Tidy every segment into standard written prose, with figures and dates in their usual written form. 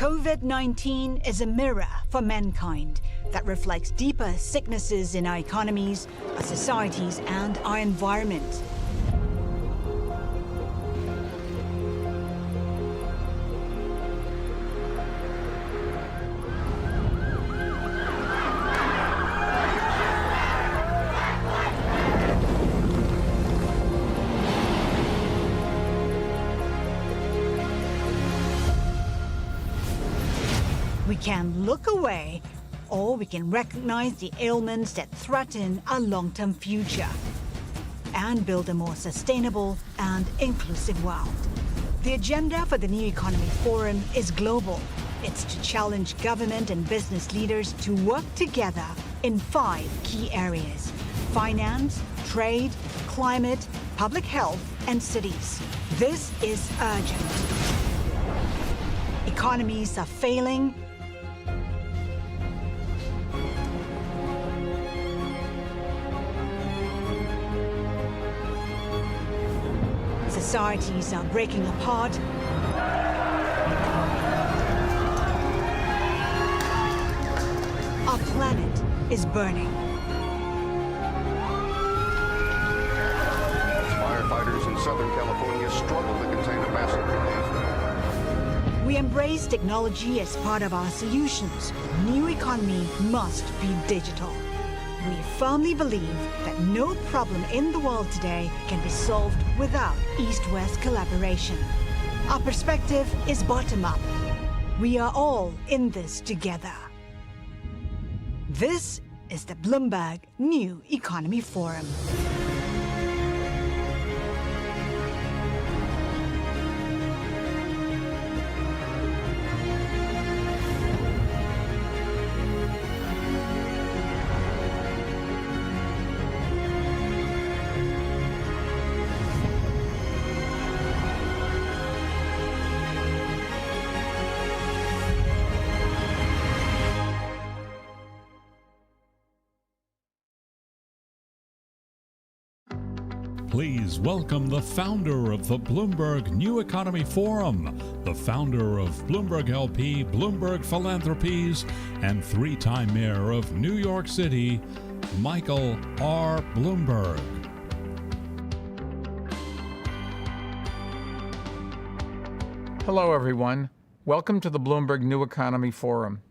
COVID-19 is a mirror for mankind that reflects deeper sicknesses in our economies, our societies, and our environment. We can look away, or we can recognize the ailments that threaten our long-term future and build a more sustainable and inclusive world. The agenda for the New Economy Forum is global. It's to challenge government and business leaders to work together in 5 key areas: finance, trade, climate, public health, and cities. This is urgent. Economies are failing. Societies are breaking apart. Our planet is burning. Firefighters in Southern California struggle to contain a massive blaze. We embrace technology as part of our solutions. New economy must be digital. We firmly believe that no problem in the world today can be solved without East-West collaboration. Our perspective is bottom-up. We are all in this together. This is the Bloomberg New Economy Forum. Please welcome the founder of the Bloomberg New Economy Forum, the founder of Bloomberg LP, Bloomberg Philanthropies, and 3-time mayor of New York City, Michael R. Bloomberg. Hello, everyone. Welcome to the Bloomberg New Economy Forum.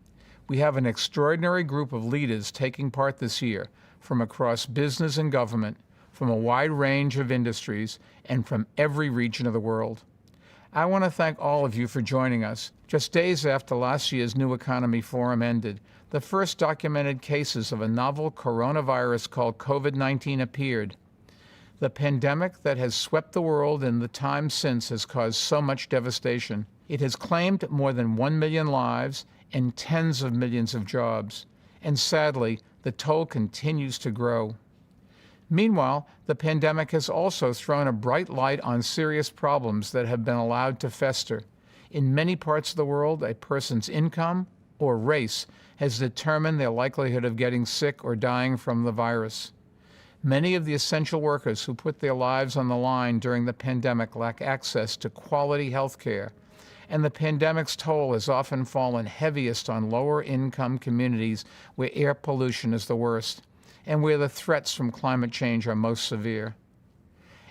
We have an extraordinary group of leaders taking part this year from across business and government, from a wide range of industries, and from every region of the world. I want to thank all of you for joining us. Just days after last year's New Economy Forum ended, the first documented cases of a novel coronavirus called COVID-19 appeared. The pandemic that has swept the world in the time since has caused so much devastation. It has claimed more than 1 million lives and tens of millions of jobs. And sadly, the toll continues to grow. Meanwhile, the pandemic has also thrown a bright light on serious problems that have been allowed to fester. In many parts of the world, a person's income or race has determined their likelihood of getting sick or dying from the virus. Many of the essential workers who put their lives on the line during the pandemic lack access to quality health care, and the pandemic's toll has often fallen heaviest on lower-income communities where air pollution is the worst, and where the threats from climate change are most severe.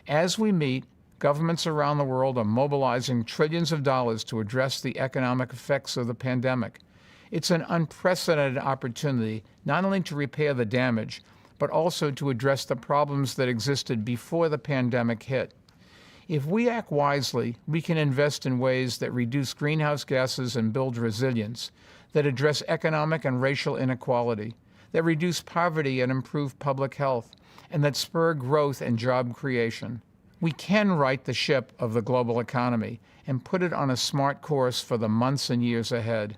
As we meet, governments around the world are mobilizing trillions of dollars to address the economic effects of the pandemic. It's an unprecedented opportunity not only to repair the damage, but also to address the problems that existed before the pandemic hit. If we act wisely, we can invest in ways that reduce greenhouse gases and build resilience, that address economic and racial inequality, that reduce poverty and improve public health, and that spur growth and job creation. We can right the ship of the global economy and put it on a smart course for the months and years ahead.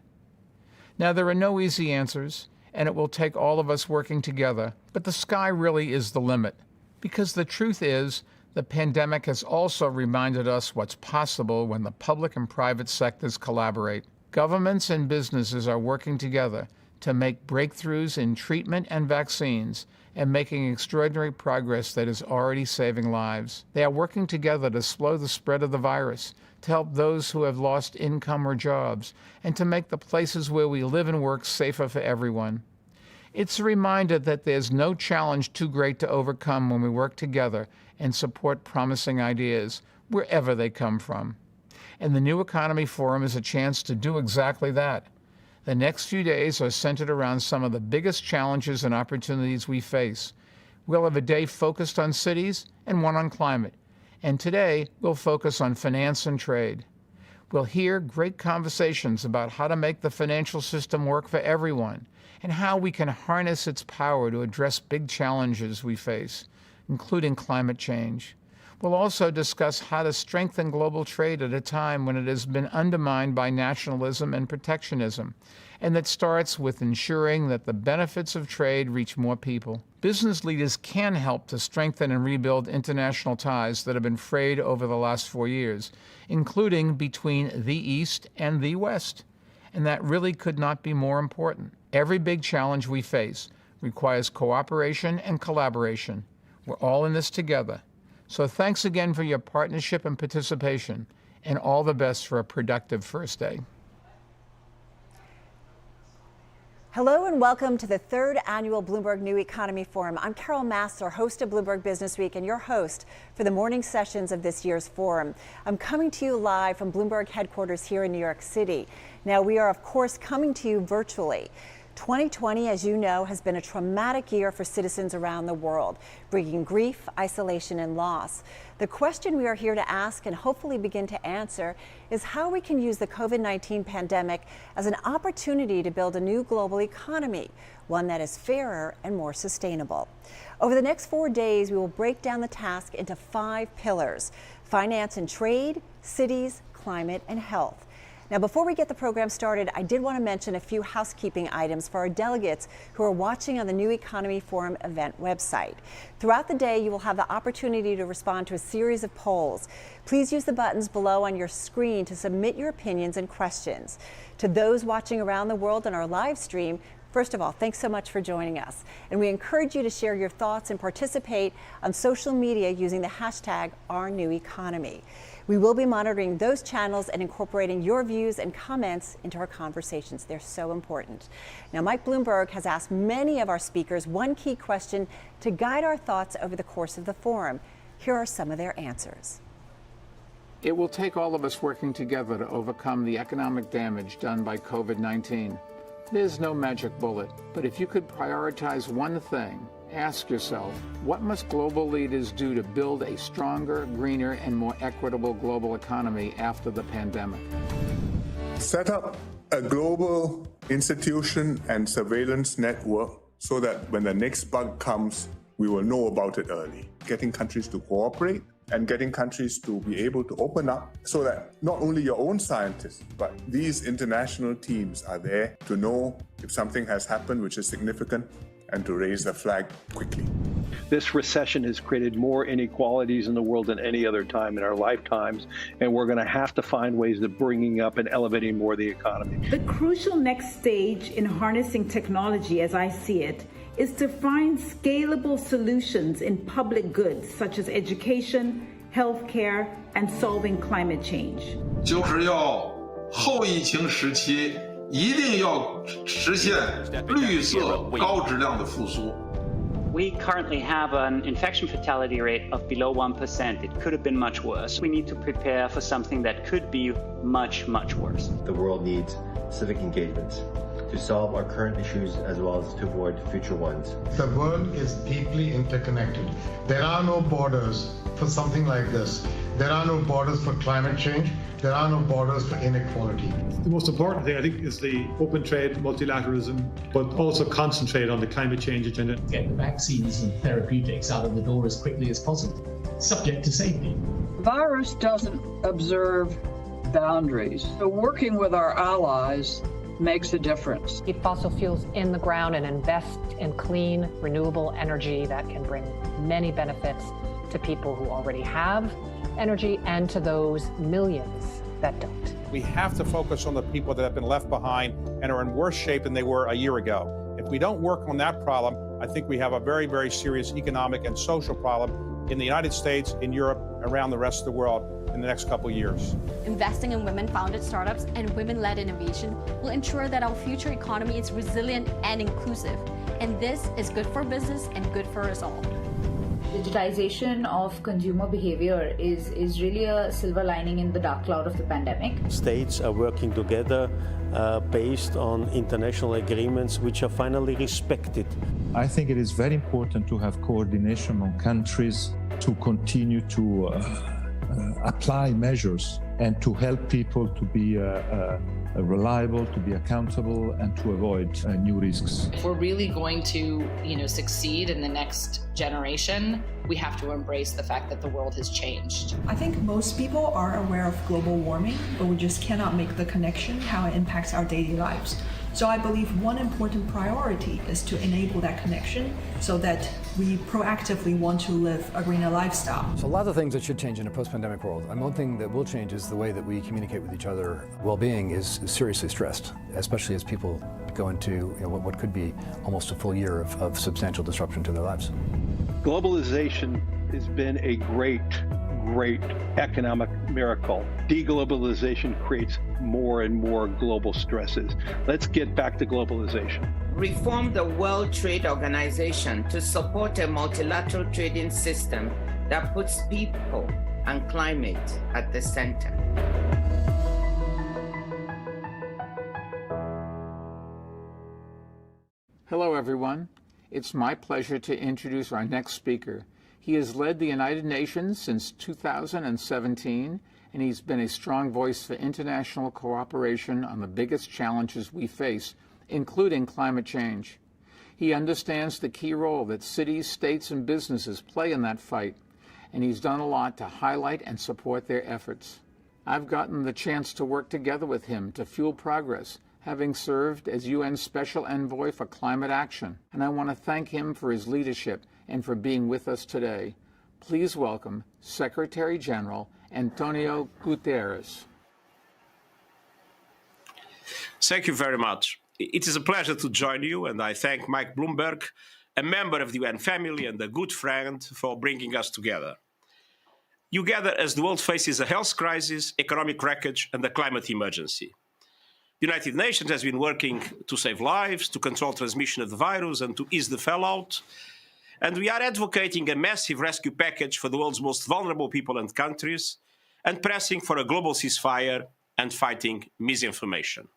Now, there are no easy answers, and it will take all of us working together, but the sky really is the limit. Because the truth is, the pandemic has also reminded us what's possible when the public and private sectors collaborate. Governments and businesses are working together to make breakthroughs in treatment and vaccines, and making extraordinary progress that is already saving lives. They are working together to slow the spread of the virus, to help those who have lost income or jobs, and to make the places where we live and work safer for everyone. It's a reminder that there's no challenge too great to overcome when we work together and support promising ideas, wherever they come from. And the New Economy Forum is a chance to do exactly that. The next few days are centered around some of the biggest challenges and opportunities we face. We'll have a day focused on cities and one on climate. And today, we'll focus on finance and trade. We'll hear great conversations about how to make the financial system work for everyone and how we can harness its power to address big challenges we face, including climate change. We'll also discuss how to strengthen global trade at a time when it has been undermined by nationalism and protectionism, and that starts with ensuring that the benefits of trade reach more people. Business leaders can help to strengthen and rebuild international ties that have been frayed over the last 4 years, including between the East and the West. And that really could not be more important. Every big challenge we face requires cooperation and collaboration. We're all in this together. So thanks again for your partnership and participation, and all the best for a productive first day. Hello and welcome to the third annual Bloomberg New Economy Forum. I'm Carol Massler, host of Bloomberg Business Week and your host for the morning sessions of this year's forum. I'm coming to you live from Bloomberg headquarters here in New York City. Now, we are, of course, coming to you virtually. 2020, as you know, has been a traumatic year for citizens around the world, bringing grief, isolation, and loss. The question we are here to ask and hopefully begin to answer is how we can use the COVID-19 pandemic as an opportunity to build a new global economy, one that is fairer and more sustainable. Over the next 4 days, we will break down the task into 5 pillars: finance and trade, cities, climate, and health. Now, before we get the program started, I did want to mention a few housekeeping items for our delegates who are watching on the New Economy Forum event website. Throughout the day, you will have the opportunity to respond to a series of polls. Please use the buttons below on your screen to submit your opinions and questions. To those watching around the world on our live stream, first of all, thanks so much for joining us. And we encourage you to share your thoughts and participate on social media using the hashtag #OurNewEconomy. We will be monitoring those channels and incorporating your views and comments into our conversations. They're so important. Now, Mike Bloomberg has asked many of our speakers one key question to guide our thoughts over the course of the forum. Here are some of their answers. It will take all of us working together to overcome the economic damage done by COVID-19. There's no magic bullet, but if you could prioritize one thing, ask yourself, what must global leaders do to build a stronger, greener, and more equitable global economy after the pandemic? Set up a global institution and surveillance network so that when the next bug comes, we will know about it early. Getting countries to cooperate and getting countries to be able to open up so that not only your own scientists, but these international teams are there to know if something has happened which is significant and to raise the flag quickly. This recession has created more inequalities in the world than any other time in our lifetimes, and we're going to have to find ways of bringing up and elevating more of the economy. The crucial next stage in harnessing technology, as I see it, is to find scalable solutions in public goods such as education, healthcare, and solving climate change. 就是要后疫情时期一定要实现绿色高质量的复苏。 We currently have an infection fatality rate of below 1%. It could have been much worse. We need to prepare for something that could be much, much worse. The world needs civic engagement to solve our current issues as well as to avoid future ones. The world is deeply interconnected. There are no borders for something like this. There are no borders for climate change. There are no borders for inequality. The most important thing, I think, is the open trade, multilateralism, but also concentrate on the climate change agenda. Get the vaccines and therapeutics out of the door as quickly as possible, subject to safety. The virus doesn't observe boundaries, so working with our allies makes a difference. Keep fossil fuels in the ground and invest in clean, renewable energy that can bring many benefits to people who already have energy and to those millions that don't. We have to focus on the people that have been left behind and are in worse shape than they were a year ago. If we don't work on that problem, I think we have a very, very serious economic and social problem in the United States, in Europe, around the rest of the world in the next couple of years. Investing in women-founded startups and women-led innovation will ensure that our future economy is resilient and inclusive. And this is good for business and good for us all. Digitization of consumer behavior is really a silver lining in the dark cloud of the pandemic. States are working together based on international agreements which are finally respected. I think it is very important to have coordination among countries to continue to apply measures and to help people to be reliable, to be accountable, and to avoid new risks. If we're really going to, succeed in the next generation, we have to embrace the fact that the world has changed. I think most people are aware of global warming, but we just cannot make the connection how it impacts our daily lives. So I believe one important priority is to enable that connection so that we proactively want to live a greener lifestyle. So a lot of things that should change in a post-pandemic world. And one thing that will change is the way that we communicate with each other. Well-being is seriously stressed, especially as people go into what could be almost a full year of substantial disruption to their lives. Globalization has been a great economic miracle. Deglobalization creates more and more global stresses. Let's get back to globalization. Reform the World Trade Organization to support a multilateral trading system that puts people and climate at the center. Hello, everyone. It's my pleasure to introduce our next speaker. He has led the United Nations since 2017, and he's been a strong voice for international cooperation on the biggest challenges we face, including climate change. He understands the key role that cities, states, and businesses play in that fight, and he's done a lot to highlight and support their efforts. I've gotten the chance to work together with him to fuel progress, having served as UN Special Envoy for Climate Action, and I want to thank him for his leadership and for being with us today. Please welcome Secretary General António Guterres. Thank you very much. It is a pleasure to join you, and I thank Mike Bloomberg, a member of the UN family and a good friend, for bringing us together. You gather as the world faces a health crisis, economic wreckage, and a climate emergency. The United Nations has been working to save lives, to control transmission of the virus, and to ease the fallout. And we are advocating a massive rescue package for the world's most vulnerable people and countries, and pressing for a global ceasefire and fighting misinformation.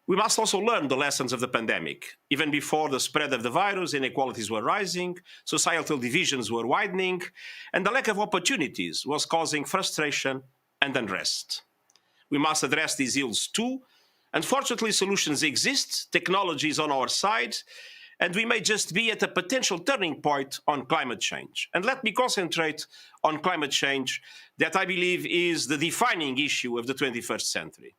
We must also learn the lessons of the pandemic. Even before the spread of the virus, inequalities were rising, societal divisions were widening, and the lack of opportunities was causing frustration and unrest. We must address these ills too. Unfortunately, solutions exist, technology is on our side, and we may just be at a potential turning point on climate change. And let me concentrate on climate change that I believe is the defining issue of the 21st century.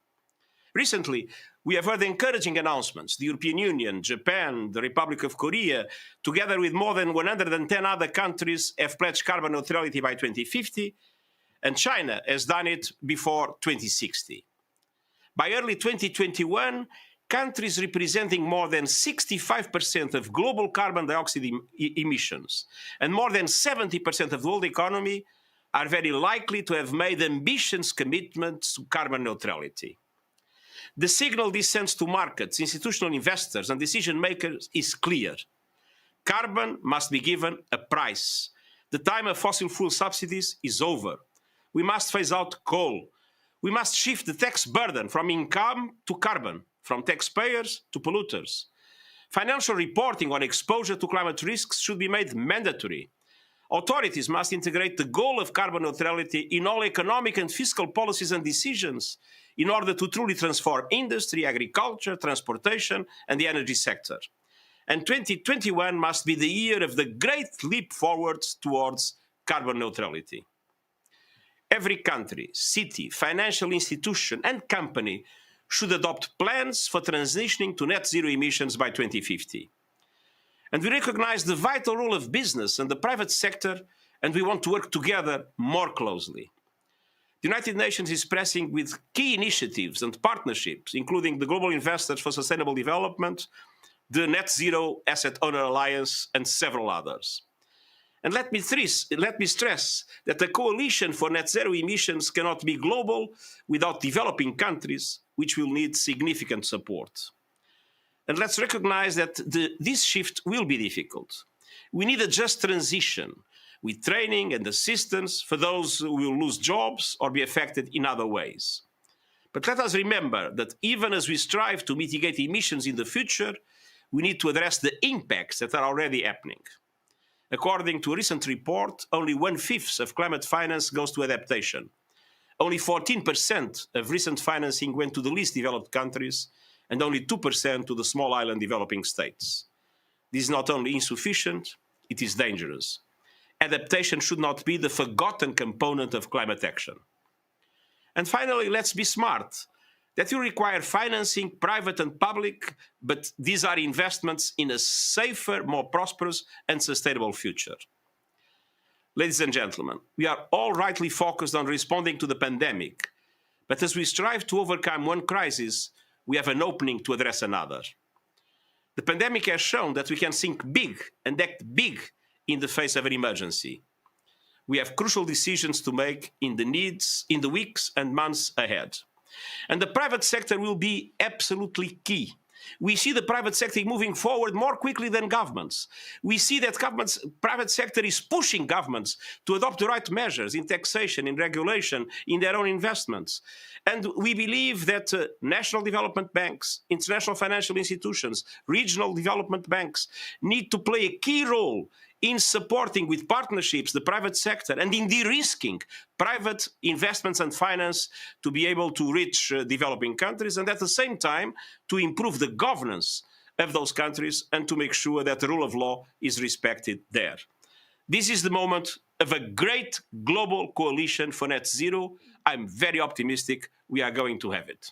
Recently, we have heard encouraging announcements. The European Union, Japan, the Republic of Korea, together with more than 110 other countries, have pledged carbon neutrality by 2050, and China has done it before 2060. By early 2021, countries representing more than 65% of global carbon dioxide emissions and more than 70% of the world economy are very likely to have made ambitious commitments to carbon neutrality. The signal this sends to markets, institutional investors, and decision makers is clear. Carbon must be given a price. The time of fossil fuel subsidies is over. We must phase out coal. We must shift the tax burden from income to carbon, from taxpayers to polluters. Financial reporting on exposure to climate risks should be made mandatory. Authorities must integrate the goal of carbon neutrality in all economic and fiscal policies and decisions in order to truly transform industry, agriculture, transportation, and the energy sector. And 2021 must be the year of the great leap forwards towards carbon neutrality. Every country, city, financial institution, and company should adopt plans for transitioning to net zero emissions by 2050. And we recognize the vital role of business and the private sector, and we want to work together more closely. The United Nations is pressing with key initiatives and partnerships, including the Global Investors for Sustainable Development, the Net Zero Asset Owner Alliance, and several others. And let me stress that the coalition for net zero emissions cannot be global without developing countries, which will need significant support. And let's recognize that this shift will be difficult. We need a just transition with training and assistance for those who will lose jobs or be affected in other ways. But let us remember that even as we strive to mitigate emissions in the future, we need to address the impacts that are already happening. According to a recent report, only 1/5 of climate finance goes to adaptation. Only 14% of recent financing went to the least developed countries, and only 2% to the small island developing states. This is not only insufficient, it is dangerous. Adaptation should not be the forgotten component of climate action. And finally, let's be smart. That will require financing, private and public, but these are investments in a safer, more prosperous and sustainable future. Ladies and gentlemen, we are all rightly focused on responding to the pandemic, but as we strive to overcome one crisis, we have an opening to address another. The pandemic has shown that we can think big and act big in the face of an emergency. We have crucial decisions to make in the weeks and months ahead. And the private sector will be absolutely key. We see the private sector moving forward more quickly than governments. We see that private sector is pushing governments to adopt the right measures in taxation, in regulation, in their own investments. And we believe that national development banks, international financial institutions, regional development banks need to play a key role in supporting with partnerships the private sector and in de-risking private investments and finance to be able to reach developing countries, and at the same time to improve the governance of those countries and to make sure that the rule of law is respected there. This is the moment of a great global coalition for net zero. I'm very optimistic we are going to have it.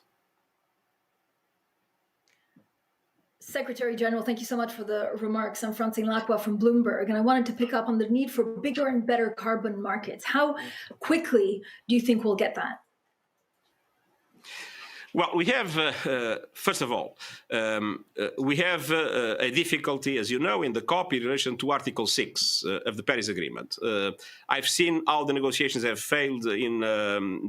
Secretary General, thank you so much for the remarks. I'm Francine Lacqua from Bloomberg, and I wanted to pick up on the need for bigger and better carbon markets. How quickly do you think we'll get that? Well, we have, first of all, we have a difficulty, as you know, in the COP in relation to Article 6 of the Paris Agreement. I've seen how the negotiations have failed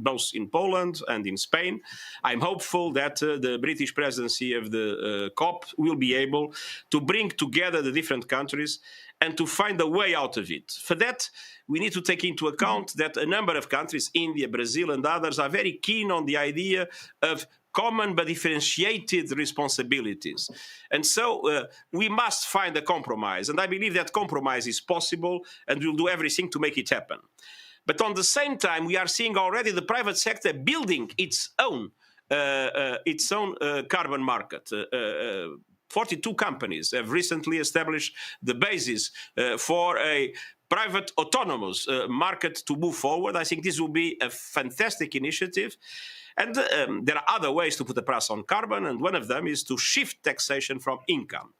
both in Poland and in Spain. I'm hopeful that the British presidency of the COP will be able to bring together the different countries and to find a way out of it. For that, we need to take into account that a number of countries, India, Brazil, and others, are very keen on the idea of common but differentiated responsibilities. And so we must find a compromise. And I believe that compromise is possible, and we'll do everything to make it happen. But on the same time, we are seeing already the private sector building its own carbon market. 42 companies have recently established the basis for a private autonomous market to move forward. I think this will be a fantastic initiative. And there are other ways to put a price on carbon, and one of them is to shift taxation from income.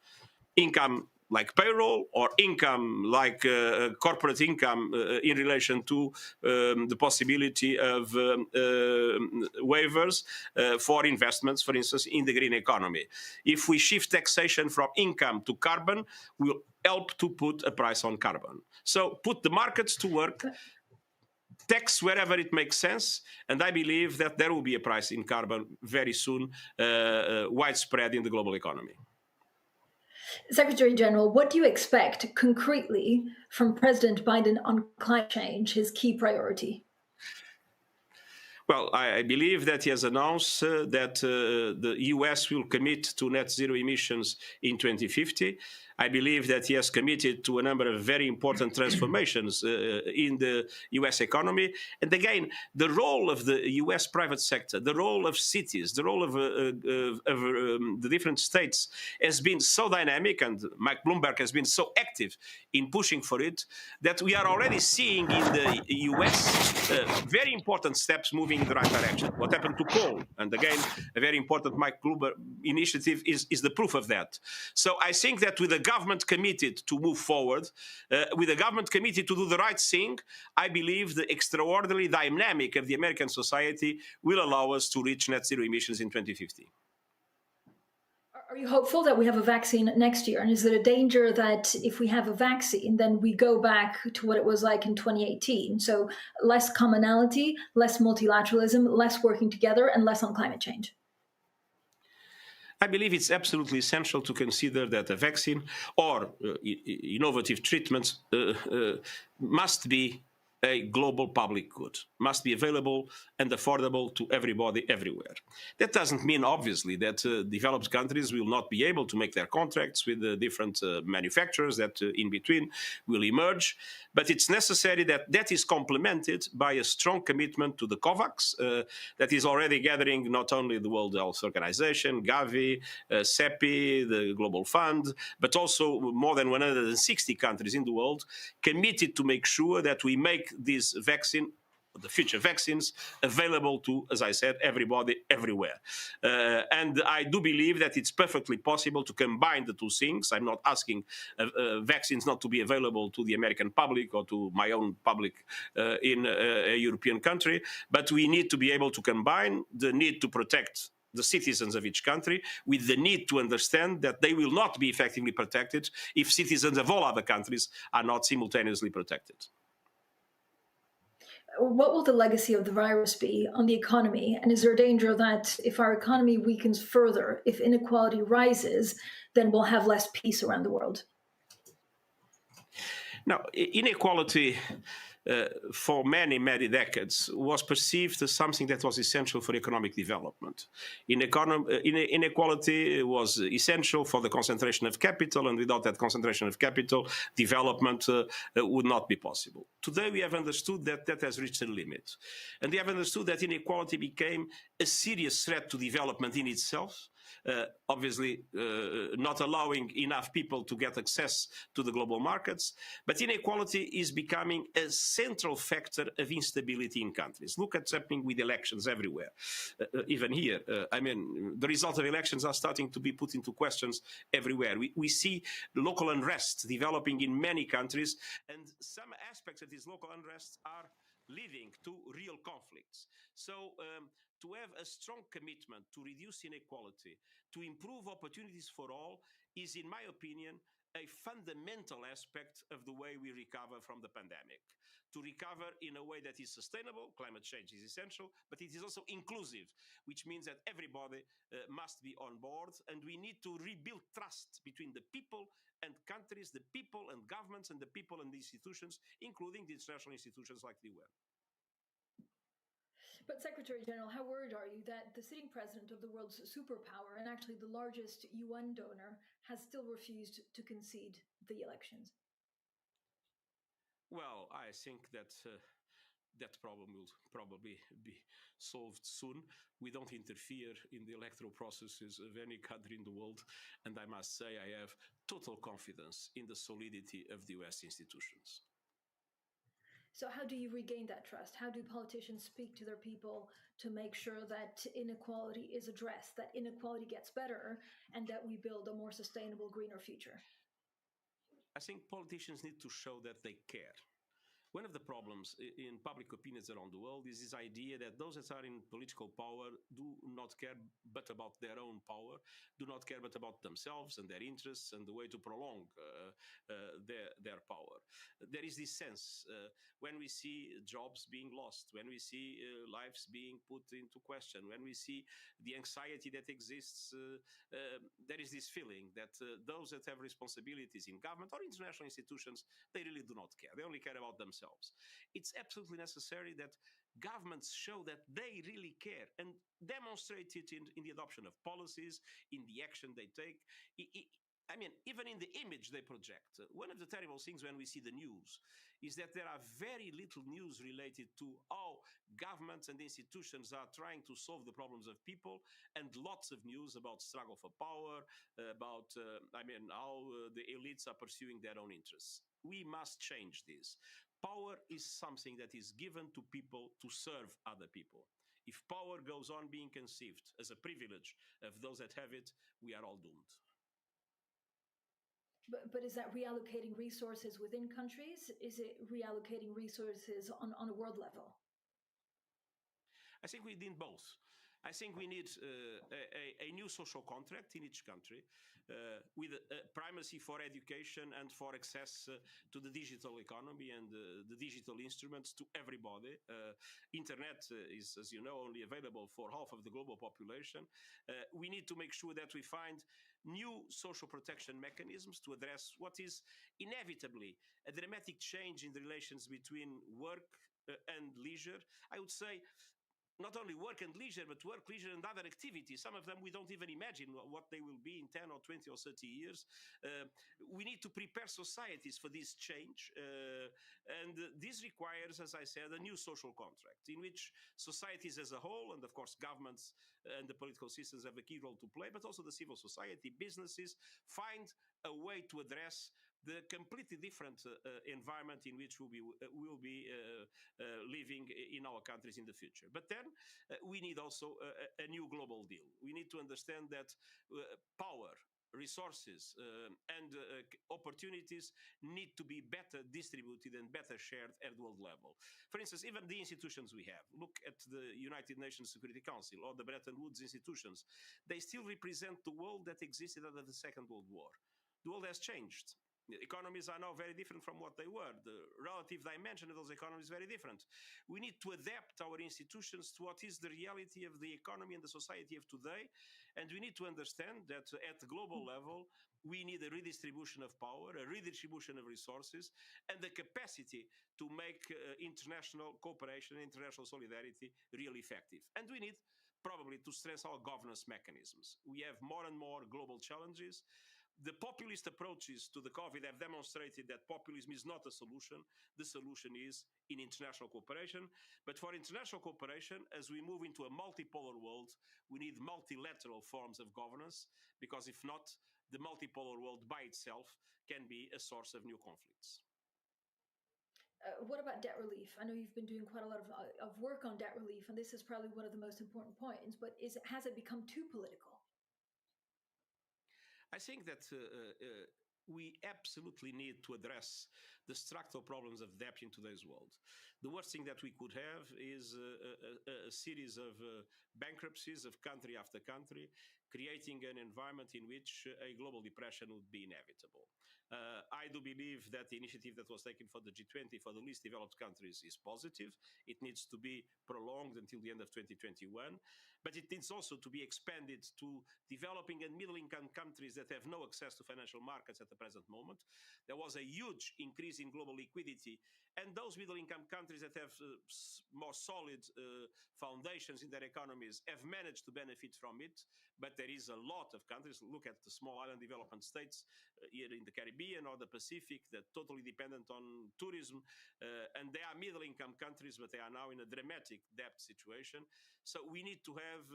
Income like payroll or income like corporate income in relation to the possibility of waivers for investments, for instance, in the green economy. If we shift taxation from income to carbon, we'll help to put a price on carbon. So put the markets to work, tax wherever it makes sense, and I believe that there will be a price in carbon very soon, widespread in the global economy. Secretary General, what do you expect concretely from President Biden on climate change, his key priority? Well, I believe that he has announced that the US will commit to net zero emissions in 2050. I believe that he has committed to a number of very important transformations in the US economy. And again, the role of the US private sector, the role of cities, the role of the different states has been so dynamic, and Mike Bloomberg has been so active in pushing for it, that we are already seeing in the US very important steps moving in the right direction. What happened to coal? And again, a very important Mike Bloomberg initiative is the proof of that. So I think that with the government committed to move forward, with the government committed to do the right thing, I believe the extraordinary dynamic of the American society will allow us to reach net zero emissions in 2050. Are you hopeful that we have a vaccine next year? And is it a danger that if we have a vaccine, then we go back to what it was like in 2018? So less commonality, less multilateralism, less working together, and less on climate change. I believe it's absolutely essential to consider that a vaccine or innovative treatments must be a global public good, must be available and affordable to everybody everywhere. That doesn't mean, obviously, that developed countries will not be able to make their contracts with the different manufacturers that in between will emerge, but it's necessary that that is complemented by a strong commitment to the COVAX that is already gathering not only the World Health Organization, Gavi, CEPI, the Global Fund, but also more than 160 countries in the world committed to make sure that we make this vaccine, the future vaccines, available to, as I said, everybody, everywhere. And I do believe that it's perfectly possible to combine the two things. I'm not asking vaccines not to be available to the American public or to my own public in a European country, but we need to be able to combine the need to protect the citizens of each country with the need to understand that they will not be effectively protected if citizens of all other countries are not simultaneously protected. What will the legacy of the virus be on the economy? And is there a danger that if our economy weakens further, if inequality rises, then we'll have less peace around the world? Now, inequality for many, many decades was perceived as something that was essential for economic development. Inequality was essential for the concentration of capital, and without that concentration of capital, development would not be possible. Today, we have understood that that has reached a limit. And we have understood that inequality became a serious threat to development in itself, obviously not allowing enough people to get access to the global markets, but inequality is becoming a central factor of instability in countries. Look at what's happening with elections everywhere, even here. I mean, the results of elections are starting to be put into questions everywhere. We see local unrest developing in many countries, and some aspects of these local unrests are leading to real conflicts. So to have a strong commitment to reduce inequality, to improve opportunities for all, is, in my opinion, a fundamental aspect of the way we recover from the pandemic. To recover in a way that is sustainable, climate change is essential, but it is also inclusive, which means that everybody must be on board, and we need to rebuild trust between the people and countries, the people and governments, and the people and the institutions, including the international institutions like the UN. But Secretary General, how worried are you that the sitting president of the world's superpower and actually the largest UN donor has still refused to concede the elections? Well, I think that that problem will probably be solved soon. We don't interfere in the electoral processes of any country in the world, and I must say I have total confidence in the solidity of the US institutions. So how do you regain that trust? How do politicians speak to their people to make sure that inequality is addressed, that inequality gets better, and that we build a more sustainable, greener future? I think politicians need to show that they care. One of the problems in public opinions around the world is this idea that those that are in political power do not care but about their own power, do not care but about themselves and their interests and the way to prolong their power. There is this sense when we see jobs being lost, when we see lives being put into question, when we see the anxiety that exists, there is this feeling that those that have responsibilities in government or international institutions, they really do not care. They only care about themselves. It's absolutely necessary that governments show that they really care and demonstrate it in the adoption of policies, in the action they take. I mean, even in the image they project. One of the terrible things when we see the news is that there are very little news related to how governments and institutions are trying to solve the problems of people, and lots of news about struggle for power, about, how the elites are pursuing their own interests. We must change this. Power is something that is given to people to serve other people. If power goes on being conceived as a privilege of those that have it, we are all doomed. But is that reallocating resources within countries? Is it reallocating resources on a world level? I think we need both. I think we need a new social contract in each country with primacy for education and for access to the digital economy and the digital instruments to everybody. Internet is, as you know, only available for half of the global population. We need to make sure that we find new social protection mechanisms to address what is inevitably a dramatic change in the relations between work and leisure. I would say not only work and leisure, but work, leisure, and other activities. Some of them we don't even imagine what they will be in 10 or 20 or 30 years. We need to prepare societies for this change. And this requires, as I said, a new social contract in which societies as a whole, and of course governments and the political systems have a key role to play, but also the civil society, businesses, find a way to address the completely different environment in which we'll be living in our countries in the future. But then we need also a new global deal. We need to understand that power, resources and opportunities need to be better distributed and better shared at world level. For instance, even the institutions we have, look at the United Nations Security Council or the Bretton Woods institutions, they still represent the world that existed after the Second World War. The world has changed. Economies are now very different from what they were. The relative dimension of those economies is very different. We need to adapt our institutions to what is the reality of the economy and the society of today. And we need to understand that at the global level, we need a redistribution of power, a redistribution of resources, and the capacity to make international cooperation and international solidarity really effective. And we need probably to stress our governance mechanisms. We have more and more global challenges. The populist approaches to the COVID have demonstrated that populism is not a solution. The solution is in international cooperation. But for international cooperation, as we move into a multipolar world, we need multilateral forms of governance, because if not, the multipolar world by itself can be a source of new conflicts. What about debt relief? I know you've been doing quite a lot of work on debt relief, and this is probably one of the most important points, but has it become too political? I think that we absolutely need to address the structural problems of debt in today's world. The worst thing that we could have is a series of bankruptcies of country after country, creating an environment in which a global depression would be inevitable. I do believe that the initiative that was taken for the G20 for the least developed countries is positive. It needs to be prolonged until the end of 2021, but it needs also to be expanded to developing and middle-income countries that have no access to financial markets at the present moment. There was a huge increase in global liquidity, and those middle-income countries that have more solid foundations in their economies have managed to benefit from it. But there is a lot of countries, look at the small island development states here in the Caribbean or the Pacific, that are totally dependent on tourism, and they are middle-income countries, but they are now in a dramatic debt situation. So we need to have,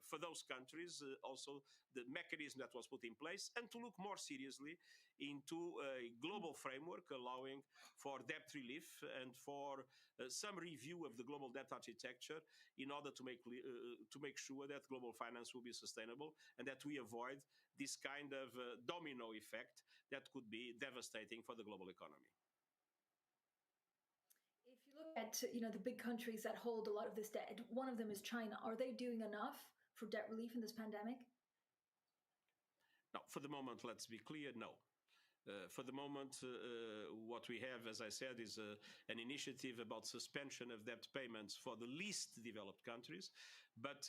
for those countries, also the mechanism that was put in place, and to look more seriously into a global framework allowing for debt relief and for some review of the global debt architecture in order to make sure that global finance will be sustainable and that we avoid this kind of domino effect that could be devastating for the global economy. If you look at the big countries that hold a lot of this debt, one of them is China. Are they doing enough for debt relief in this pandemic? No, for the moment, let's be clear, no. For the moment, what we have, as I said, is an initiative about suspension of debt payments for the least developed countries, but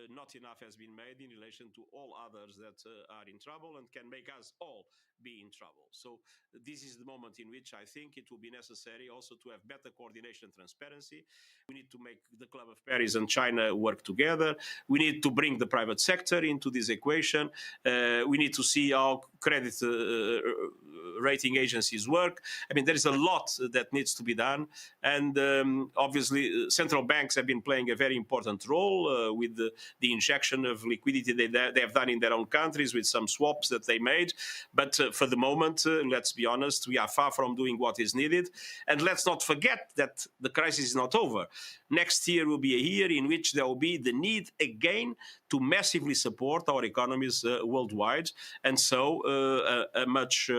not enough has been made in relation to all others that are in trouble and can make us all be in trouble. So this is the moment in which I think it will be necessary also to have better coordination and transparency. We need to make the Club of Paris and China work together. We need to bring the private sector into this equation. We need to see how credit rating agencies work. I mean, there is a lot that needs to be done. And obviously, central banks have been playing a very important role with the injection of liquidity they have done in their own countries with some swaps that they made. But for the moment, let's be honest, we are far from doing what is needed. And let's not forget that the crisis is not over. Next year will be a year in which there will be the need again to massively support our economies worldwide. And so a much,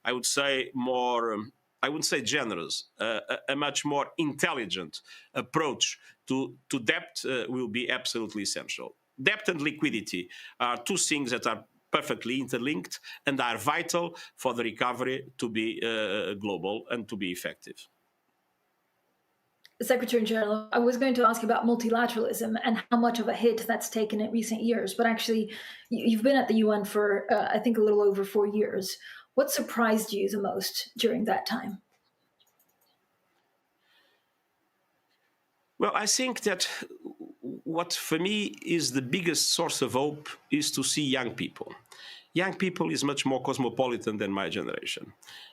I would say, more I wouldn't say generous, a much more intelligent approach to debt will be absolutely essential. Debt and liquidity are two things that are perfectly interlinked and are vital for the recovery to be global and to be effective. Secretary General, I was going to ask about multilateralism and how much of a hit that's taken in recent years, but actually you've been at the UN for, I think, a little over 4 years. What surprised you the most during that time? Well, I think that what for me is the biggest source of hope is to see young people. Young people is much more cosmopolitan than my generation.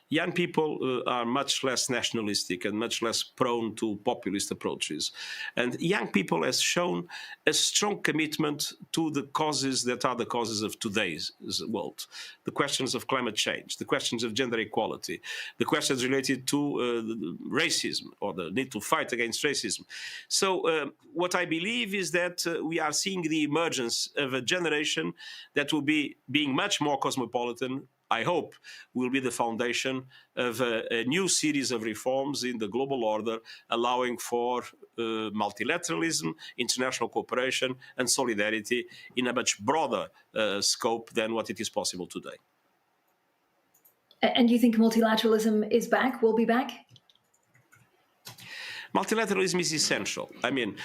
Young people are much less nationalistic and much less prone to populist approaches. And young people has shown a strong commitment to the causes that are the causes of today's world. The questions of climate change, the questions of gender equality, the questions related to racism or the need to fight against racism. So what I believe is that we are seeing the emergence of a generation that will be being much more cosmopolitan. I hope will be the foundation of a new series of reforms in the global order, allowing for multilateralism, international cooperation, and solidarity in a much broader scope than what it is possible today. And you think multilateralism is back, will be back? Multilateralism is essential. I mean,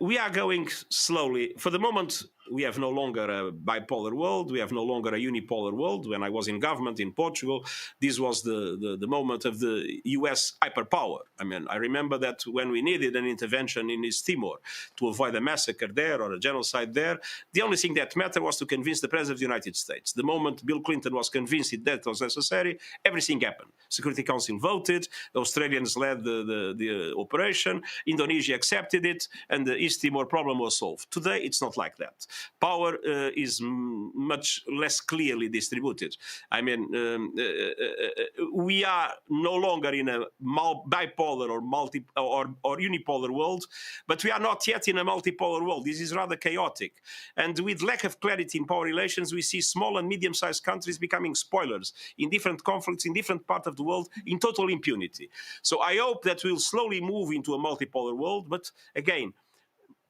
we are going slowly. For the moment, we have no longer a bipolar world. We have no longer a unipolar world. When I was in government in Portugal, this was the moment of the US hyperpower. I mean, I remember that when we needed an intervention in East Timor to avoid a massacre there or a genocide there, the only thing that mattered was to convince the President of the United States. The moment Bill Clinton was convinced that was necessary, everything happened. Security Council voted, the Australians led the operation, Indonesia accepted it, and the East Timor problem was solved. Today, it's not like that. Power is much less clearly distributed. I mean, we are no longer in a bipolar or unipolar world, but we are not yet in a multipolar world. This is rather chaotic. And with lack of clarity in power relations, we see small and medium-sized countries becoming spoilers in different conflicts in different parts of the world in total impunity. So I hope that we'll slowly move into a multipolar world, but again,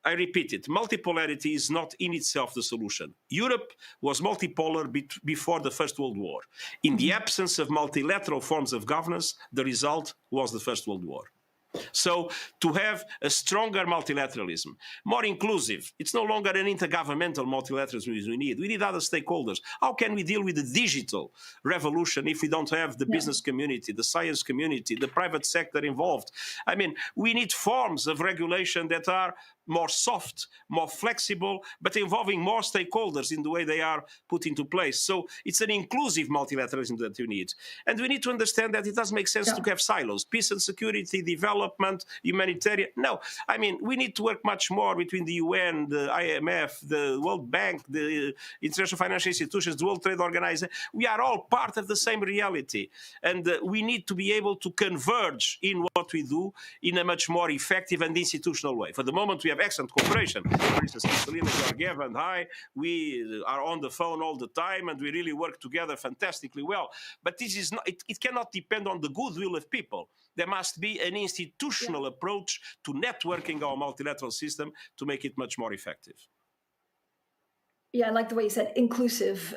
I repeat it, multipolarity is not in itself the solution. Europe was multipolar before the First World War. In the absence of multilateral forms of governance, the result was the First World War. So to have a stronger multilateralism, more inclusive, it's no longer an intergovernmental multilateralism we need. We need other stakeholders. How can we deal with the digital revolution if we don't have the business community, the science community, the private sector involved? I mean, we need forms of regulation that are more soft, more flexible, but involving more stakeholders in the way they are put into place. So it's an inclusive multilateralism that you need. And we need to understand that it doesn't make sense to have silos. Peace and security, development, humanitarian. No, I mean, we need to work much more between the UN, the IMF, the World Bank, the international financial institutions, the World Trade Organization. We are all part of the same reality. And we need to be able to converge in what we do in a much more effective and institutional way. For the moment, we have excellent cooperation. For instance, Cecilia, Georgieva, and I, we are on the phone all the time, and we really work together fantastically well. But this is not; it cannot depend on the goodwill of people. There must be an institutional approach to networking our multilateral system to make it much more effective. Yeah, I like the way you said inclusive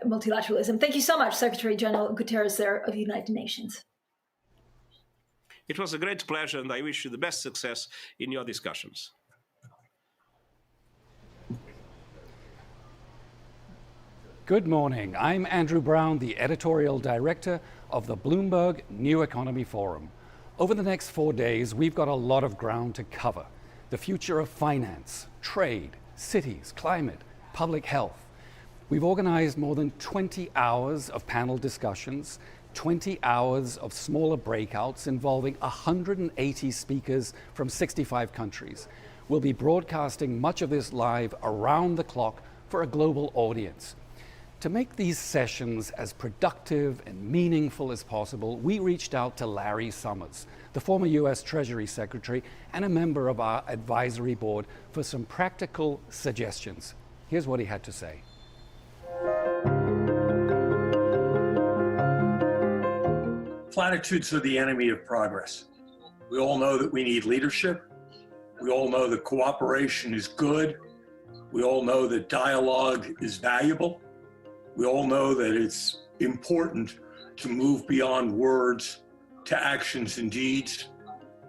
multilateralism. Thank you so much, Secretary General Guterres there of the United Nations. It was a great pleasure, and I wish you the best success in your discussions. Good morning. I'm Andrew Brown, the editorial director of the Bloomberg New Economy Forum. Over the next 4 days, we've got a lot of ground to cover. The future of finance, trade, cities, climate, public health. We've organized more than 20 hours of panel discussions, 20 hours of smaller breakouts involving 180 speakers from 65 countries. We'll be broadcasting much of this live around the clock for a global audience. To make these sessions as productive and meaningful as possible, we reached out to Larry Summers, the former US Treasury Secretary and a member of our advisory board, for some practical suggestions. Here's what he had to say. platitudes are the enemy of progress. We all know that we need leadership. We all know that cooperation is good. We all know that dialogue is valuable. We all know that it's important to move beyond words to actions and deeds.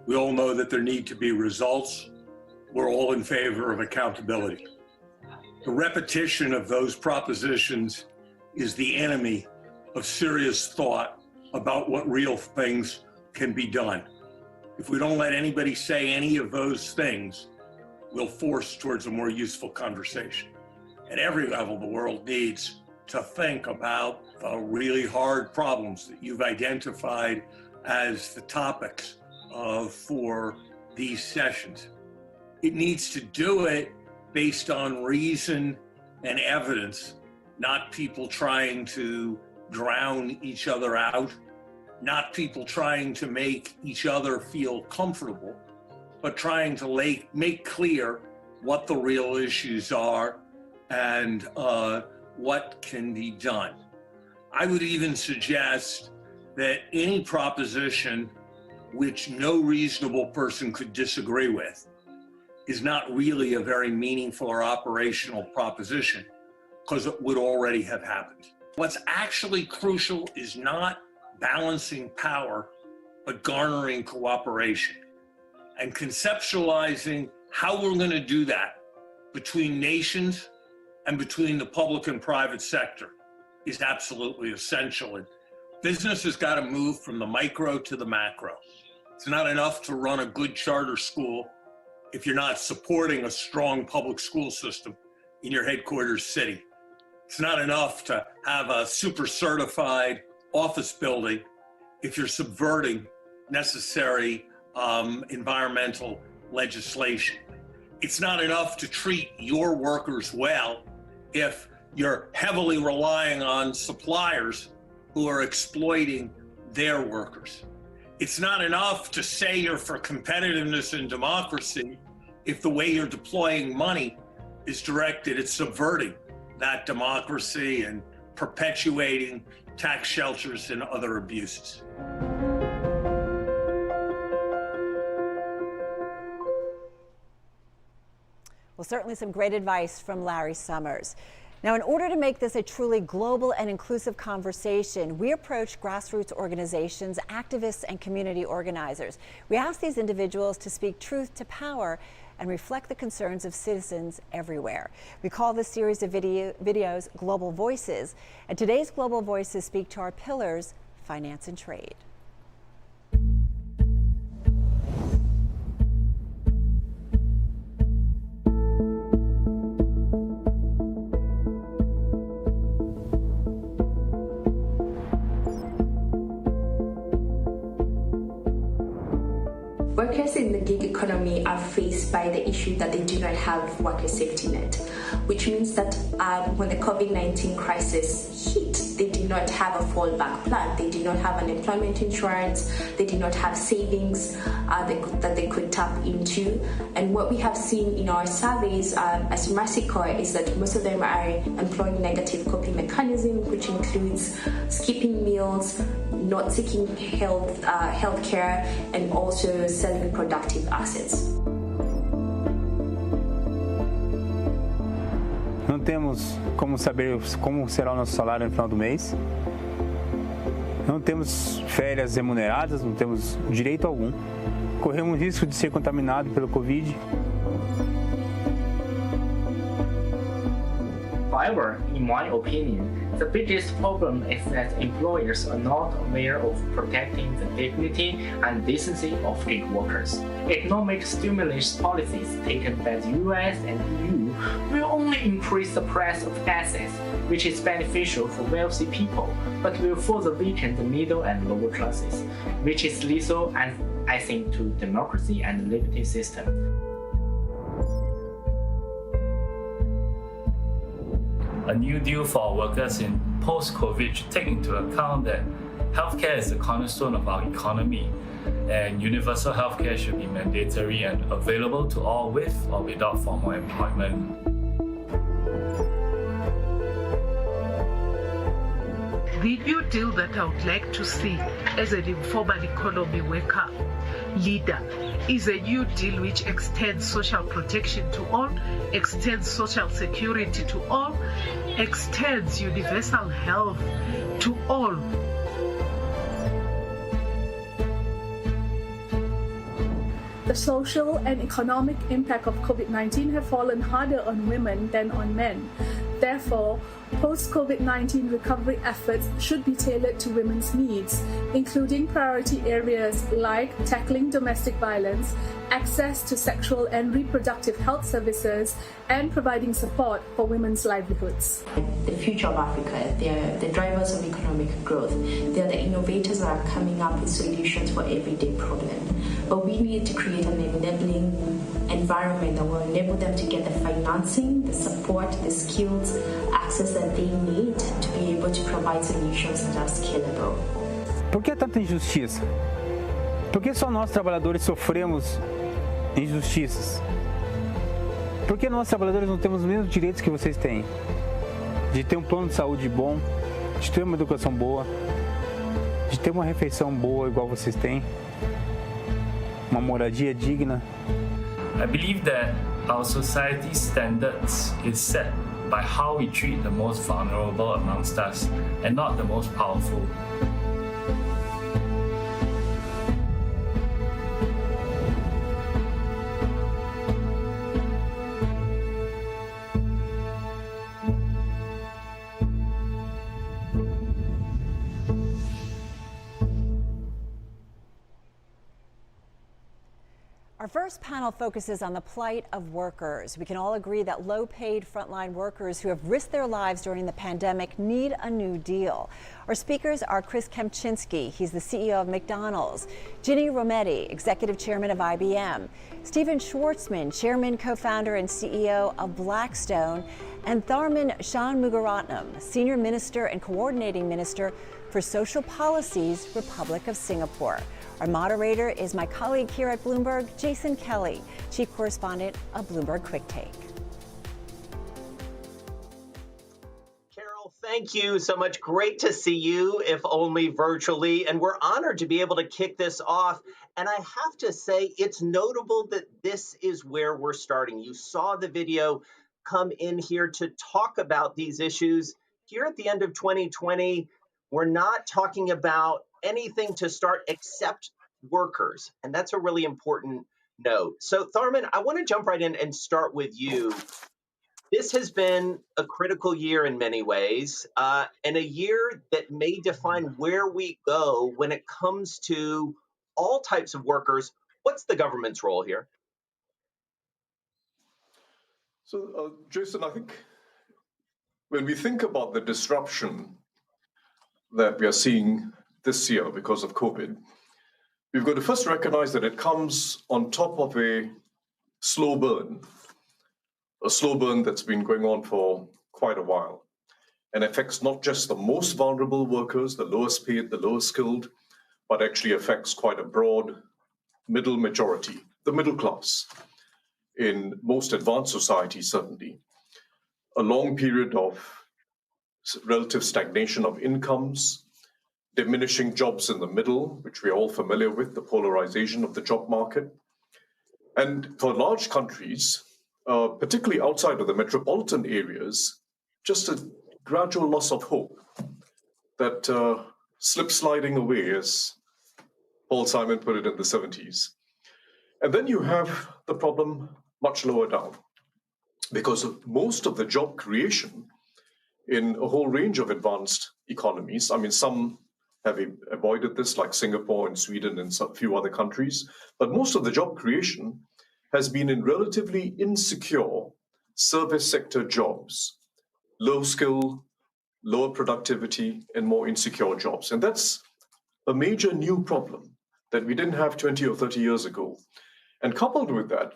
We all know that there need to be results. We're all in favor of accountability. The repetition of those propositions is the enemy of serious thought about what real things can be done. If we don't let anybody say any of those things, we'll force towards a more useful conversation. At every level, the world needs to think about the really hard problems that you've identified as the topics for these sessions. It needs to do it based on reason and evidence, not people trying to drown each other out, not people trying to make each other feel comfortable, but trying to make clear what the real issues are and what can be done. I would even suggest that any proposition which no reasonable person could disagree with is not really a very meaningful or operational proposition because it would already have happened. What's actually crucial is not balancing power, but garnering cooperation and conceptualizing how we're going to do that between nations and between the public and private sector is absolutely essential. And business has got to move from the micro to the macro. It's not enough to run a good charter school if you're not supporting a strong public school system in your headquarters city. It's not enough to have a super certified office building if you're subverting necessary environmental legislation. It's not enough to treat your workers well if you're heavily relying on suppliers who are exploiting their workers. It's not enough to say you're for competitiveness and democracy if the way you're deploying money is directed at subverting that democracy and perpetuating tax shelters and other abuses. Well, certainly some great advice from Larry Summers. Now, in order to make this a truly global and inclusive conversation, we approached grassroots organizations, activists, and community organizers. We asked these individuals to speak truth to power and reflect the concerns of citizens everywhere. We call this series of videos Global Voices, and today's Global Voices speak to our pillars, finance and trade. Workers in the gig economy are faced by the issue that they do not have worker safety net, which means that when the COVID-19 crisis hit, they did not have a fallback plan. They did not have unemployment insurance. They did not have savings that they could tap into. And what we have seen in our surveys as Mercy Corps is that most of them are employing negative coping mechanisms, which includes skipping meals, not seeking health care, and also selling reproductive assets. Não temos como saber como será o nosso salário no final do mês. Não temos férias remuneradas, não temos direito algum. Corremos risco de ser contaminado pelo Covid. However, in my opinion, the biggest problem is that employers are not aware of protecting the dignity and decency of gig workers. Economic stimulus policies taken by the US and EU will only increase the price of assets, which is beneficial for wealthy people, but will further weaken the middle and lower classes, which is lethal, and I think, to democracy and liberty system. A new deal for workers in post-COVID should take into account that healthcare is the cornerstone of our economy, and universal healthcare should be mandatory and available to all with or without formal employment. The New Deal that I would like to see as an informal economy worker leader is a New Deal which extends social protection to all, extends social security to all, extends universal health to all. The social and economic impact of COVID-19 have fallen harder on women than on men. Therefore, post-COVID-19 recovery efforts should be tailored to women's needs, including priority areas like tackling domestic violence, access to sexual and reproductive health services, and providing support for women's livelihoods. The future of Africa, they're the drivers of economic growth. They're the innovators that are coming up with solutions for everyday problems. But we need to create an enabling environment that will enable them to get the financing, the support, the skills, access that they need to be able to provide solutions that are scalable. Por que tanta injustiça? Por que só nós trabalhadores sofremos injustiças? Por que nós trabalhadores não temos os mesmos direitos que vocês têm? De ter um plano de saúde bom, de ter uma educação boa, de ter uma refeição boa igual vocês têm, uma moradia digna. I believe that our society's standards is set by how we treat the most vulnerable amongst us and not the most powerful. Our first panel focuses on the plight of workers. We can all agree that low-paid frontline workers who have risked their lives during the pandemic need a new deal. Our speakers are Kempczinski, he's the CEO of McDonald's, Ginni Rometty, Executive Chairman of IBM, Stephen Schwarzman, Chairman, Co-founder, and CEO of Blackstone, and Tharman Shanmugaratnam, Senior Minister and Coordinating Minister for Social Policies, Republic of Singapore. Our moderator is my colleague here at Bloomberg, Jason Kelly, Chief Correspondent of Bloomberg Quick Take. Carol, thank you so much. Great to see you, if only virtually. And we're honored to be able to kick this off. And I have to say, it's notable that this is where we're starting. You saw the video come in here to talk about these issues. Here at the end of 2020, we're not talking about anything to start except workers. And that's a really important note. So Tharman, I want to jump right in and start with you. This has been a critical year in many ways, and a year that may define where we go when it comes to all types of workers. What's the government's role here? So, Jason, I think when we think about the disruption that we are seeing this year because of COVID, we've got to first recognize that it comes on top of a slow burn that's been going on for quite a while and affects not just the most vulnerable workers, the lowest paid, the lowest skilled, but actually affects quite a broad middle majority, the middle class in most advanced societies, certainly. A long period of relative stagnation of incomes, diminishing jobs in the middle, which we're all familiar with, the polarization of the job market. And for large countries, particularly outside of the metropolitan areas, just a gradual loss of hope that slip sliding away, as Paul Simon put it in the 70s. And then you have the problem much lower down, because most of the job creation in a whole range of advanced economies, I mean, some have avoided this, like Singapore and Sweden and a few other countries, but most of the job creation has been in relatively insecure service sector jobs, low skill, lower productivity, and more insecure jobs. And that's a major new problem that we didn't have 20 or 30 years ago. And coupled with that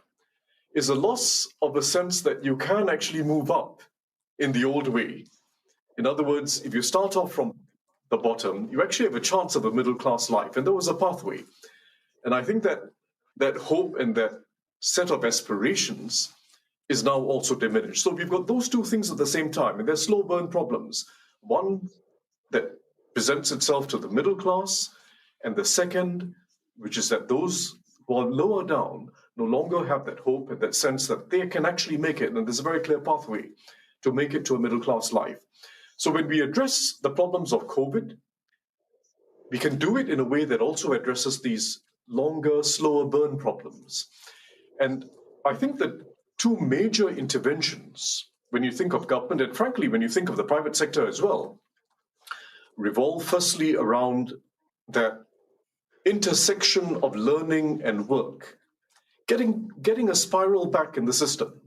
is a loss of a sense that you can actually move up in the old way. In other words, if you start off from the bottom, you actually have a chance of a middle-class life, and there was a pathway. And I think that that hope and that set of aspirations is now also diminished. So we've got those two things at the same time, and they're slow burn problems. One that presents itself to the middle class, and the second, which is that those who are lower down no longer have that hope and that sense that they can actually make it, and there's a very clear pathway to make it to a middle class life. So when we address the problems of COVID, we can do it in a way that also addresses these longer, slower burn problems. And I think that two major interventions, when you think of government, and frankly, when you think of the private sector as well, revolve firstly around that intersection of learning and work, getting a spiral back in the system,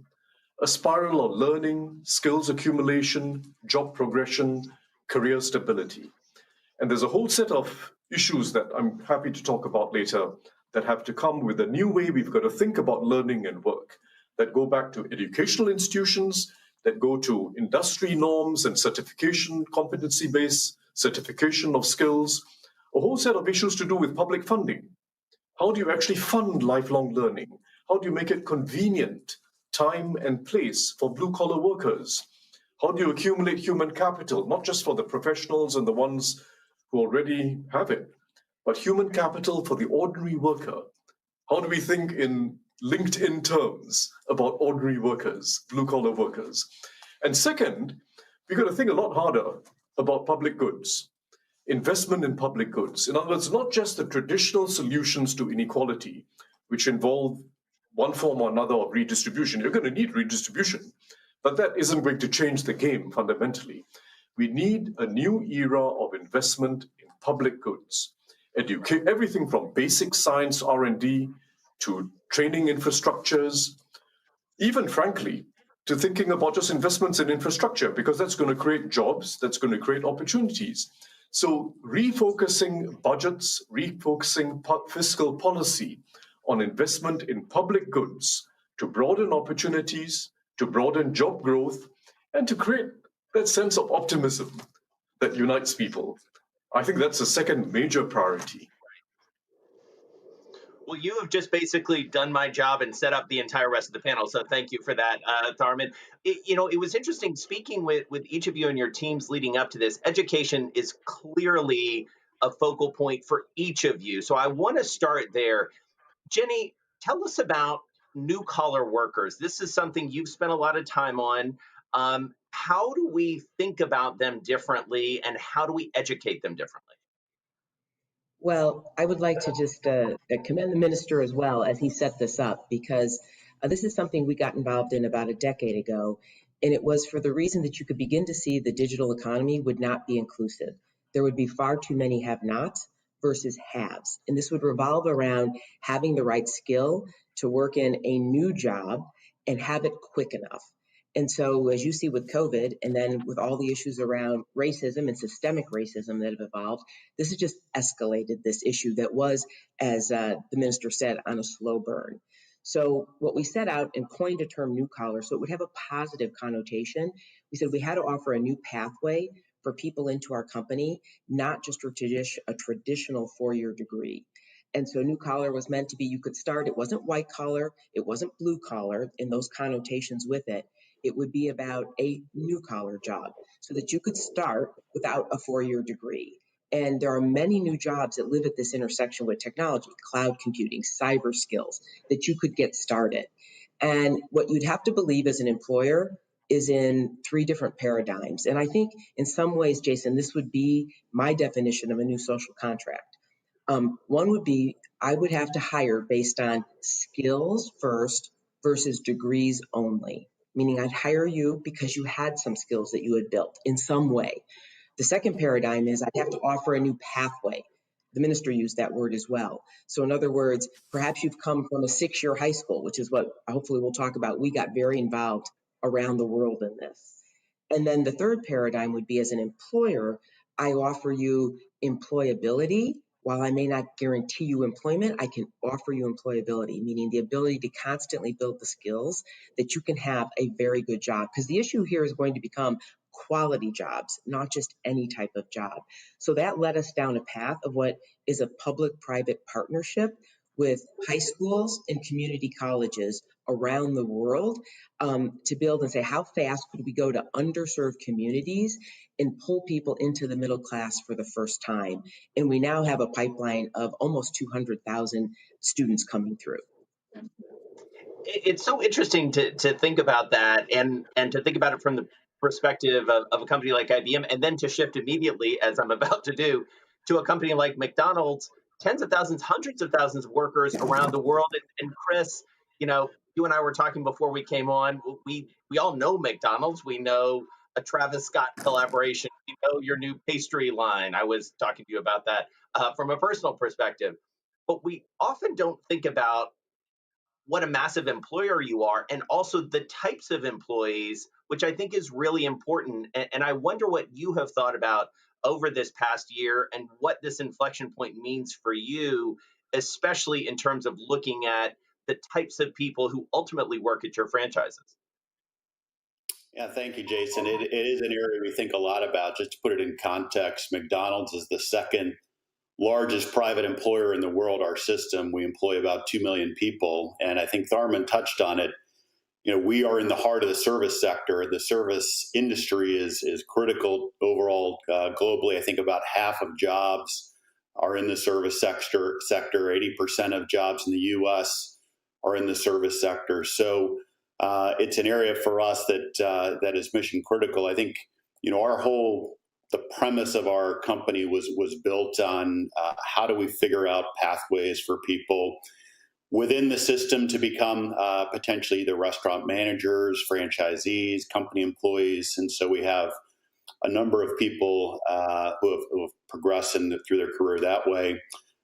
a spiral of learning, skills accumulation, job progression, career stability. And there's a whole set of issues that I'm happy to talk about later that have to come with a new way we've got to think about learning and work, that go back to educational institutions, that go to industry norms and certification, competency-based certification of skills, a whole set of issues to do with public funding. How do you actually fund lifelong learning? How do you make it convenient, time and place for blue-collar workers? How do you accumulate human capital, not just for the professionals and the ones who already have it, but human capital for the ordinary worker? How do we think in LinkedIn terms about ordinary workers, blue-collar workers? And second, we've got to think a lot harder about public goods, investment in public goods. In other words, not just the traditional solutions to inequality, which involve one form or another of redistribution. You're going to need redistribution, but that isn't going to change the game fundamentally. We need a new era of investment in public goods, everything from basic science R&D to training infrastructures, even frankly, to thinking about just investments in infrastructure, because that's going to create jobs, that's going to create opportunities. So refocusing budgets, refocusing fiscal policy on investment in public goods to broaden opportunities, to broaden job growth, and to create that sense of optimism that unites people. I think that's the second major priority. Well, you have just basically done my job and set up the entire rest of the panel. So thank you for that, Tharman. It was interesting speaking with each of you and your teams leading up to this. Education is clearly a focal point for each of you. So I want to start there. Ginni, tell us about new-collar workers. This is something you've spent a lot of time on. How do we think about them differently, and how do we educate them differently? Well, I would like to just commend the minister as well as he set this up, because this is something we got involved in about a decade ago, and it was for the reason that you could begin to see the digital economy would not be inclusive. There would be far too many have-nots versus haves, and this would revolve around having the right skill to work in a new job and have it quick enough. And so as you see with COVID, and then with all the issues around racism and systemic racism that have evolved, this has just escalated this issue that was, as the minister said, on a slow burn. So what we set out and coined a term new collar, so it would have a positive connotation. We said we had to offer a new pathway for people into our company, not just a traditional four-year degree. And so new collar was meant to be, you could start, it wasn't white collar, it wasn't blue collar, and those connotations with it. It would be about a new collar job so that you could start without a four-year degree. And there are many new jobs that live at this intersection with technology, cloud computing, cyber skills, that you could get started. And what you'd have to believe as an employer is in three different paradigms. And I think in some ways, Jason, this would be my definition of a new social contract. One would be, I would have to hire based on skills first versus degrees only. Meaning I'd hire you because you had some skills that you had built in some way. The second paradigm is I'd have to offer a new pathway. The minister used that word as well. So in other words, perhaps you've come from a 6-year high school, which is what hopefully we'll talk about. We got very involved around the world in this. And then the third paradigm would be as an employer, I offer you employability. While I may not guarantee you employment, I can offer you employability, meaning the ability to constantly build the skills that you can have a very good job. Because the issue here is going to become quality jobs, not just any type of job. So that led us down a path of what is a public-private partnership with high schools and community colleges around the world to build and say, how fast could we go to underserved communities and pull people into the middle class for the first time? And we now have a pipeline of almost 200,000 students coming through. It's so interesting to think about that and to think about it from the perspective of a company like IBM, and then to shift immediately, as I'm about to do, to a company like McDonald's, tens of thousands, hundreds of thousands of workers around the world. And Chris, you know, you and I were talking before we came on. We all know McDonald's. We know a Travis Scott collaboration. We know your new pastry line. I was talking to you about that from a personal perspective. But we often don't think about what a massive employer you are, and also the types of employees, which I think is really important. And I wonder what you have thought about over this past year and what this inflection point means for you, especially in terms of looking at the types of people who ultimately work at your franchises. Yeah, thank you, Jason. It is an area we think a lot about. Just to put it in context, McDonald's is the second largest private employer in the world. Our system, we employ about 2 million people. And I think Tharman touched on it. You know, we are in the heart of the service sector. The service industry is critical overall globally. I think about half of jobs are in the service sector. 80% of jobs in the U.S. are in the service sector. So it's an area for us that is mission critical. I think, you know, the premise of our company was built on how do we figure out pathways for people within the system to become potentially either restaurant managers, franchisees, company employees. And so we have a number of people who have progressed through their career that way.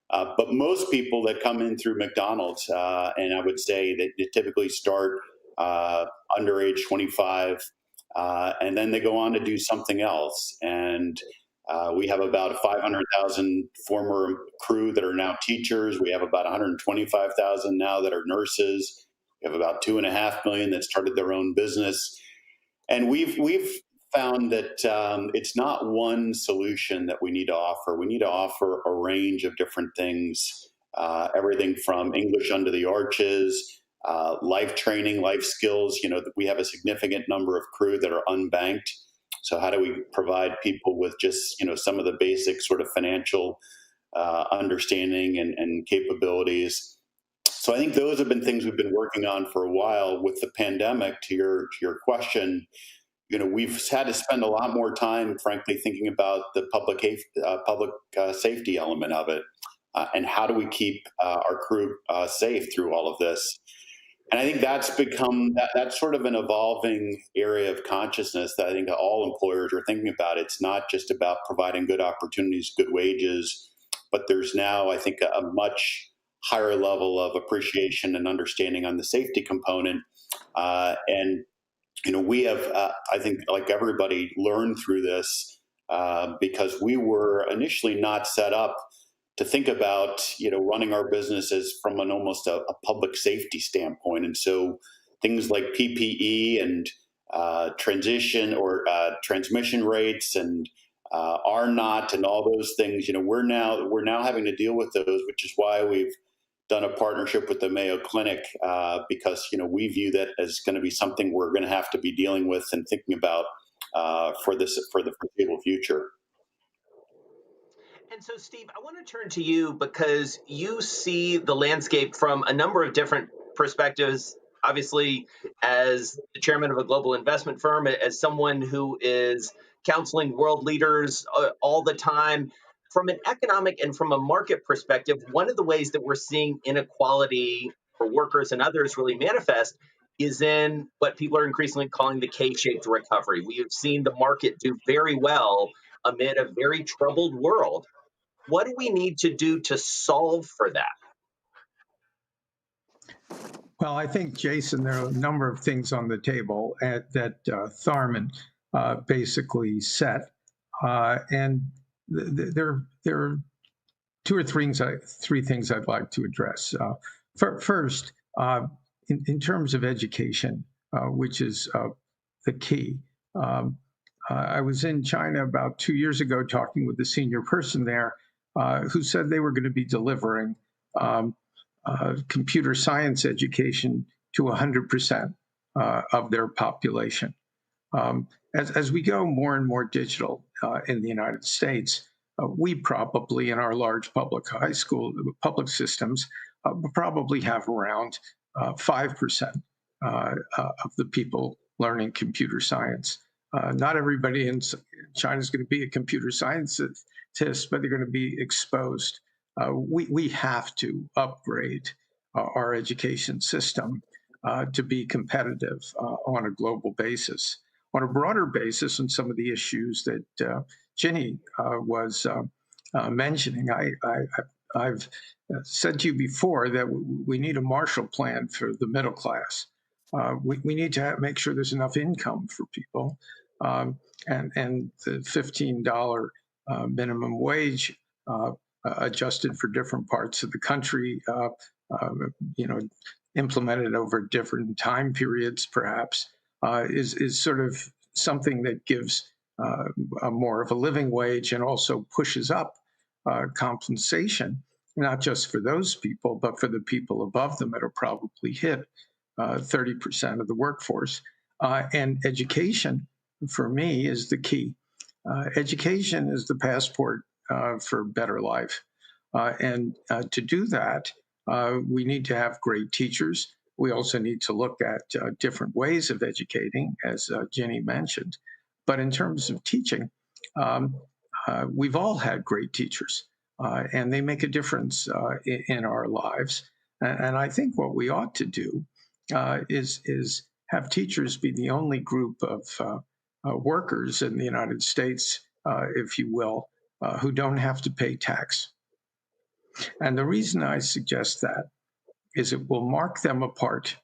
But most people that come in through McDonald's, and I would say that they typically start under age 25, and then they go on to do something else. And we have about 500,000 former crew that are now teachers. We have about 125,000 now that are nurses. We have about 2.5 million that started their own business. And we've found that it's not one solution that we need to offer. We need to offer a range of different things, everything from English under the arches, life training, life skills. You know, we have a significant number of crew that are unbanked. So how do we provide people with just, you know, some of the basic sort of financial understanding and capabilities? So I think those have been things we've been working on for a while. With the pandemic, to your question, you know, we've had to spend a lot more time, frankly, thinking about the public safety element of it, and how do we keep our crew safe through all of this. And I think that's become that's sort of an evolving area of consciousness that I think all employers are thinking about. It's not just about providing good opportunities, good wages, but there's now, I think, a much higher level of appreciation and understanding on the safety component. And, you know, we have, I think, like everybody, learned through this because we were initially not set up to think about, you know, running our businesses from an almost a public safety standpoint. And so things like PPE and transition or transmission rates and R0 and all those things, you know, we're now having to deal with those, which is why we've done a partnership with the Mayo Clinic because, you know, we view that as going to be something we're going to have to be dealing with and thinking about for the foreseeable future. And so, Steve, I want to turn to you because you see the landscape from a number of different perspectives. Obviously, as the chairman of a global investment firm, as someone who is counseling world leaders all the time, from an economic and from a market perspective, one of the ways that we're seeing inequality for workers and others really manifest is in what people are increasingly calling the K-shaped recovery. We have seen the market do very well amid a very troubled world. What do we need to do to solve for that? Well, I think, Jason, there are a number of things on the table that Tharman basically set. And there are two or three things I'd like to address. First, in terms of education, which is the key. I was in China about 2 years ago talking with the senior person there who said they were going to be delivering computer science education to 100% of their population. As we go more and more digital in the United States, we probably, in our large public high school, public systems, probably have around 5% of the people learning computer science. Not everybody in China is going to be a computer scientist, but they're going to be exposed. We have to upgrade our education system to be competitive on a global basis. On a broader basis, and some of the issues that Ginni was mentioning, I've said to you before that we need a Marshall Plan for the middle class. We need to make sure there's enough income for people, and the $15 minimum wage adjusted for different parts of the country, implemented over different time periods, perhaps, is sort of something that gives more of a living wage and also pushes up compensation, not just for those people, but for the people above them that are probably hit 30% of the workforce. And education, for me, is the key. Education is the passport for better life. And to do that, we need to have great teachers. We also need to look at different ways of educating, as Ginni mentioned. But in terms of teaching, we've all had great teachers, and they make a difference in our lives. And I think what we ought to do is have teachers be the only group of workers in the United States, if you will, who don't have to pay tax. And the reason I suggest that is it will mark them apart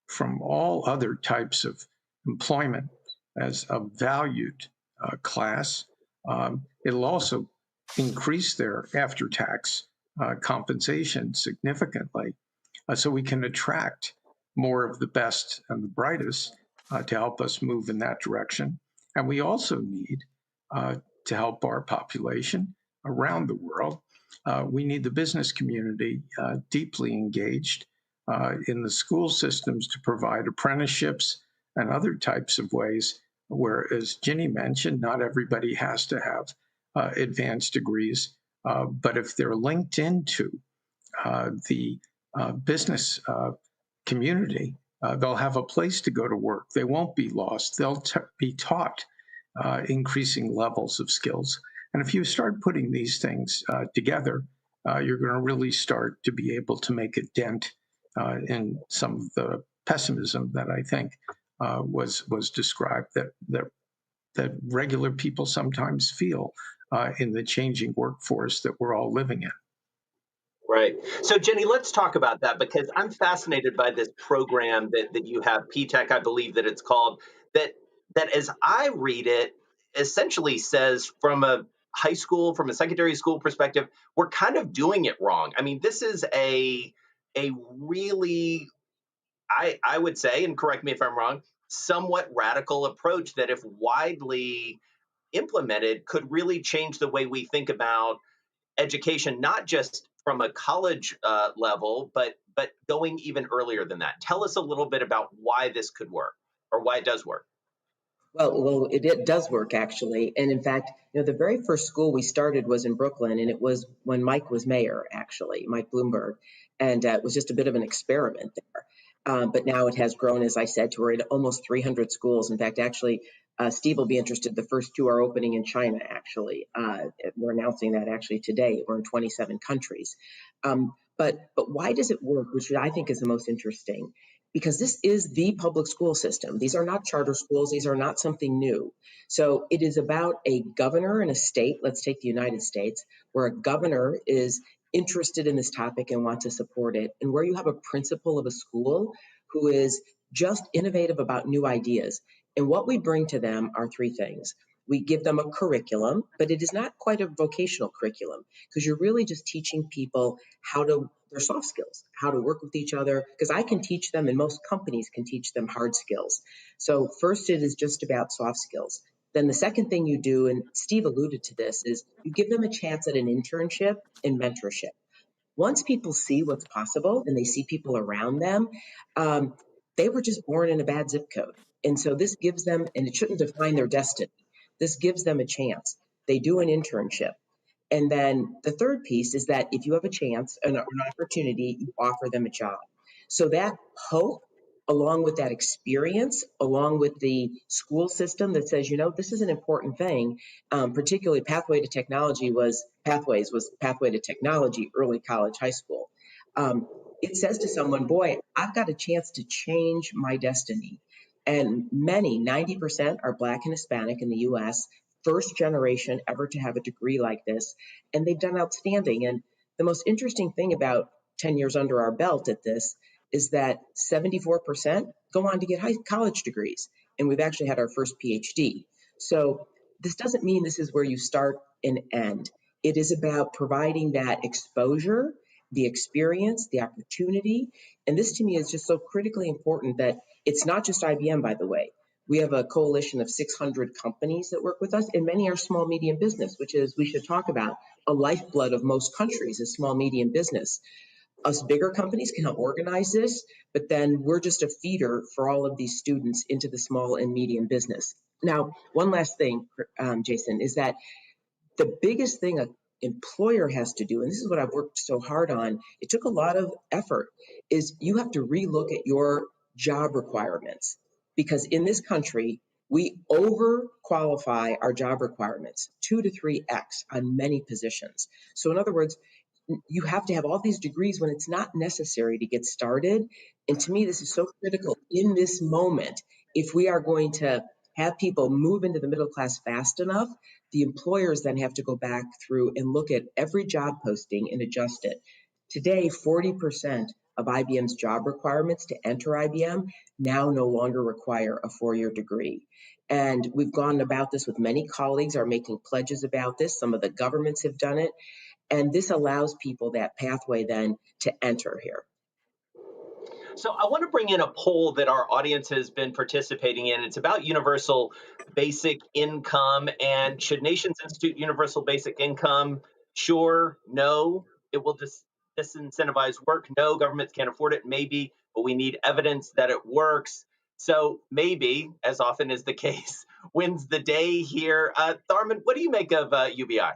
from all other types of employment as a valued class. It'll also increase their after-tax compensation significantly, so we can attract more of the best and the brightest to help us move in that direction. And we also need to help our population around the world. We need the business community deeply engaged in the school systems to provide apprenticeships and other types of ways where, as Ginni mentioned, not everybody has to have advanced degrees, but if they're linked into the business community, they'll have a place to go to work. They won't be lost. They'll be taught increasing levels of skills. And if you start putting these things together, you're going to really start to be able to make a dent in some of the pessimism that I think was described that regular people sometimes feel in the changing workforce that we're all living in. Right. So, Ginni, let's talk about that, because I'm fascinated by this program that you have, P-Tech, I believe that it's called, that as I read it, essentially says from a high school, from a secondary school perspective, we're kind of doing it wrong. I mean, this is a really, I would say, and correct me if I'm wrong, somewhat radical approach that, if widely implemented, could really change the way we think about education, not just from a college level, but going even earlier than that. Tell us a little bit about why this could work, or why it does work. Well, it does work, actually. And in fact, the very first school we started was in Brooklyn, and it was when Mike was mayor, actually, Mike Bloomberg. And it was just a bit of an experiment there. But now it has grown, as I said, to we're at almost 300 schools. In fact, actually, Steve will be interested. The first two are opening in China, actually. We're announcing that actually today. We're in 27 countries. But why does it work, which I think is the most interesting? Because this is the public school system. These are not charter schools. These are not something new. So it is about a governor in a state, let's take the United States, where a governor is interested in this topic and wants to support it, and where you have a principal of a school who is just innovative about new ideas. And what we bring to them are three things. We give them a curriculum, but it is not quite a vocational curriculum, because you're really just teaching people their soft skills, how to work with each other, because I can teach them, and most companies can teach them hard skills. So first, it is just about soft skills. Then the second thing you do, and Steve alluded to this, is you give them a chance at an internship and mentorship. once people see what's possible and they see people around them, they were just born in a bad zip code. And so this gives them, and it shouldn't define their destiny, this gives them a chance. They do an internship. And then the third piece is that if you have a chance, an opportunity, you offer them a job. So that hope, along with that experience, along with the school system that says, this is an important thing, particularly Pathway to Technology was Pathway to Technology, early college, high school. It says to someone, boy, I've got a chance to change my destiny. And many, 90% are Black and Hispanic in the US, first generation ever to have a degree like this, and they've done outstanding. And the most interesting thing about 10 years under our belt at this is that 74% go on to get college degrees, and we've actually had our first PhD. So this doesn't mean this is where you start and end. It is about providing that exposure, the experience, the opportunity, and this to me is just so critically important that it's not just IBM, by the way. We have a coalition of 600 companies that work with us, and many are small, medium business, which is, we should talk about, a lifeblood of most countries is small, medium business. Us bigger companies can help organize this, but then we're just a feeder for all of these students into the small and medium business. Now, one last thing, Jason, is that the biggest thing an employer has to do, and this is what I've worked so hard on, it took a lot of effort, is you have to relook at your job requirements. Because in this country, we overqualify our job requirements 2 to 3x on many positions. So in other words, you have to have all these degrees when it's not necessary to get started. And to me, this is so critical in this moment. If we are going to have people move into the middle class fast enough, the employers then have to go back through and look at every job posting and adjust it. Today, 40% of IBM's job requirements to enter IBM now no longer require a 4-year degree. And we've gone about this with many colleagues are making pledges about this. Some of the governments have done it. And this allows people that pathway then to enter here. So I want to bring in a poll that our audience has been participating in. It's about universal basic income, and should nations institute universal basic income? Sure, no. It will disincentivize work. No, governments can't afford it. Maybe, but we need evidence that it works. So maybe, as often is the case, wins the day here. Tharman, what do you make of UBI?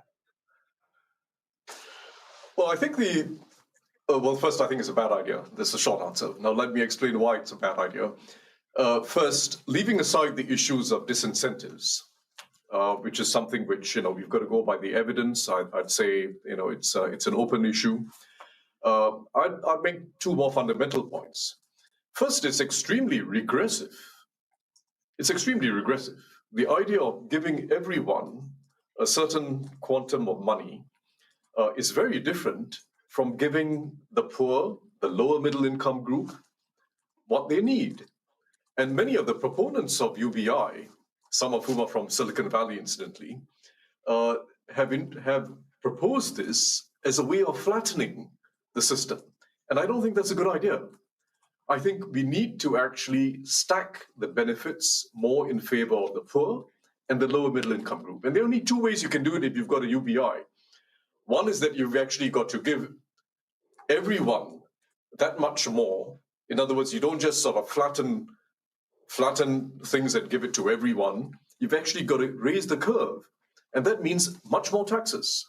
Well, I think first, I think it's a bad idea. This is a short answer. Now, let me explain why it's a bad idea. First, leaving aside the issues of disincentives, which is something which, we've got to go by the evidence. I'd say, it's an open issue. I'd make two more fundamental points. First, it's extremely regressive. It's extremely regressive. The idea of giving everyone a certain quantum of money is very different from giving the poor, the lower middle income group, what they need. And many of the proponents of UBI, some of whom are from Silicon Valley, incidentally, have proposed this as a way of flattening the system. And I don't think that's a good idea. I think we need to actually stack the benefits more in favor of the poor and the lower middle income group. And there are only two ways you can do it if you've got a UBI. One is that you've actually got to give everyone that much more. In other words, you don't just sort of flatten things and give it to everyone. You've actually got to raise the curve. And that means much more taxes.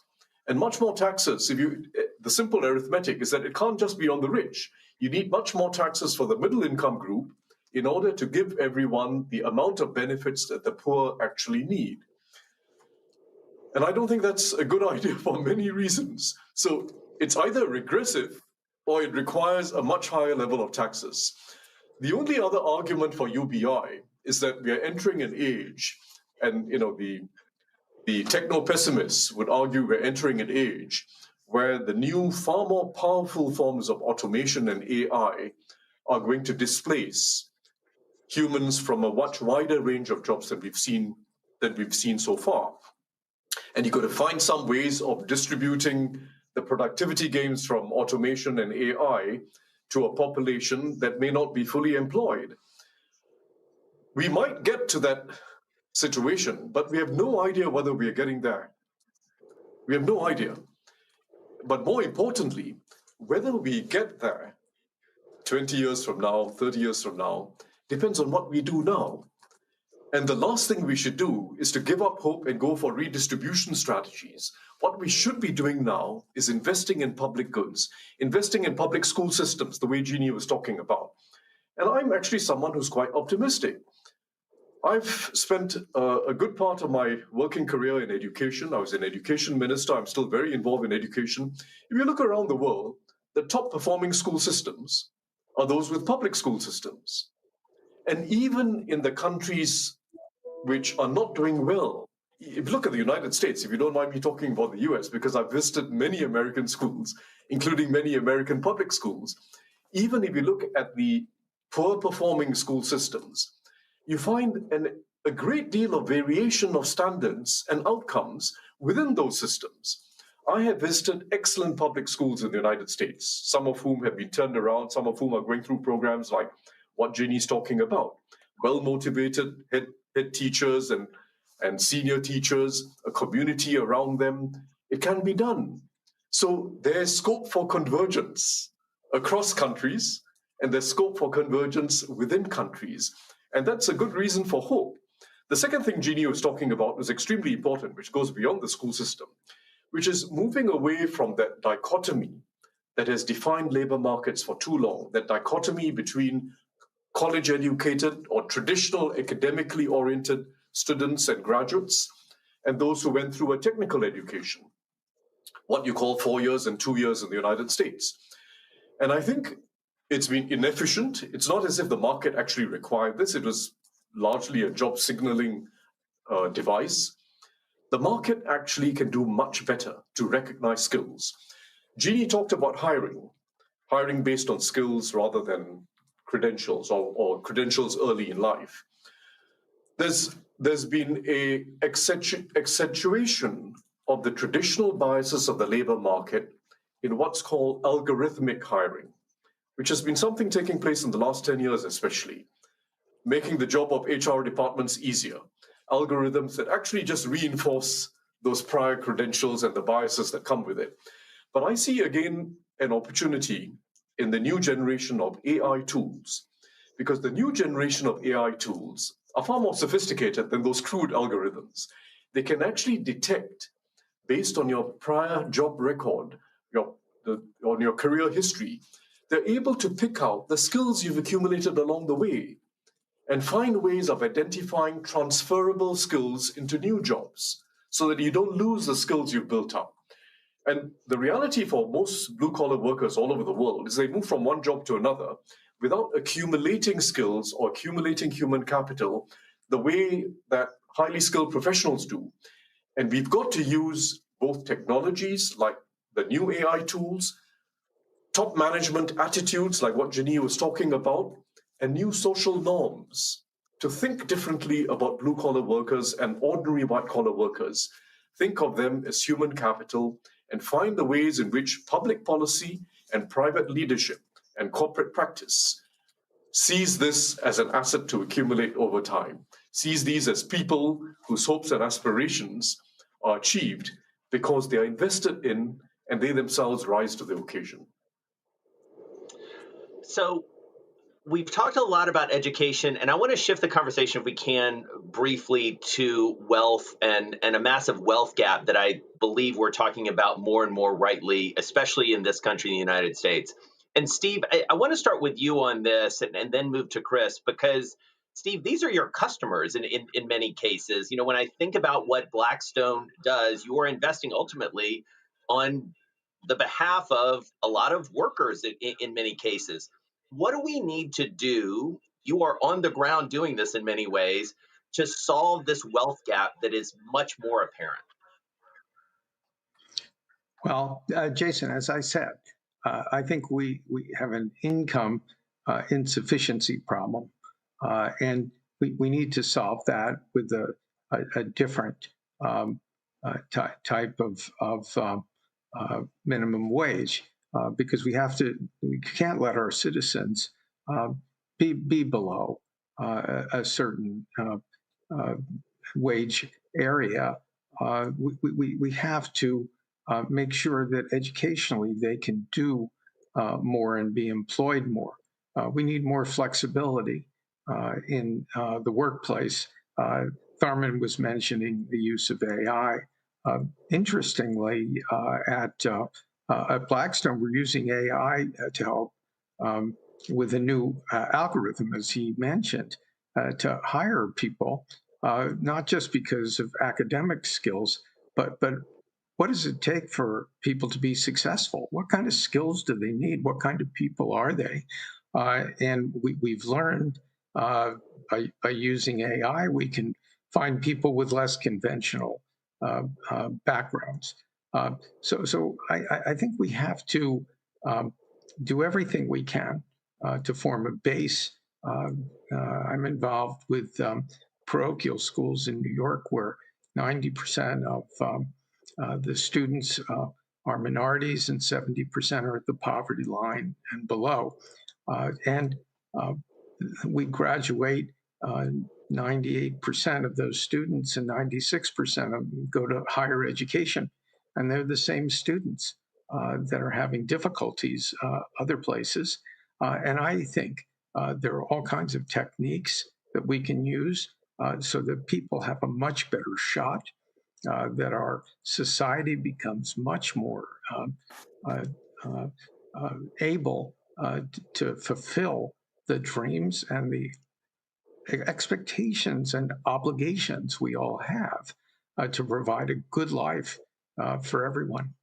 And much more taxes, the simple arithmetic is that it can't just be on the rich. You need much more taxes for the middle income group in order to give everyone the amount of benefits that the poor actually need. And I don't think that's a good idea for many reasons. So it's either regressive or it requires a much higher level of taxes. The only other argument for UBI is that we are entering an age, and the techno-pessimists would argue we're entering an age where the new, far more powerful forms of automation and AI are going to displace humans from a much wider range of jobs than we've seen so far. And you've got to find some ways of distributing the productivity gains from automation and AI to a population that may not be fully employed. We might get to that situation, but we have no idea whether we are getting there. We have no idea. But more importantly, Whether we get there 20 years from now, 30 years from now, depends on what we do now. And the last thing we should do is to give up hope and go for redistribution strategies. What we should be doing now is investing in public goods, investing in public school systems, the way Ginni was talking about. And I'm actually someone who's quite optimistic. I've spent a good part of my working career in education. I was an education minister. I'm still very involved in education. If you look around the world, the top performing school systems are those with public school systems. And even in the countries which are not doing well, if you look at the United States, if you don't mind me talking about the US, because I've visited many American schools, including many American public schools, even if you look at the poor performing school systems, you find a great deal of variation of standards and outcomes within those systems. I have visited excellent public schools in the United States, some of whom have been turned around, some of whom are going through programs like what Ginni's talking about. Well-motivated head teachers and senior teachers, a community around them. It can be done. So there's scope for convergence across countries, and there's scope for convergence within countries. And that's a good reason for hope. The second thing Ginni was talking about was extremely important, which goes beyond the school system, which is moving away from that dichotomy that has defined labor markets for too long, that dichotomy between college-educated or traditional academically oriented students and graduates, and those who went through a technical education, what you call 4 years and 2 years in the United States. And I think it's been inefficient. It's not as if the market actually required this. It was largely a job signaling device. The market actually can do much better to recognize skills. Ginni talked about hiring based on skills rather than credentials or credentials early in life. There's been a accentuation of the traditional biases of the labor market in what's called algorithmic hiring, which has been something taking place in the last 10 years especially, making the job of HR departments easier. Algorithms that actually just reinforce those prior credentials and the biases that come with it. But I see again an opportunity in the new generation of AI tools, because the new generation of AI tools are far more sophisticated than those crude algorithms. They can actually detect, based on your prior job record, on your career history, they're able to pick out the skills you've accumulated along the way and find ways of identifying transferable skills into new jobs so that you don't lose the skills you've built up. And the reality for most blue-collar workers all over the world is they move from one job to another without accumulating skills or accumulating human capital the way that highly skilled professionals do. And we've got to use both technologies like the new AI tools, top management attitudes like what Ginni was talking about, and new social norms to think differently about blue-collar workers and ordinary white-collar workers. Think of them as human capital and find the ways in which public policy and private leadership and corporate practice sees this as an asset to accumulate over time, sees these as people whose hopes and aspirations are achieved because they are invested in and they themselves rise to the occasion. So we've talked a lot about education, and I want to shift the conversation, if we can, briefly to wealth and a massive wealth gap that I believe we're talking about more and more rightly, especially in this country, the United States. And Steve, I want to start with you on this and then move to Chris, because Steve, these are your customers in many cases. You know, when I think about what Blackstone does, you are investing ultimately on the behalf of a lot of workers in many cases. What do we need to do? You are on the ground doing this in many ways to solve this wealth gap that is much more apparent. Well, Jason, as I said, I think we have an income insufficiency problem, and we need to solve that with a different type of minimum wage, because we can't let our citizens be below a certain wage area. We have to make sure that educationally they can do more and be employed more. We need more flexibility in the workplace. Tharman was mentioning the use of AI. Interestingly, at Blackstone, we're using AI to help with a new algorithm, as he mentioned, to hire people, not just because of academic skills, but what does it take for people to be successful? What kind of skills do they need? What kind of people are they? And we've learned by using AI, we can find people with less conventional backgrounds. So I think we have to do everything we can to form a base. I'm involved with parochial schools in New York, where 90% of the students are minorities and 70% are at the poverty line and below. And we graduate 98% of those students, and 96% of them go to higher education. And they're the same students that are having difficulties other places. And I think there are all kinds of techniques that we can use so that people have a much better shot, that our society becomes much more able to fulfill the dreams and the expectations and obligations we all have to provide a good life for everyone.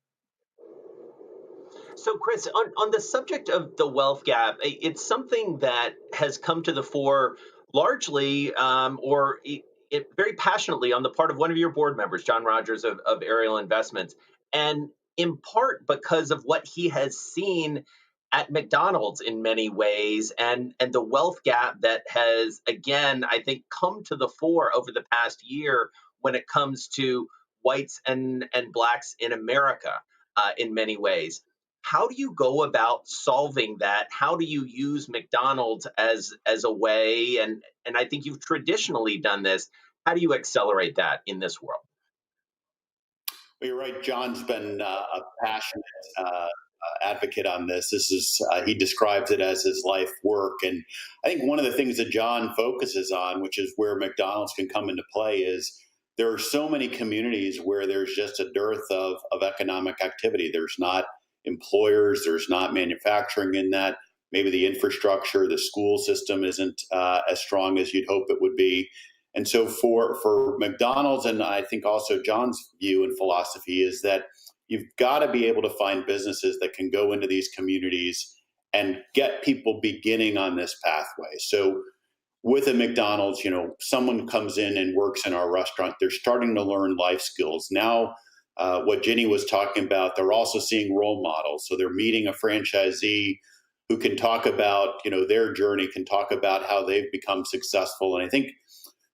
So, Chris, on the subject of the wealth gap, it's something that has come to the fore largely very passionately on the part of one of your board members, John Rogers of Ariel Investments, and in part because of what he has seen at McDonald's in many ways, and the wealth gap that has, again, I think, come to the fore over the past year when it comes to whites and blacks in America in many ways. How do you go about solving that? How do you use McDonald's as a way? And I think you've traditionally done this. How do you accelerate that in this world? Well, you're right. John's been a passionate advocate on this. This is he describes it as his life work, and I think one of the things that John focuses on, which is where McDonald's can come into play, is there are so many communities where there's just a dearth of economic activity. There's not employers, there's not manufacturing in that. Maybe the infrastructure, the school system isn't as strong as you'd hope it would be. And so for McDonald's, and I think also John's view and philosophy, is that you've got to be able to find businesses that can go into these communities and get people beginning on this pathway. So with a McDonald's, someone comes in and works in our restaurant, they're starting to learn life skills. Now, what Ginni was talking about, they're also seeing role models. So they're meeting a franchisee who can talk about, their journey, can talk about how they've become successful. And I think,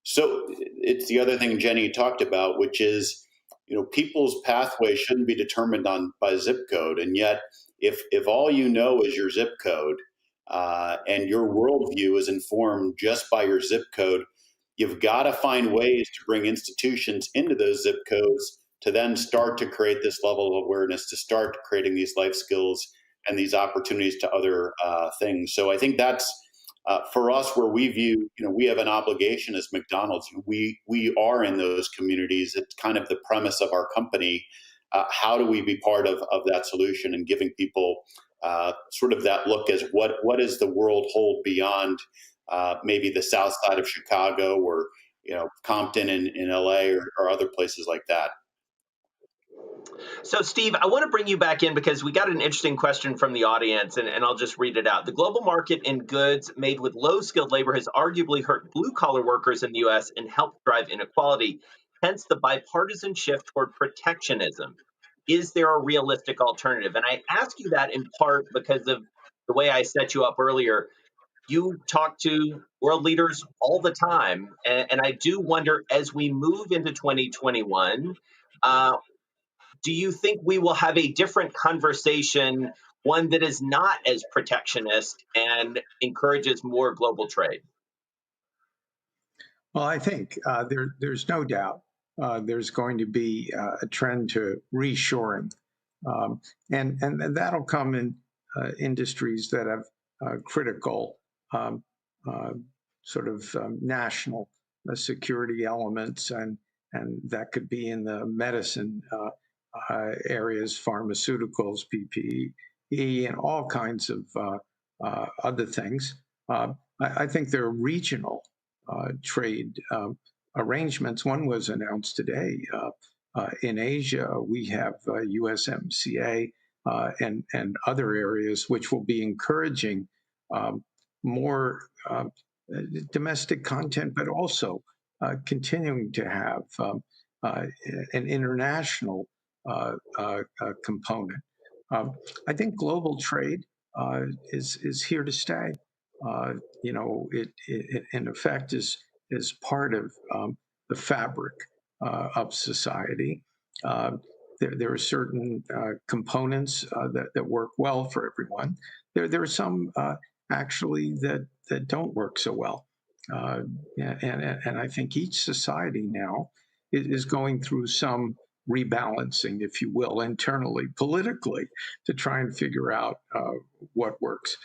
so it's the other thing Ginni talked about, which is, people's pathway shouldn't be determined by zip code. And yet, if all you know is your zip code, and your worldview is informed just by your zip code, you've got to find ways to bring institutions into those zip codes to then start to create this level of awareness, to start creating these life skills and these opportunities to other things. So I think that's for us where we view, we have an obligation as McDonald's. We are in those communities. It's kind of the premise of our company. How do we be part of that solution and giving people sort of that look as what does the world hold beyond maybe the south side of Chicago or Compton in LA or other places like that. So, Steve, I want to bring you back in because we got an interesting question from the audience, and I'll just read it out. The global market in goods made with low-skilled labor has arguably hurt blue-collar workers in the U.S. and helped drive inequality, hence the bipartisan shift toward protectionism. Is there a realistic alternative? And I ask you that in part because of the way I set you up earlier. You talk to world leaders all the time, and I do wonder, as we move into 2021, do you think we will have a different conversation, one that is not as protectionist and encourages more global trade? Well, I think there's no doubt there's going to be a trend to reshoring, and that'll come in industries that have critical national security elements, and that could be in the medicine areas, pharmaceuticals, PPE, and all kinds of other things. I think there are regional trade arrangements. One was announced today. In Asia, we have USMCA and other areas which will be encouraging more domestic content, but also continuing to have an international component. I think global trade is here to stay. It in effect is part of the fabric of society. There are certain components that work well for everyone. There are some actually that don't work so well. And I think each society now is going through some rebalancing, if you will, internally, politically, to try and figure out what works.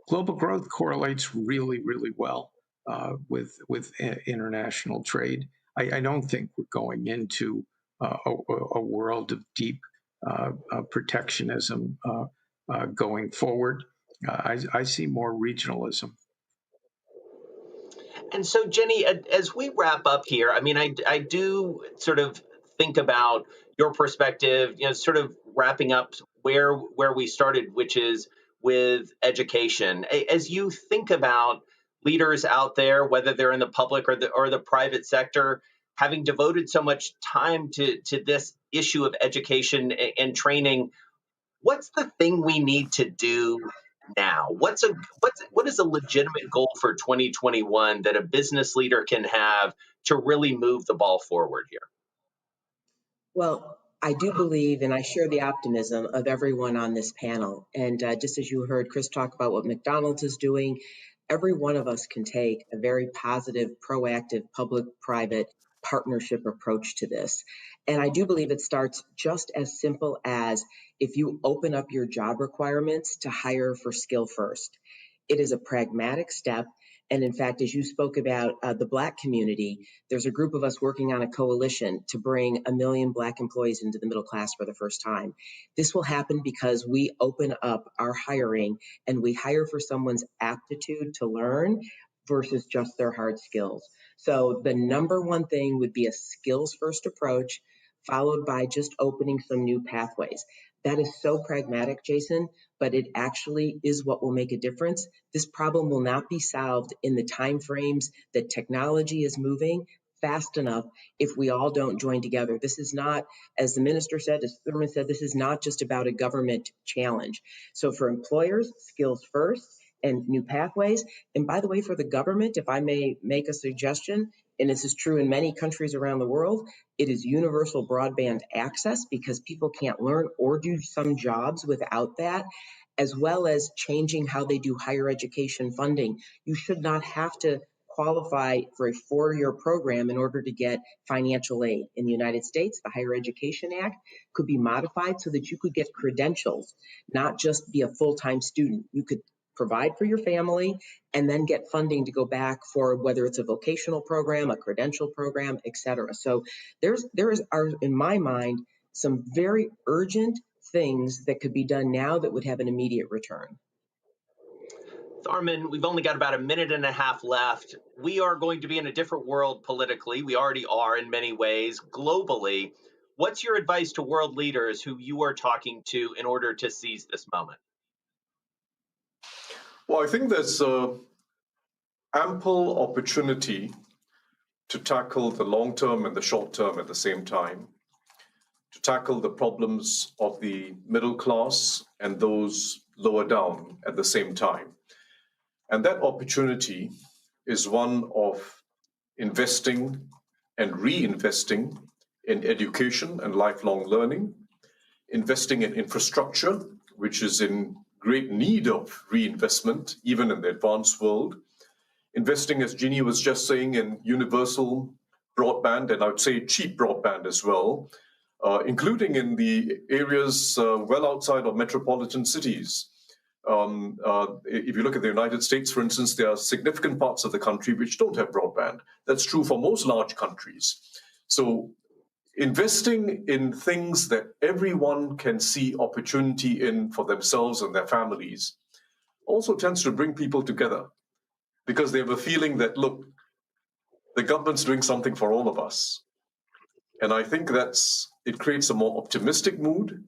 Global growth correlates really, really well with international trade. I don't think we're going into a world of deep protectionism going forward. I see more regionalism. And so, Ginni, as we wrap up here, I mean, I do sort of think about your perspective, sort of wrapping up where we started, which is with education. As you think about leaders out there, whether they're in the public or the private sector, having devoted so much time to this issue of education and training, what's the thing we need to do now? What is a legitimate goal for 2021 that a business leader can have to really move the ball forward here? Well, I do believe, and I share the optimism of everyone on this panel. And just as you heard Chris talk about what McDonald's is doing, every one of us can take a very positive, proactive, public-private partnership approach to this. And I do believe it starts just as simple as if you open up your job requirements to hire for skill first. It is a pragmatic step. And in fact, as you spoke about the Black community, there's a group of us working on a coalition to bring 1 million Black employees into the middle class for the first time. This will happen because we open up our hiring and we hire for someone's aptitude to learn versus just their hard skills. So the number one thing would be a skills first approach, followed by just opening some new pathways. That is so pragmatic, Jason, but it actually is what will make a difference. This problem will not be solved in the timeframes that technology is moving fast enough if we all don't join together. This is not, as the minister said, as Tharman said, this is not just about a government challenge. So for employers, skills first and new pathways. And by the way, for the government, if I may make a suggestion, and this is true in many countries around the world, it is universal broadband access, because people can't learn or do some jobs without that, as well as changing how they do higher education funding. You should not have to qualify for a 4-year program in order to get financial aid. In the United States, the Higher Education Act could be modified so that you could get credentials, not just be a full-time student. You could provide for your family, and then get funding to go back for whether it's a vocational program, a credential program, et cetera. So there are, in my mind, some very urgent things that could be done now that would have an immediate return. Tharman, we've only got about 1.5 minutes left. We are going to be in a different world politically. We already are in many ways globally. What's your advice to world leaders who you are talking to in order to seize this moment? Well, I think there's ample opportunity to tackle the long term and the short term at the same time, to tackle the problems of the middle class and those lower down at the same time. And that opportunity is one of investing and reinvesting in education and lifelong learning, investing in infrastructure, which is in great need of reinvestment, even in the advanced world, investing, as Ginni was just saying, in universal broadband, and I would say cheap broadband as well, including in the areas well outside of metropolitan cities. If you look at the United States, for instance, there are significant parts of the country which don't have broadband. That's true for most large countries. So investing in things that everyone can see opportunity in for themselves and their families also tends to bring people together because they have a feeling that, look, the government's doing something for all of us. And I think it creates a more optimistic mood.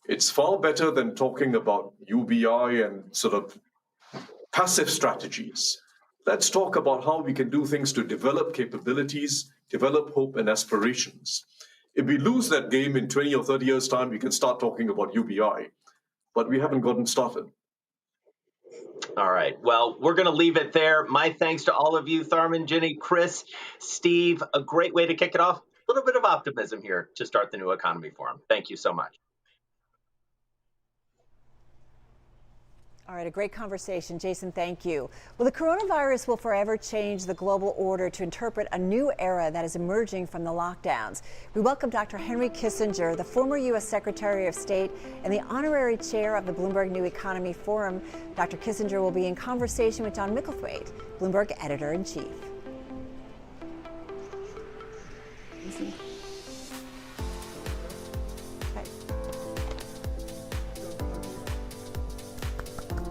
It's far better than talking about UBI and sort of passive strategies. Let's talk about how we can do things to develop capabilities, develop hope and aspirations. If we lose that game in 20 or 30 years' time, we can start talking about UBI, but we haven't gotten started. All right. Well, we're going to leave it there. My thanks to all of you, Tharman, Ginni, Chris, Steve. A great way to kick it off. A little bit of optimism here to start the New Economy Forum. Thank you so much. All right, a great conversation. Jason, thank you. Well, the coronavirus will forever change the global order to interpret a new era that is emerging from the lockdowns. We welcome Dr. Henry Kissinger, the former U.S. Secretary of State and the honorary chair of the Bloomberg New Economy Forum. Dr. Kissinger will be in conversation with John Micklethwaite, Bloomberg editor-in-chief.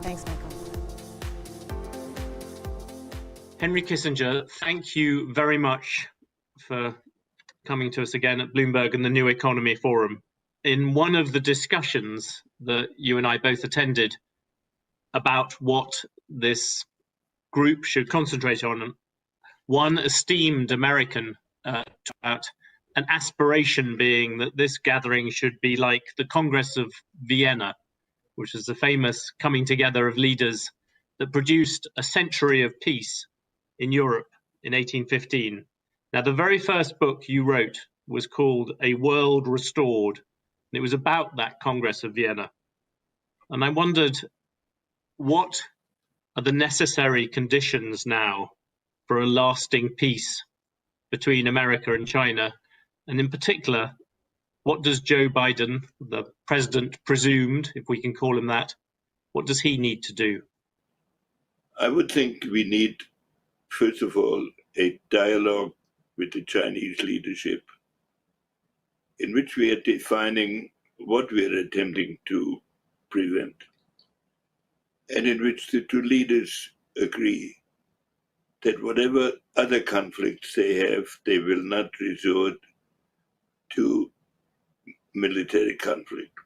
Thanks, Michael. Henry Kissinger, thank you very much for coming to us again at Bloomberg and the New Economy Forum. In one of the discussions that you and I both attended about what this group should concentrate on, one esteemed American talked about an aspiration being that this gathering should be like the Congress of Vienna, which is the famous coming together of leaders that produced a century of peace in Europe in 1815. Now, the very first book you wrote was called A World Restored, and it was about that Congress of Vienna. And I wondered, what are the necessary conditions now for a lasting peace between America and China? And in particular, what does Joe Biden, the president presumed, if we can call him that, what does he need to do? I would think we need, first of all, a dialogue with the Chinese leadership in which we are defining what we are attempting to prevent, and in which the two leaders agree that whatever other conflicts they have, they will not resort to military conflict,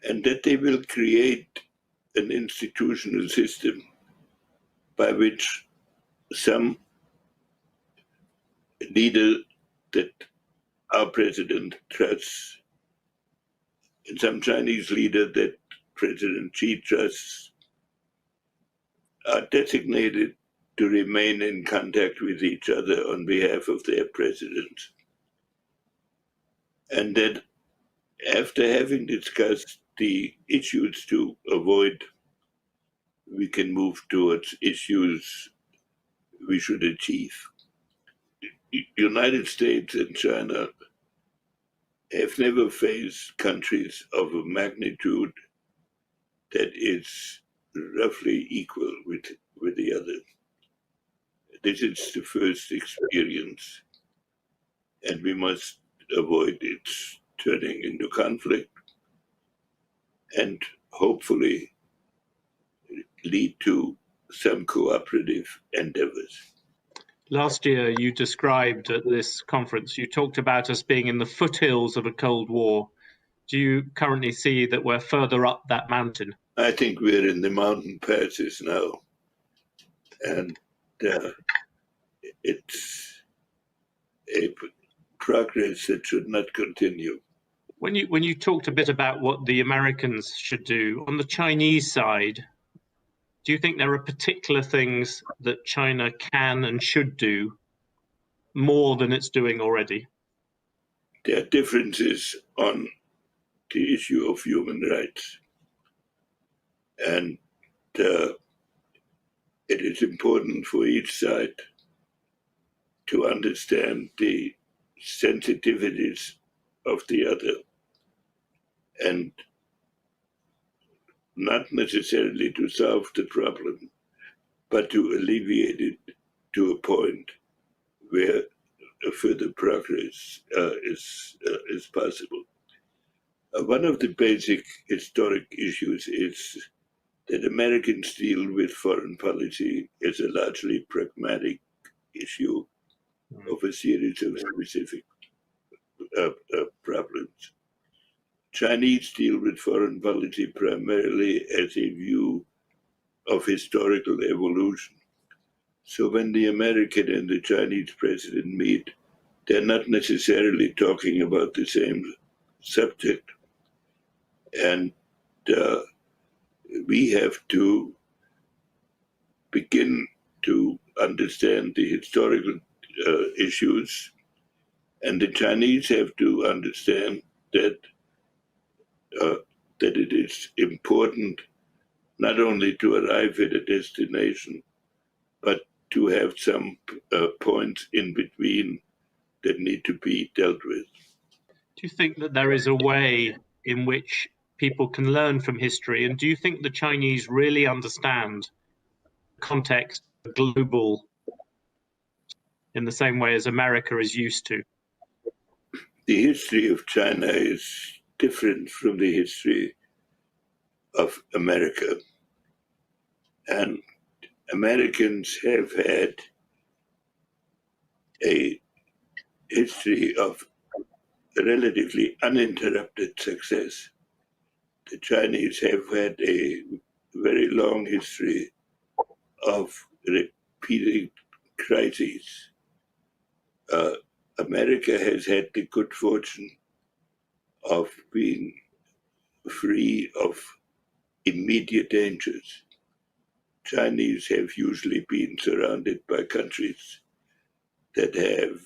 and that they will create an institutional system by which some leader that our president trusts and some Chinese leader that President Xi trusts are designated to remain in contact with each other on behalf of their presidents. And that after having discussed the issues to avoid, we can move towards issues we should achieve. The United States and China have never faced countries of a magnitude that is roughly equal with the other. This is the first experience, and we must avoid its turning into conflict and hopefully lead to some cooperative endeavors. Last year, you described at this conference, you talked about us being in the foothills of a Cold War. Do you currently see that we're further up that mountain? I think we're in the mountain passes now, and it's a progress that should not continue. When you talked a bit about what the Americans should do, on the Chinese side, do you think there are particular things that China can and should do more than it's doing already? There are differences on the issue of human rights. And it is important for each side to understand the sensitivities of the other, and not necessarily to solve the problem, but to alleviate it to a point where further progress is possible. One of the basic historic issues is that Americans deal with foreign policy as a largely pragmatic issue of a series of specific problems. Chinese deal with foreign policy primarily as a view of historical evolution. So when the American and the Chinese president meet, they're not necessarily talking about the same subject. And we have to begin to understand the historical issues, and the Chinese have to understand that it is important not only to arrive at a destination, but to have some points in between that need to be dealt with. Do you think that there is a way in which people can learn from history? And do you think the Chinese really understand the context of global in the same way as America is used to? The history of China is different from the history of America. And Americans have had a history of relatively uninterrupted success. The Chinese have had a very long history of repeating crises. America has had the good fortune of being free of immediate dangers. Chinese have usually been surrounded by countries that have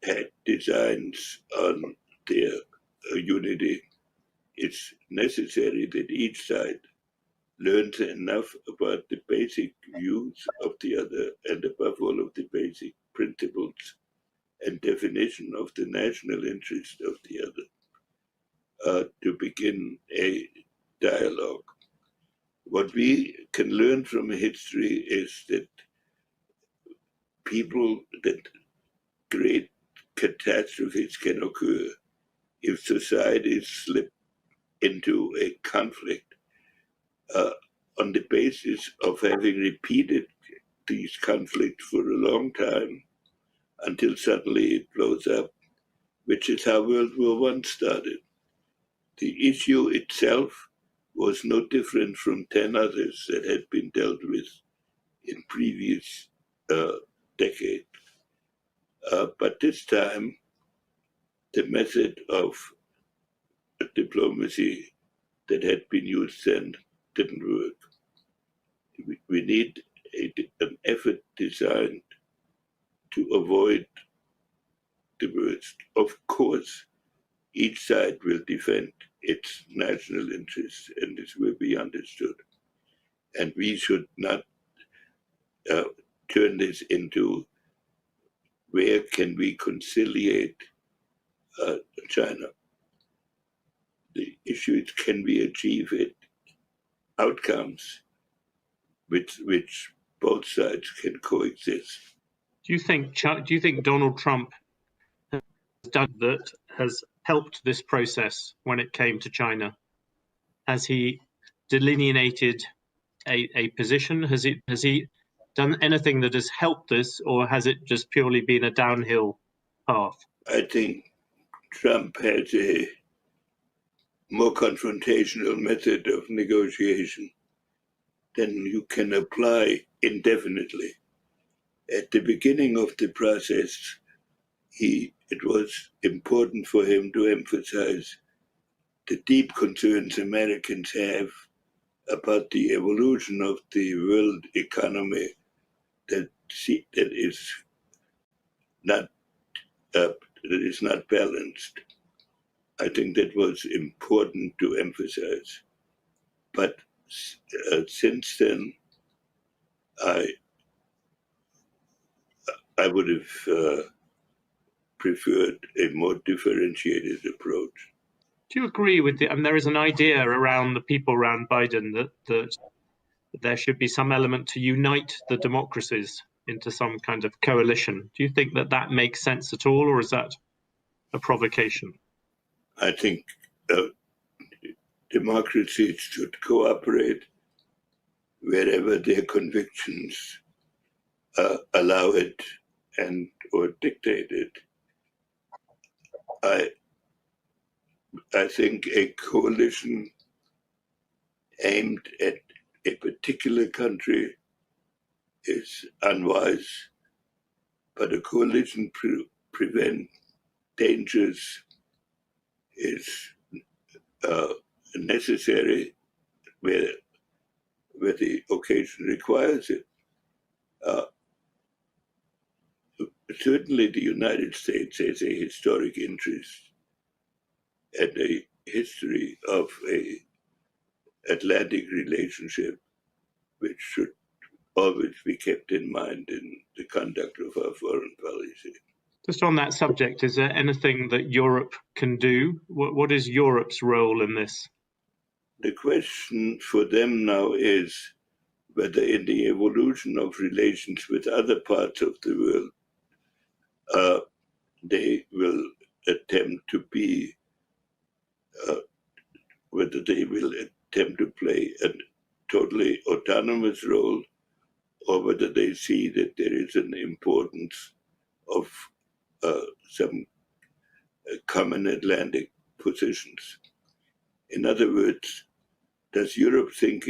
had designs on their unity. It's necessary that each side learns enough about the basic views of the other, and above all of the basic principles and definition of the national interest of the other to begin a dialogue. What we can learn from history is that great catastrophes can occur if societies slip into a conflict on the basis of having repeated these conflicts for a long time until suddenly it blows up, which is how World War I started. The issue itself was no different from 10 others that had been dealt with in previous decades. But this time, the method of diplomacy that had been used then didn't work. We need an effort designed to avoid the worst. Of course, each side will defend its national interests, and this will be understood. And we should not turn this into where can we conciliate China. The issue is, can we achieve outcomes which both sides can coexist? Do you think Donald Trump has done that has helped this process when it came to China? Has he delineated a position? Has he done anything that has helped this, or has it just purely been a downhill path? I think Trump has a more confrontational method of negotiation than you can apply indefinitely. At the beginning of the process, it was important for him to emphasize the deep concerns Americans have about the evolution of the world economy that is not balanced. I think that was important to emphasize. But since then, I would have preferred a more differentiated approach. Do you agree with and there is an idea around the people around Biden that there should be some element to unite the democracies into some kind of coalition. Do you think that makes sense at all, or is that a provocation? I think democracies should cooperate wherever their convictions allow it and or dictate it. I think a coalition aimed at a particular country is unwise, but a coalition prevent dangers is necessary where the occasion requires it. Certainly the United States has a historic interest and a history of a Atlantic relationship, which should always be kept in mind in the conduct of our foreign policy. Just on that subject, is there anything that Europe can do? What is Europe's role in this? The question for them now is whether in the evolution of relations with other parts of the world, they will attempt to be, whether they will attempt to play a totally autonomous role, or whether they see that there is an importance of some common Atlantic positions. In other words, does Europe think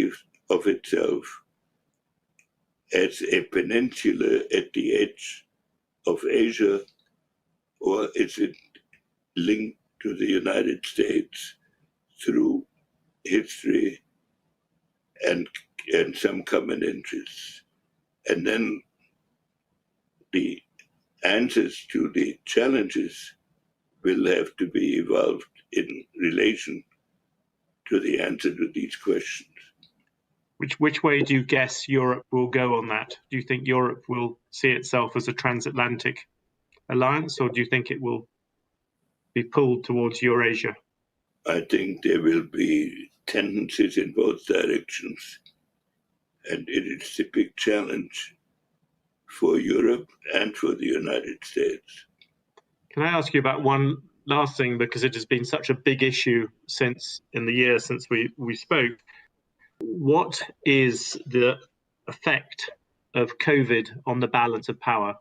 of itself as a peninsula at the edge of Asia, or is it linked to the United States through history and some common interests? And then the answers to the challenges will have to be evolved in relation to the answer to these questions. Which way do you guess Europe will go on that? Do you think Europe will see itself as a transatlantic alliance, or do you think it will be pulled towards Eurasia? I think there will be tendencies in both directions, and it is the big challenge for Europe and for the United States. Can I ask you about one last thing, because it has been such a big issue in the year since we spoke? What is the effect of COVID on the balance of power?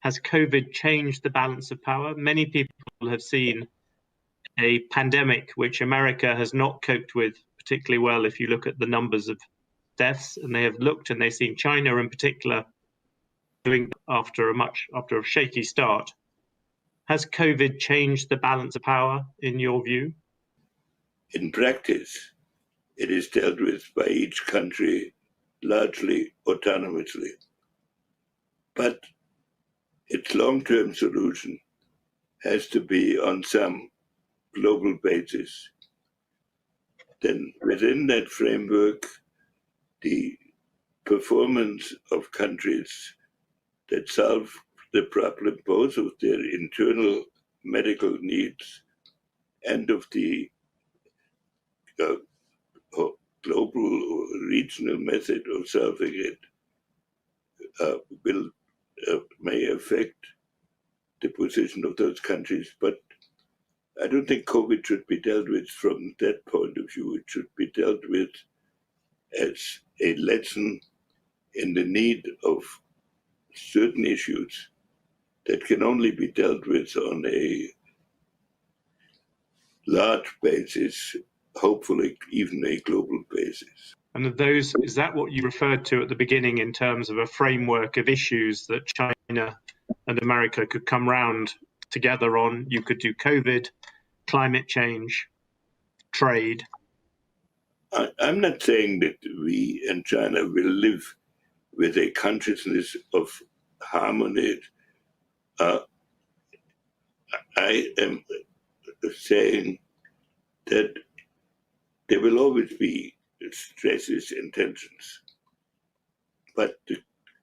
Has COVID changed the balance of power? Many people have seen a pandemic which America has not coped with particularly well if you look at the numbers of deaths, and they have looked and they've seen China in particular doing after a shaky start. Has COVID changed the balance of power in your view? In practice, it is dealt with by each country largely autonomously. But its long-term solution has to be on some global basis. Then within that framework, the performance of countries that solve the problem both of their internal medical needs and of the global or regional method of solving it may affect the position of those countries. But I don't think COVID should be dealt with from that point of view. It should be dealt with as a lesson in the need of certain issues that can only be dealt with on a large basis, hopefully even a global basis. And is that what you referred to at the beginning in terms of a framework of issues that China and America could come round together on? You could do COVID, climate change, trade. I'm not saying that we and China will live with a consciousness of harmony. I am saying that there will always be stresses and tensions. But the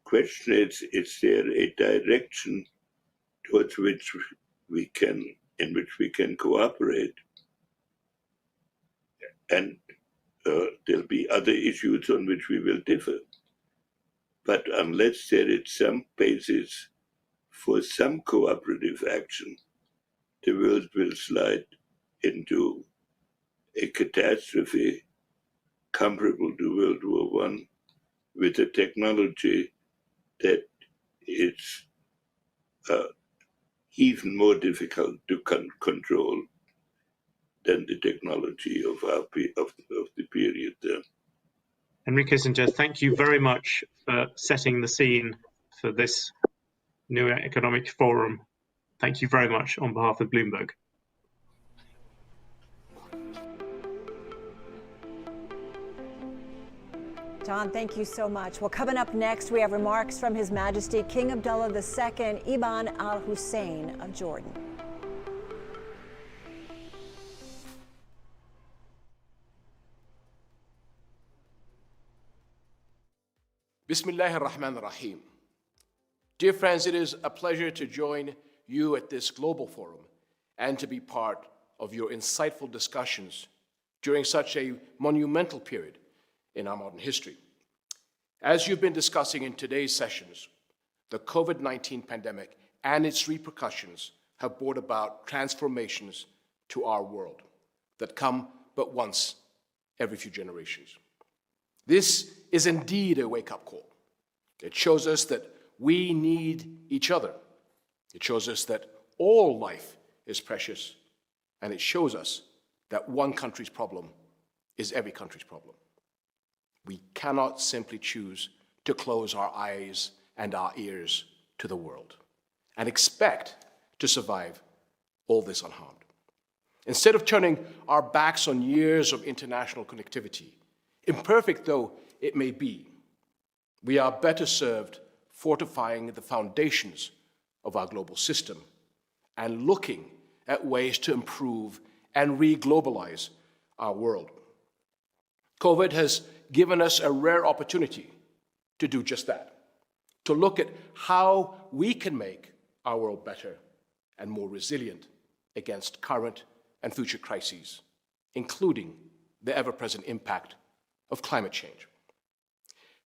question is there a direction towards which in which we can cooperate. And there'll be other issues on which we will differ. But unless there is some basis for some cooperative action, the world will slide into a catastrophe comparable to World War I, with a technology that is even more difficult to control than the technology of the period then. Henry Kissinger, thank you very much for setting the scene for this new economic forum. Thank you very much on behalf of Bloomberg. John, thank you so much. Well, coming up next, we have remarks from His Majesty King Abdullah II Ibn al-Hussein of Jordan. Bismillahir Rahmanir Rahim. Dear friends, it is a pleasure to join you at this global forum and to be part of your insightful discussions during such a monumental period in our modern history. As you've been discussing in today's sessions, the COVID-19 pandemic and its repercussions have brought about transformations to our world that come but once every few generations. This is indeed a wake-up call. It shows us that we need each other. It shows us that all life is precious, and it shows us that one country's problem is every country's problem. We cannot simply choose to close our eyes and our ears to the world and expect to survive all this unharmed. Instead of turning our backs on years of international connectivity, imperfect though it may be, we are better served fortifying the foundations of our global system and looking at ways to improve and re-globalize our world. COVID has given us a rare opportunity to do just that, to look at how we can make our world better and more resilient against current and future crises, including the ever-present impact of climate change.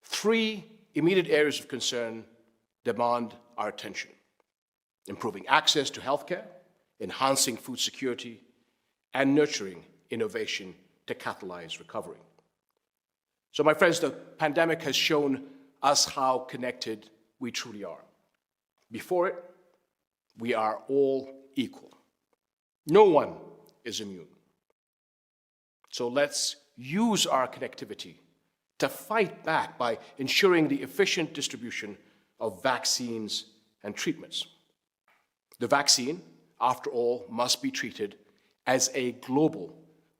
3 immediate areas of concern demand our attention: improving access to healthcare, enhancing food security, and nurturing innovation to catalyze recovery. So, my friends, the pandemic has shown us how connected we truly are. Before it, we are all equal. No one is immune. So let's use our connectivity to fight back by ensuring the efficient distribution of vaccines and treatments. The vaccine, after all, must be treated as a global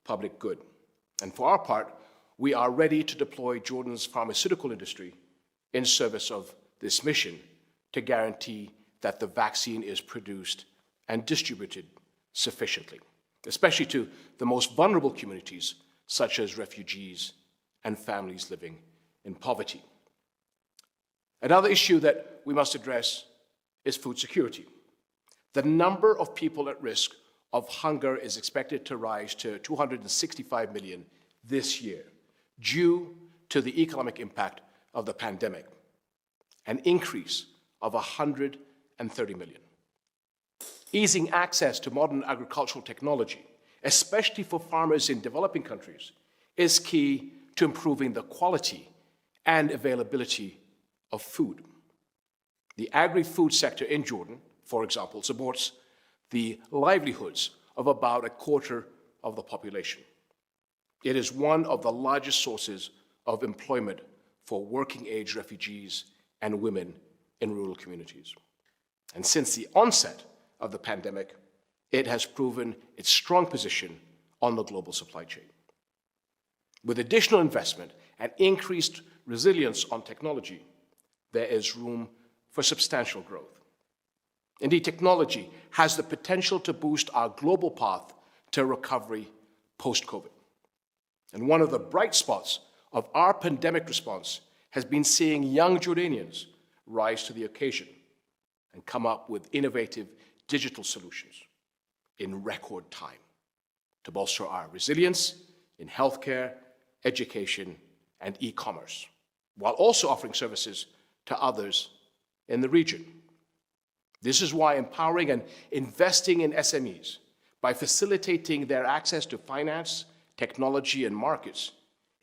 public good. And for our part, we are ready to deploy Jordan's pharmaceutical industry in service of this mission to guarantee that the vaccine is produced and distributed sufficiently, especially to the most vulnerable communities, such as refugees and families living in poverty. Another issue that we must address is food security. The number of people at risk of hunger is expected to rise to 265 million this year, due to the economic impact of the pandemic, an increase of 130 million. Easing access to modern agricultural technology, especially for farmers in developing countries, is key to improving the quality and availability of food. The agri-food sector in Jordan, for example, supports the livelihoods of about a quarter of the population. It is one of the largest sources of employment for working-age refugees and women in rural communities. And since the onset of the pandemic, it has proven its strong position on the global supply chain. With additional investment and increased resilience on technology, there is room for substantial growth. Indeed, technology has the potential to boost our global path to recovery post-COVID. And one of the bright spots of our pandemic response has been seeing young Jordanians rise to the occasion and come up with innovative digital solutions in record time to bolster our resilience in healthcare, education, and e-commerce, while also offering services to others in the region. This is why empowering and investing in SMEs by facilitating their access to finance, technology, and markets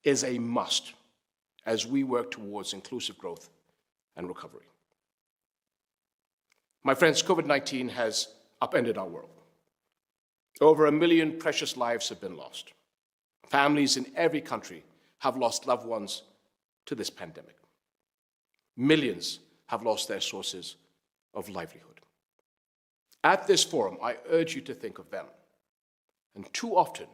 is a must as we work towards inclusive growth and recovery. My friends, COVID-19 has upended our world. Over 1 million precious lives have been lost. Families in every country have lost loved ones to this pandemic. Millions have lost their sources of livelihood. At this forum, I urge you to think of them. And too often,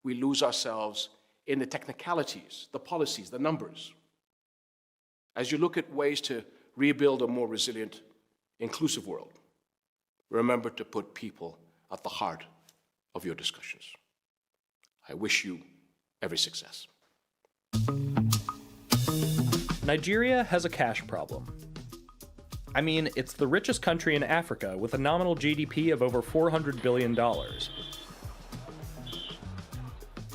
we lose ourselves in the technicalities, the policies, the numbers. As you look at ways to rebuild a more resilient, inclusive world, remember to put people at the heart of your discussions. I wish you every success. Nigeria has a cash problem. I mean, it's the richest country in Africa with a nominal GDP of over $400 billion.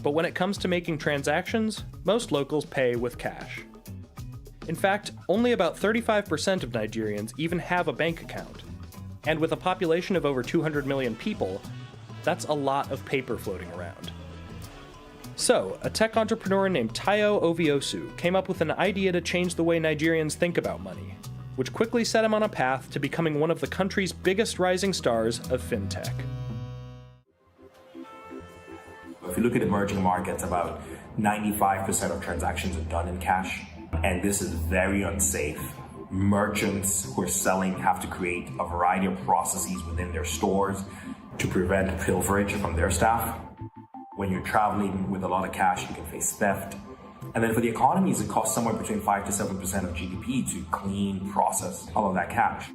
But when it comes to making transactions, most locals pay with cash. In fact, only about 35% of Nigerians even have a bank account. And with a population of over 200 million people, that's a lot of paper floating around. So, a tech entrepreneur named Tayo Oviosu came up with an idea to change the way Nigerians think about money, which quickly set him on a path to becoming one of the country's biggest rising stars of fintech. If you look at emerging markets, about 95% of transactions are done in cash, and this is very unsafe. Merchants who are selling have to create a variety of processes within their stores to prevent pilferage from their staff. When you're traveling with a lot of cash, you can face theft. And then for the economies, it costs somewhere between 5 to 7% of GDP to clean, process all of that cash.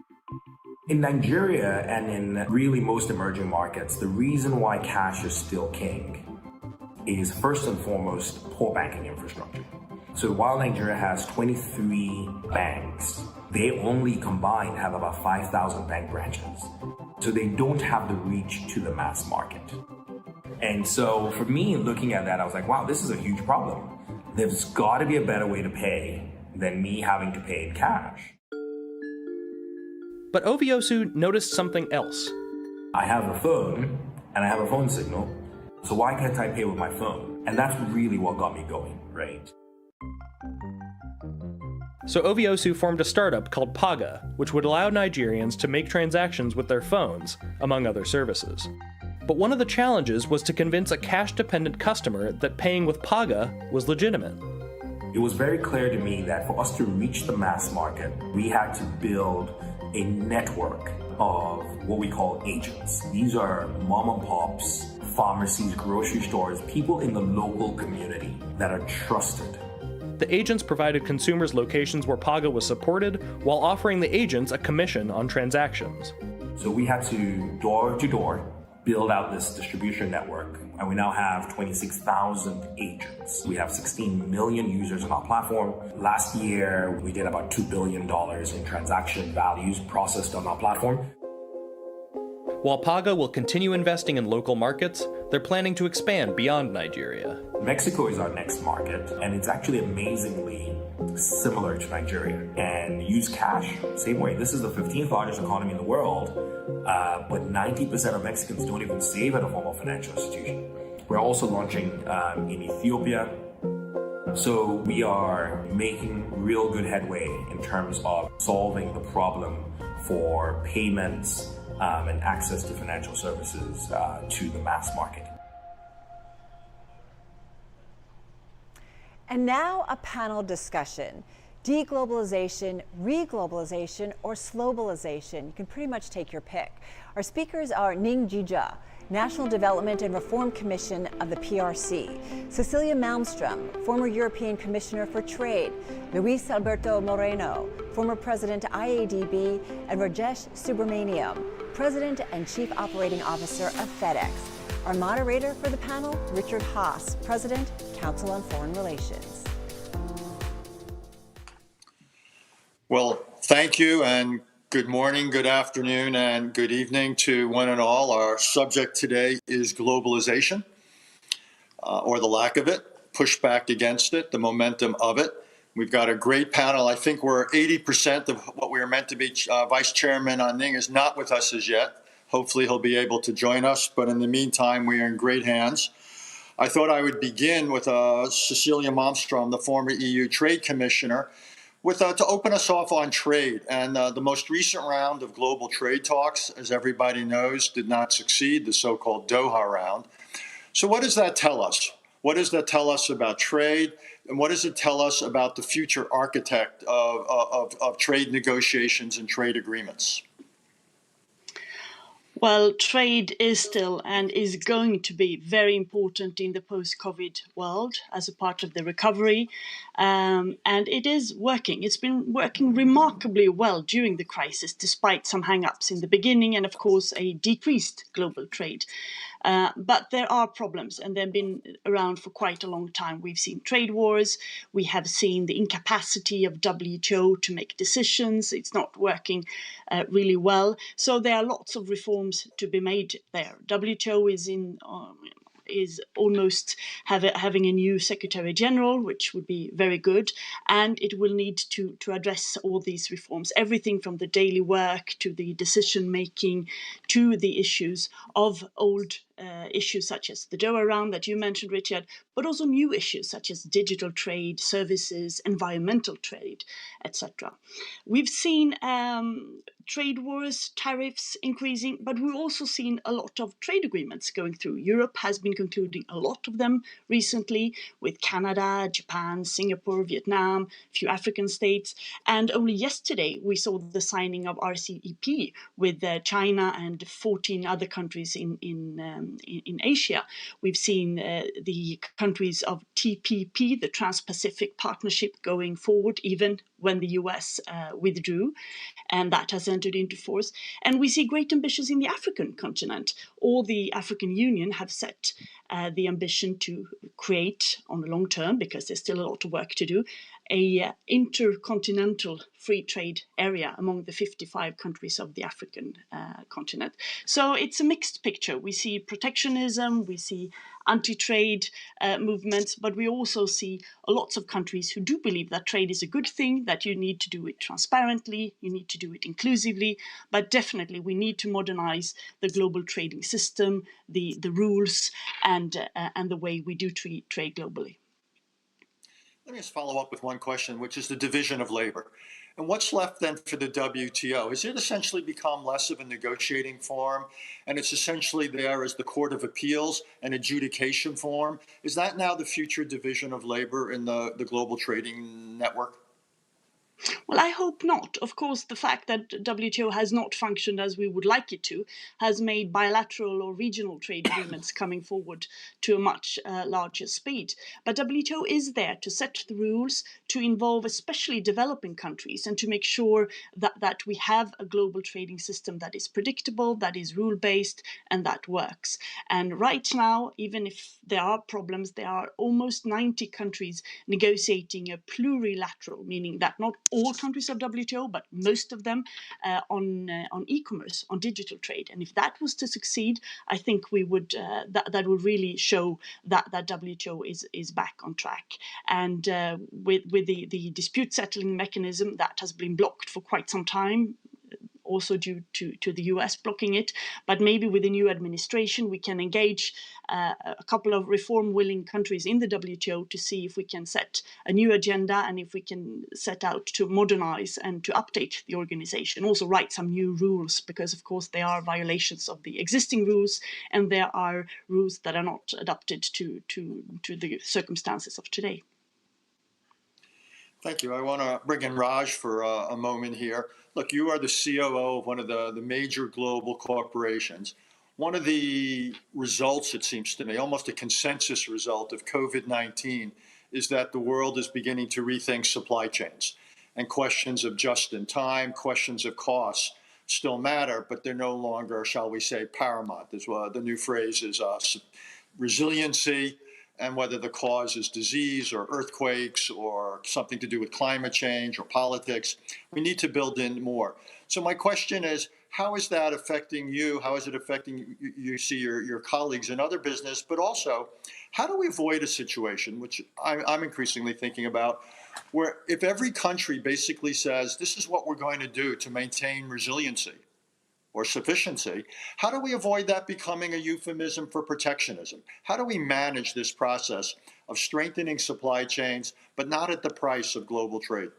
In Nigeria and in really most emerging markets, the reason why cash is still king is first and foremost poor banking infrastructure. So while Nigeria has 23 banks, they only combined have about 5,000 bank branches. So they don't have the reach to the mass market. And so for me, looking at that, I was like, wow, this is a huge problem. There's got to be a better way to pay than me having to pay in cash. But Oviosu noticed something else. I have a phone, and I have a phone signal, so why can't I pay with my phone? And that's really what got me going, right? So Oviosu formed a startup called Paga, which would allow Nigerians to make transactions with their phones, among other services. But one of the challenges was to convince a cash-dependent customer that paying with Paga was legitimate. It was very clear to me that for us to reach the mass market, we had to build a network of what we call agents. These are mom and pops, pharmacies, grocery stores, people in the local community that are trusted. The agents provided consumers locations where Paga was supported, while offering the agents a commission on transactions. So we had to door build out this distribution network, and we now have 26,000 agents. We have 16 million users on our platform. Last year, we did about $2 billion in transaction values processed on our platform. While Paga will continue investing in local markets, they're planning to expand beyond Nigeria. Mexico is our next market, and it's actually amazingly similar to Nigeria. And use cash, same way. This is the 15th largest economy in the world, but 90% of Mexicans don't even save at a formal financial institution. We're also launching in Ethiopia. So we are making real good headway in terms of solving the problem for payments and access to financial services to the mass market. And now a panel discussion. Deglobalization, reglobalization, or slowbalization. You can pretty much take your pick. Our speakers are Ning, Jizhe, National Development and Reform Commission of the PRC, Cecilia Malmström, former European Commissioner for Trade, Luis Alberto Moreno, former President IADB, and Rajesh Subramaniam, President and Chief Operating Officer of FedEx. Our moderator for the panel, Richard Haas, President, Council on Foreign Relations. Well, thank you and Good morning, good afternoon, and good evening to one and all. Our subject today is globalization, or the lack of it, pushback against it, the momentum of it. We've got a great panel. I think we're 80% of what we are meant to be. Vice Chairman Ning is not with us as yet. Hopefully he'll be able to join us, but in the meantime, we are in great hands. I thought I would begin with Cecilia Malmström, the former EU Trade Commissioner, to open us off on trade. And the most recent round of global trade talks, as everybody knows, did not succeed, the so-called Doha round. So what does that tell us? What does that tell us about trade? And what does it tell us about the future architect of trade negotiations and trade agreements? Well, trade is still and is going to be very important in the post-COVID world as a part of the recovery. And it is working. It's been working remarkably well during the crisis, despite some hang-ups in the beginning and, of course, a decreased global trade. But there are problems, and they've been around for quite a long time. We've seen trade wars. We have seen the incapacity of WTO to make decisions. It's not working really well. So there are lots of reforms to be made there. WTO is almost having a new Secretary General, which would be very good, and it will need to address all these reforms, everything from the daily work to the decision making to the issues of old issues such as the Doha round that you mentioned, Richard, but also new issues such as digital trade, services, environmental trade, etc. We've seen trade wars, tariffs increasing, but we've also seen a lot of trade agreements going through. Europe has been concluding a lot of them recently with Canada, Japan, Singapore, Vietnam, a few African states. And only yesterday we saw the signing of RCEP with China and 14 other countries in Asia. We've seen the countries of TPP, the Trans-Pacific Partnership, going forward, even when the US withdrew, and that has entered into force. And we see great ambitions in the African continent. All the African Union have set the ambition to create, on the long term, because there's still a lot of work to do, a intercontinental free trade area among the 55 countries of the African continent. So it's a mixed picture. We see protectionism, we see anti-trade movements, but we also see lots of countries who do believe that trade is a good thing, that you need to do it transparently, you need to do it inclusively, but definitely we need to modernize the global trading system, the rules, and the way we do trade globally. Let me just follow up with one question, which is the division of labor. And what's left then for the WTO? Has it essentially become less of a negotiating forum, and it's essentially there as the Court of Appeals, an adjudication forum? Is that now the future division of labor in the global trading network? Well, I hope not. Of course, the fact that WTO has not functioned as we would like it to has made bilateral or regional trade agreements coming forward to a much larger speed. But WTO is there to set the rules, to involve especially developing countries, and to make sure that we have a global trading system that is predictable, that is rule-based, and that works. And right now, even if there are problems, there are almost 90 countries negotiating a plurilateral, meaning that not all countries of WTO, but most of them on e-commerce, on digital trade. And if that was to succeed, I think we would that would really show that WTO is back on track. And with the dispute settling mechanism that has been blocked for quite some time, also due to the US blocking it, but maybe with the new administration we can engage a couple of reform-willing countries in the WTO to see if we can set a new agenda and if we can set out to modernize and to update the organization, also write some new rules, because of course there are violations of the existing rules and there are rules that are not adapted to the circumstances of today. Thank you. I want to bring in Raj for a moment here. Look, you are the COO of one of the major global corporations. One of the results, it seems to me, almost a consensus result of COVID-19, is that the world is beginning to rethink supply chains. And questions of just-in-time, questions of costs still matter, but they're no longer, shall we say, paramount. The new phrase is resiliency and whether the cause is disease or earthquakes or something to do with climate change or politics. We need to build in more. So my question is, how is that affecting you? How is it affecting you see your colleagues in other business? But also, how do we avoid a situation, which I'm increasingly thinking about, where if every country basically says, this is what we're going to do to maintain resiliency or sufficiency, how do we avoid that becoming a euphemism for protectionism? How do we manage this process of strengthening supply chains, but not at the price of global trade?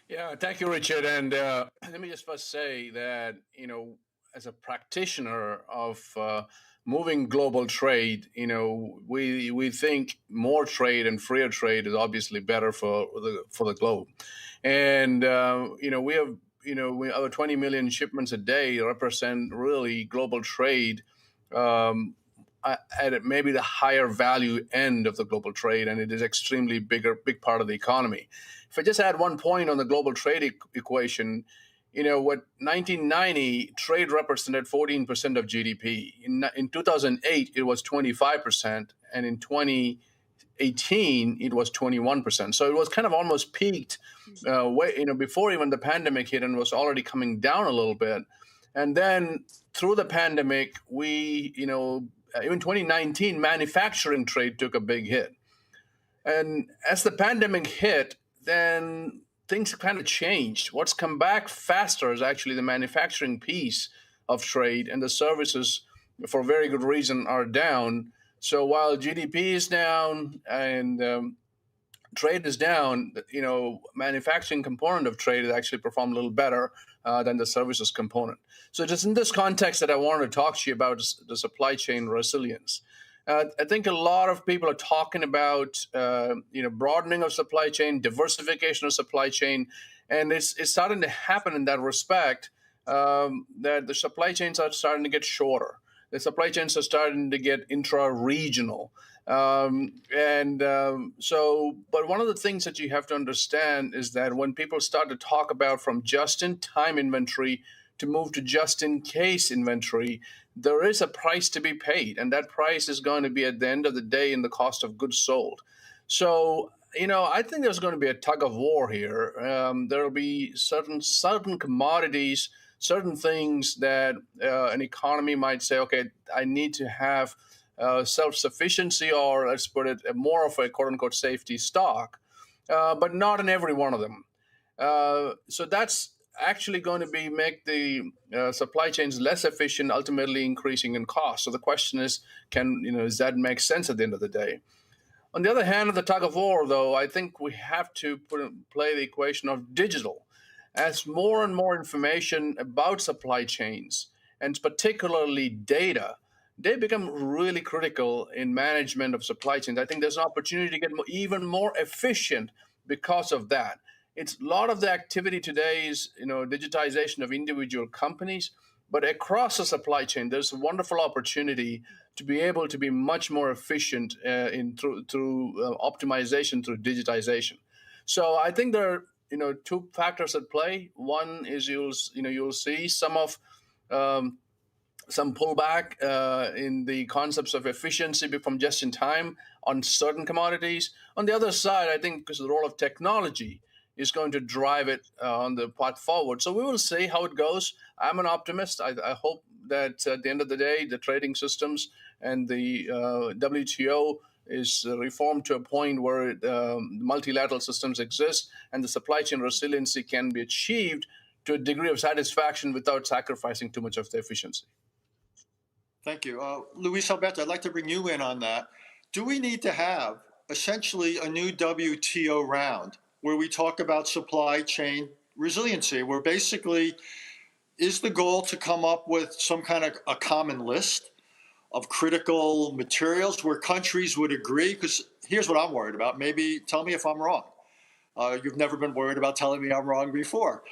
Yeah, thank you, Richard. And let me just first say that, as a practitioner of moving global trade, we think more trade and freer trade is obviously better for the globe. And we have our 20 million shipments a day represent really global trade at maybe the higher value end of the global trade, and it is extremely big part of the economy. If I just add one point on the global trade equation, what 1990 trade represented 14% of GDP. In 2008 it was 25%, and in 2018 it was 21%. So it was kind of almost peaked before even the pandemic hit, and was already coming down a little bit. And then through the pandemic, even 2019, manufacturing trade took a big hit. And as the pandemic hit, then things kind of changed. What's come back faster is actually the manufacturing piece of trade, and the services, for very good reason, are down. So while GDP is down and trade is down, manufacturing component of trade has actually performed a little better than the services component. So just in this context that I wanted to talk to you about is the supply chain resilience. I think a lot of people are talking about, broadening of supply chain, diversification of supply chain, and it's starting to happen in that respect, that the supply chains are starting to get shorter. The supply chains are starting to get intra-regional. But one of the things that you have to understand is that when people start to talk about from just-in-time inventory to move to just-in-case inventory, there is a price to be paid, and that price is going to be at the end of the day in the cost of goods sold. So, I think there's going to be a tug of war here. There will be certain commodities, certain things that an economy might say, okay, I need to have self-sufficiency, or let's put it more of a quote-unquote safety stock, but not in every one of them. So that's actually going to make the supply chains less efficient, ultimately increasing in cost. So the question is, does that make sense at the end of the day? On the other hand of the tug of war, though, I think we have to play the equation of digital. As more and more information about supply chains, and particularly data, they become really critical in management of supply chains. I think there's an opportunity to get even more efficient because of that. It's a lot of the activity today is, digitization of individual companies, but across the supply chain, there's a wonderful opportunity to be able to be much more efficient through optimization, through digitization. So I think there are, two factors at play. One is you'll see some pullback in the concepts of efficiency from just in time on certain commodities. On the other side, I think because the role of technology is going to drive it on the path forward. So we will see how it goes. I'm an optimist. I hope that at the end of the day, the trading systems and the WTO is reformed to a point where multilateral systems exist and the supply chain resiliency can be achieved to a degree of satisfaction without sacrificing too much of the efficiency. Thank you. Luis Alberto, I'd like to bring you in on that. Do we need to have essentially a new WTO round where we talk about supply chain resiliency, where basically is the goal to come up with some kind of a common list of critical materials where countries would agree? Because here's what I'm worried about. Maybe tell me if I'm wrong. You've never been worried about telling me I'm wrong before.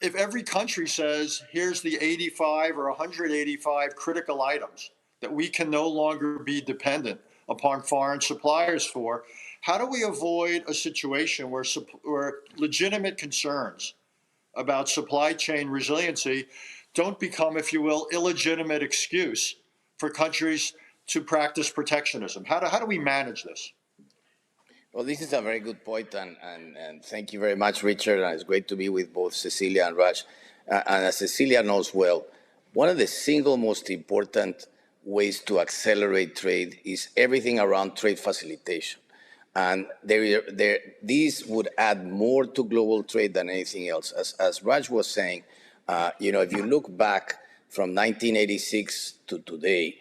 If every country says, here's the 85 or 185 critical items that we can no longer be dependent upon foreign suppliers for, how do we avoid a situation where legitimate concerns about supply chain resiliency don't become, if you will, illegitimate excuse for countries to practice protectionism? How do we manage this? Well, this is a very good point, and thank you very much, Richard. And it's great to be with both Cecilia and Raj. And as Cecilia knows well, one of the single most important ways to accelerate trade is everything around trade facilitation. And these would add more to global trade than anything else. As Raj was saying, if you look back from 1986 to today,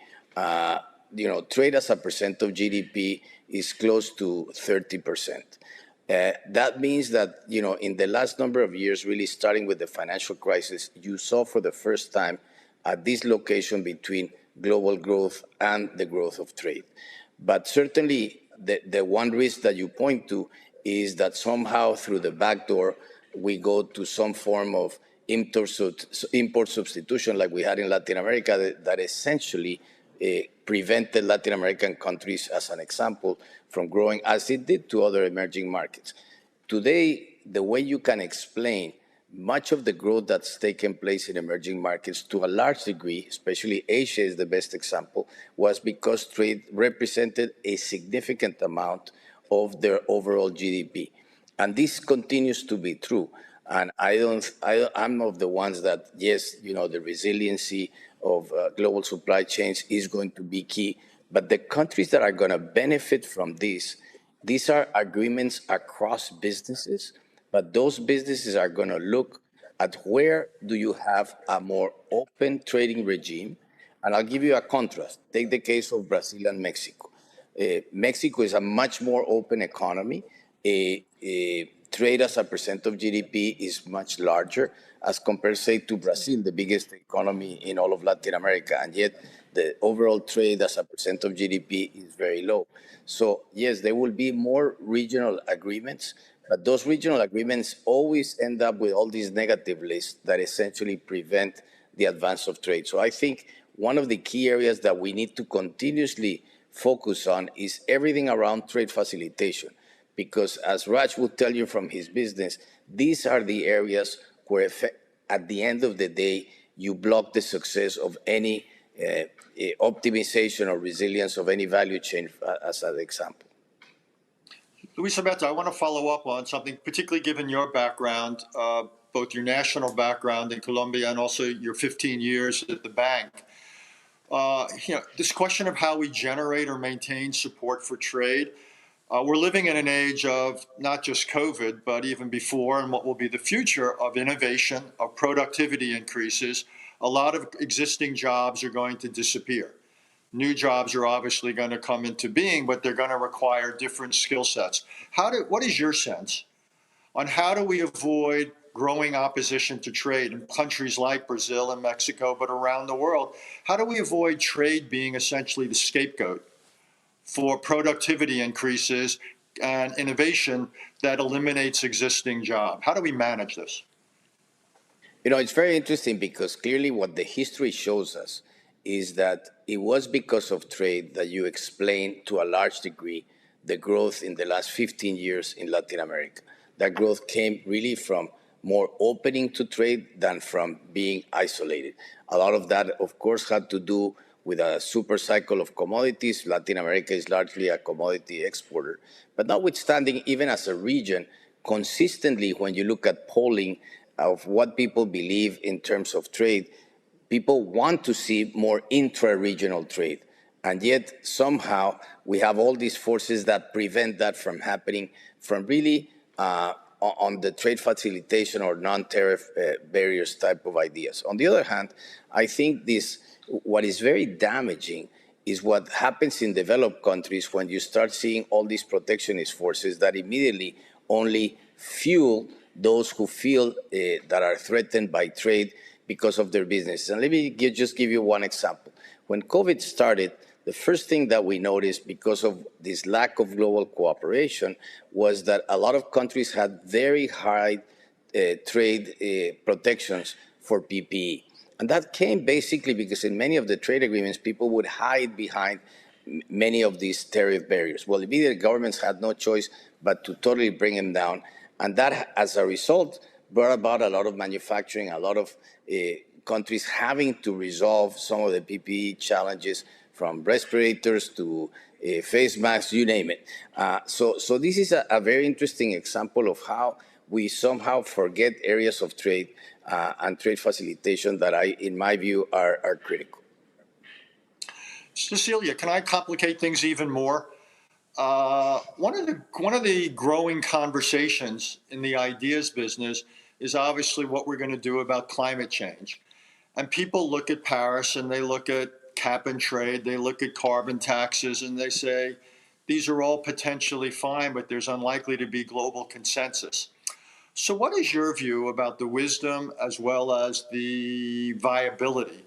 trade as a percent of GDP is close to 30%. That means that, in the last number of years, really starting with the financial crisis, you saw for the first time a dislocation between global growth and the growth of trade. But certainly, the one risk that you point to is that somehow through the back door, we go to some form of import substitution like we had in Latin America that essentially prevented Latin American countries, as an example, from growing as it did to other emerging markets. Today, the way you can explain much of the growth that's taken place in emerging markets to a large degree, especially Asia is the best example, was because trade represented a significant amount of their overall GDP. And this continues to be true. And I'm of the ones that, yes, the resiliency of global supply chains is going to be key. But the countries that are going to benefit from these are agreements across businesses, but those businesses are going to look at where do you have a more open trading regime. And I'll give you a contrast. Take the case of Brazil and Mexico. Mexico is a much more open economy. Trade as a percent of GDP is much larger as compared, say, to Brazil, the biggest economy in all of Latin America. And yet the overall trade as a percent of GDP is very low. So, yes, there will be more regional agreements, but those regional agreements always end up with all these negative lists that essentially prevent the advance of trade. So I think one of the key areas that we need to continuously focus on is everything around trade facilitation. Because as Raj will tell you from his business, these are the areas where at the end of the day, you block the success of any optimization or resilience of any value chain, as an example. Luis Alberto, I want to follow up on something, particularly given your background, both your national background in Colombia and also your 15 years at the bank. This question of how we generate or maintain support for trade. We're living in an age of not just COVID, but even before and what will be the future of innovation, of productivity increases. A lot of existing jobs are going to disappear. New jobs are obviously going to come into being, but they're going to require different skill sets. What is your sense on how do we avoid growing opposition to trade in countries like Brazil and Mexico, but around the world? How do we avoid trade being essentially the scapegoat for productivity increases and innovation that eliminates existing jobs? How do we manage this? It's very interesting because clearly what the history shows us is that it was because of trade that you explained to a large degree the growth in the last 15 years in Latin America. That growth came really from more opening to trade than from being isolated. A lot of that, of course, had to do with a super cycle of commodities. Latin America is largely a commodity exporter. But notwithstanding, even as a region, consistently, when you look at polling of what people believe in terms of trade, people want to see more intra-regional trade. And yet, somehow, we have all these forces that prevent that from happening, from really on the trade facilitation or non-tariff barriers type of ideas. On the other hand, I think what is very damaging is what happens in developed countries when you start seeing all these protectionist forces that immediately only fuel those who feel that are threatened by trade because of their business. And let me just give you one example. When COVID started, the first thing that we noticed because of this lack of global cooperation was that a lot of countries had very high trade protections for PPE. And that came basically because in many of the trade agreements, people would hide behind many of these tariff barriers. Well, immediately governments had no choice but to totally bring them down. And that, as a result, brought about a lot of manufacturing, a lot of countries having to resolve some of the PPE challenges, from respirators to face masks, you name it. So this is a very interesting example of how we somehow forget areas of trade and trade facilitation that, in my view, are critical. Cecilia, can I complicate things even more? One of the growing conversations in the ideas business is obviously what we're going to do about climate change. And people look at Paris and they look at cap and trade, they look at carbon taxes, and they say, these are all potentially fine, but there's unlikely to be global consensus. So what is your view about the wisdom as well as the viability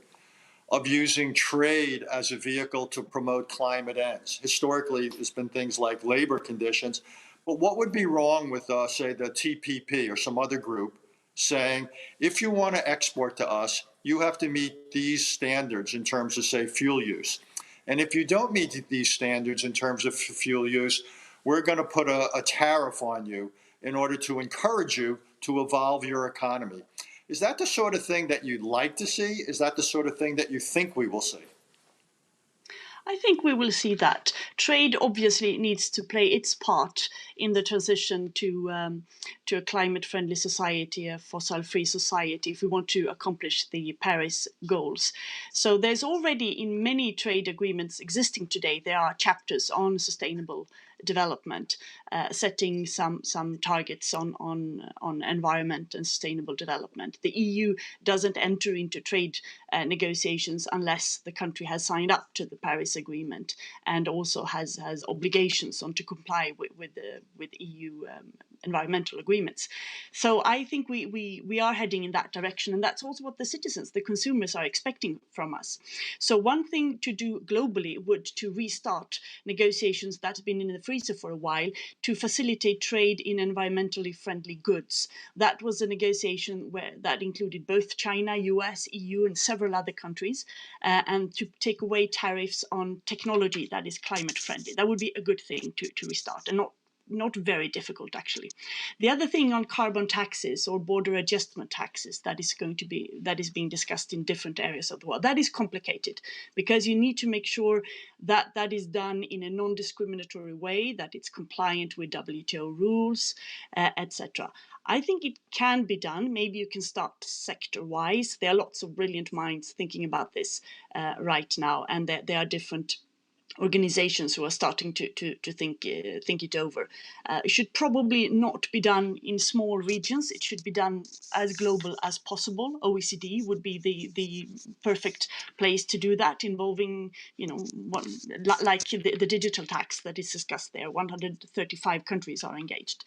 of using trade as a vehicle to promote climate ends? Historically, there's been things like labor conditions, but what would be wrong with, say, the TPP or some other group saying, if you want to export to us, you have to meet these standards in terms of, say, fuel use. And if you don't meet these standards in terms of fuel use, we're going to put a tariff on you in order to encourage you to evolve your economy. Is that the sort of thing that you'd like to see? Is that the sort of thing that you think we will see? I think we will see that. Trade obviously needs to play its part in the transition to a climate-friendly society, a fossil-free society, if we want to accomplish the Paris goals. So there's already, in many trade agreements existing today, there are chapters on sustainable development, setting some targets on environment and sustainable development. The EU doesn't enter into trade negotiations unless the country has signed up to the Paris Agreement and also has obligations on to comply with EU environmental agreements. So I think we are heading in that direction, and that's also what the citizens, the consumers, are expecting from us. So one thing to do globally would to restart negotiations that have been in the freezer for a while to facilitate trade in environmentally friendly goods. That was a negotiation that included both China, US, EU, and several other countries, and to take away tariffs on technology that is climate friendly. That would be a good thing to restart, and not very difficult, actually. The other thing on carbon taxes or border adjustment taxes that is being discussed in different areas of the world, that is complicated because you need to make sure that that is done in a non-discriminatory way, that it's compliant with WTO rules, etc. I think it can be done. Maybe you can start sector-wise. There are lots of brilliant minds thinking about this right now, and there are different organizations who are starting to think it over. It should probably not be done in small regions. It should be done as global as possible. OECD would be the perfect place to do that, involving, like the digital tax that is discussed there. 135 countries are engaged.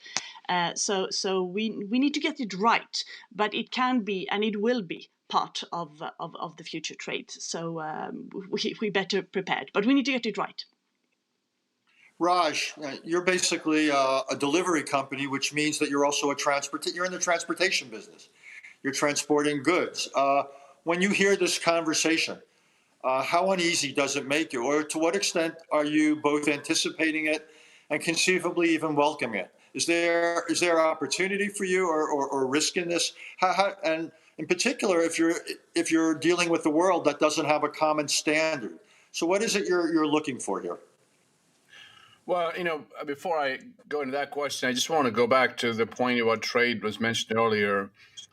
So we need to get it right, but it can be and it will be part of the future trade. So we better prepared, but we need to get it right. Raj, you're basically a delivery company, which means that you're also you're in the transportation business. You're transporting goods. When you hear this conversation, how uneasy does it make you, or to what extent are you both anticipating it and conceivably even welcoming it? Is there opportunity for you or risk in this? And in particular, if you're dealing with the world that doesn't have a common standard. So what is it you're looking for here? Well, before I go into that question, I just want to go back to the point about trade was mentioned earlier.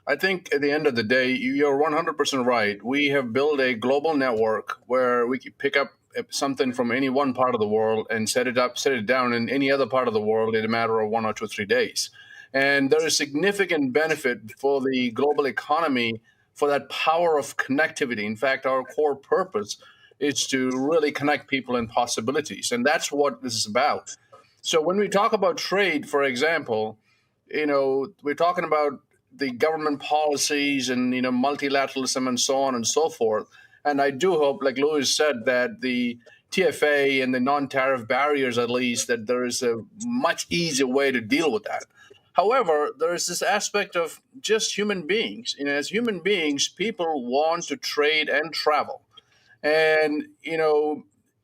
I think at the end of the day, you're 100% right. We have built a global network where we can pick up something from any one part of the world and set it down in any other part of the world in a matter of 1 or 2 or 3 days. And there is significant benefit for the global economy for that power of connectivity. In fact, our core purpose is to really connect people and possibilities. And that's what this is about. So when we talk about trade, for example, we're talking about the government policies and, multilateralism and so on and so forth. And I do hope, like Louis said, that the TFA and the non-tariff barriers, at least, that there is a much easier way to deal with that. However, there is this aspect of just human beings. As human beings, people want to trade and travel. And,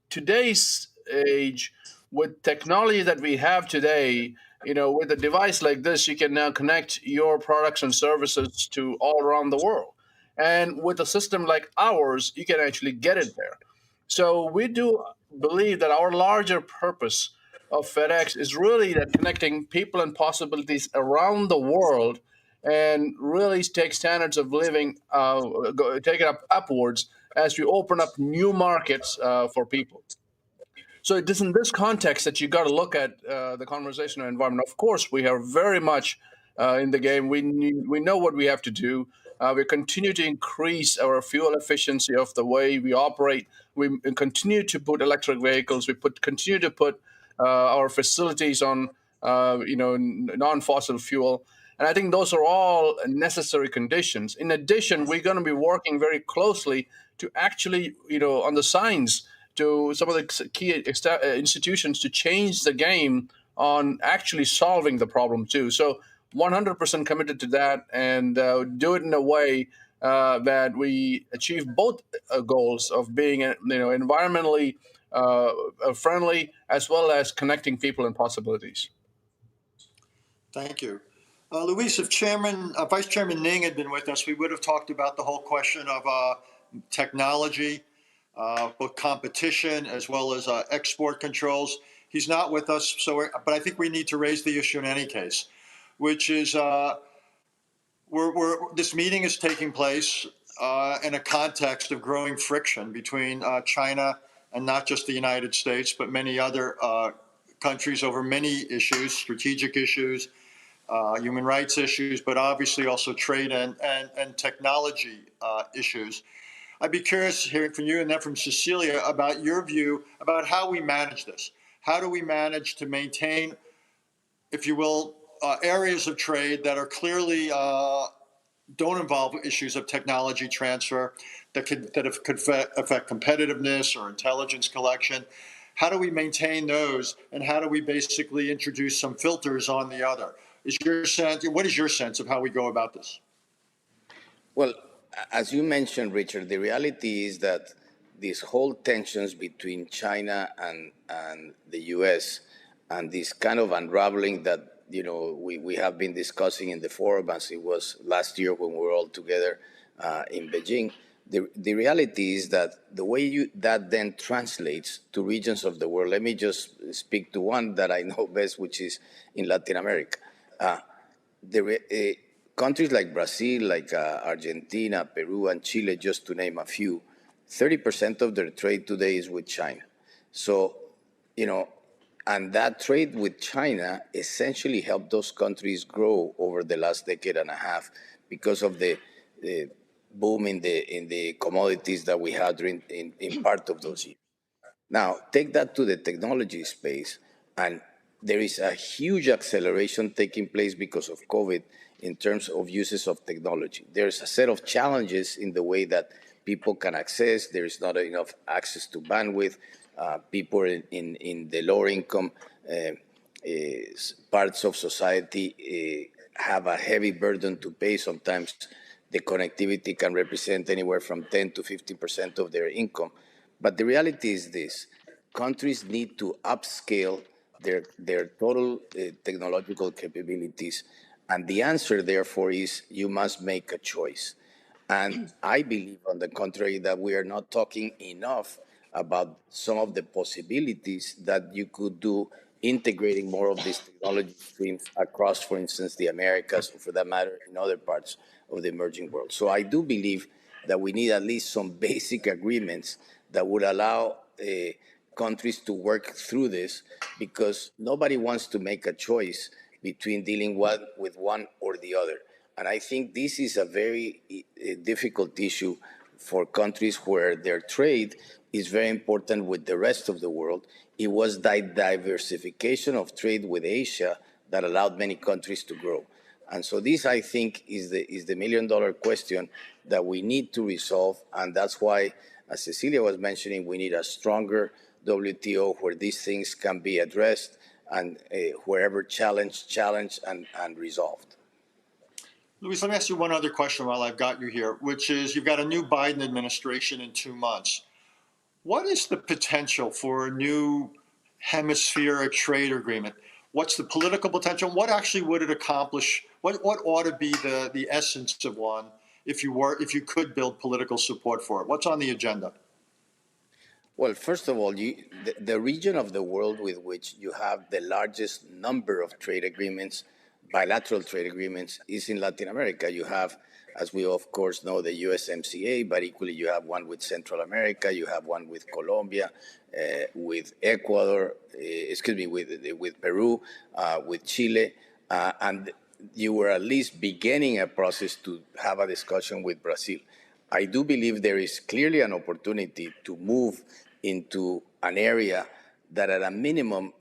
today's age, with technology that we have today, with a device like this, you can now connect your products and services to all around the world. And with a system like ours, you can actually get it there. So we do believe that our larger purpose of FedEx is really that connecting people and possibilities around the world and really take standards of living, take it upwards as we open up new markets for people. So it is in this context that you got to look at the conversational environment. Of course, we are very much in the game. We know what we have to do. We continue to increase our fuel efficiency of the way we operate. We continue to put electric vehicles. We continue to put our facilities on non-fossil fuel. And I think those are all necessary conditions. In addition, we're going to be working very closely to actually, on the science, to some of the key institutions to change the game on actually solving the problem too. So 100% committed to that, and do it in a way that we achieve both goals of being environmentally friendly as well as connecting people and possibilities. Thank you. Luis, if Vice Chairman Ning had been with us, we would have talked about the whole question of technology, both competition as well as export controls. He's not with us, but I think we need to raise the issue in any case, which is this meeting is taking place in a context of growing friction between China and not just the United States, but many other countries over many issues, strategic issues, human rights issues, but obviously also trade and technology issues. I'd be curious hearing from you and then from Cecilia about your view about how we manage this. How do we manage to maintain, if you will, areas of trade that are clearly don't involve issues of technology transfer that could affect competitiveness or intelligence collection? How do we maintain those, and how do we basically introduce some filters on the other? What is your sense of how we go about this? Well, as you mentioned, Richard, the reality is that these whole tensions between China and the U.S. and this kind of unraveling that we have been discussing in the forum, as it was last year when we were all together in Beijing. The reality is that the way that then translates to regions of the world. Let me just speak to one that I know best, which is in Latin America. Countries like Brazil, like Argentina, Peru, and Chile, just to name a few, 30% of their trade today is with China. So, and that trade with China essentially helped those countries grow over the last decade and a half because of the boom in the commodities that we had in part of those years. Now, take that to the technology space, and there is a huge acceleration taking place because of COVID in terms of uses of technology. There's a set of challenges in the way that people can access. There is not enough access to bandwidth. People in the lower income parts of society have a heavy burden to pay. Sometimes the connectivity can represent anywhere from 10 to 15% of their income. But the reality is this: countries need to upscale their total technological capabilities. And the answer, therefore, is you must make a choice. And I believe, on the contrary, that we are not talking enough about some of the possibilities that you could do integrating more of these technology streams across, for instance, the Americas, or for that matter, in other parts of the emerging world. So I do believe that we need at least some basic agreements that would allow countries to work through this, because nobody wants to make a choice between dealing with one or the other. And I think this is a very difficult issue for countries where their trade is very important with the rest of the world. It was that diversification of trade with Asia that allowed many countries to grow. And so this, I think, is the million-dollar question that we need to resolve. And that's why, as Cecilia was mentioning, we need a stronger WTO where these things can be addressed and wherever challenged and resolved. Luis, let me ask you one other question while I've got you here, which is you've got a new Biden administration in 2 months. What is the potential for a new hemispheric trade agreement? What's the political potential? What actually would it accomplish? What ought to be the essence of one if you could build political support for it? What's on the agenda? Well, first of all, the region of the world with which you have the largest number of trade agreements, bilateral trade agreements, is in Latin America. You have, as we of course know, the USMCA, but equally you have one with Central America, you have one with Colombia, with Ecuador, with Peru, with Chile, and you were at least beginning a process to have a discussion with Brazil. I do believe there is clearly an opportunity to move into an area that at a minimum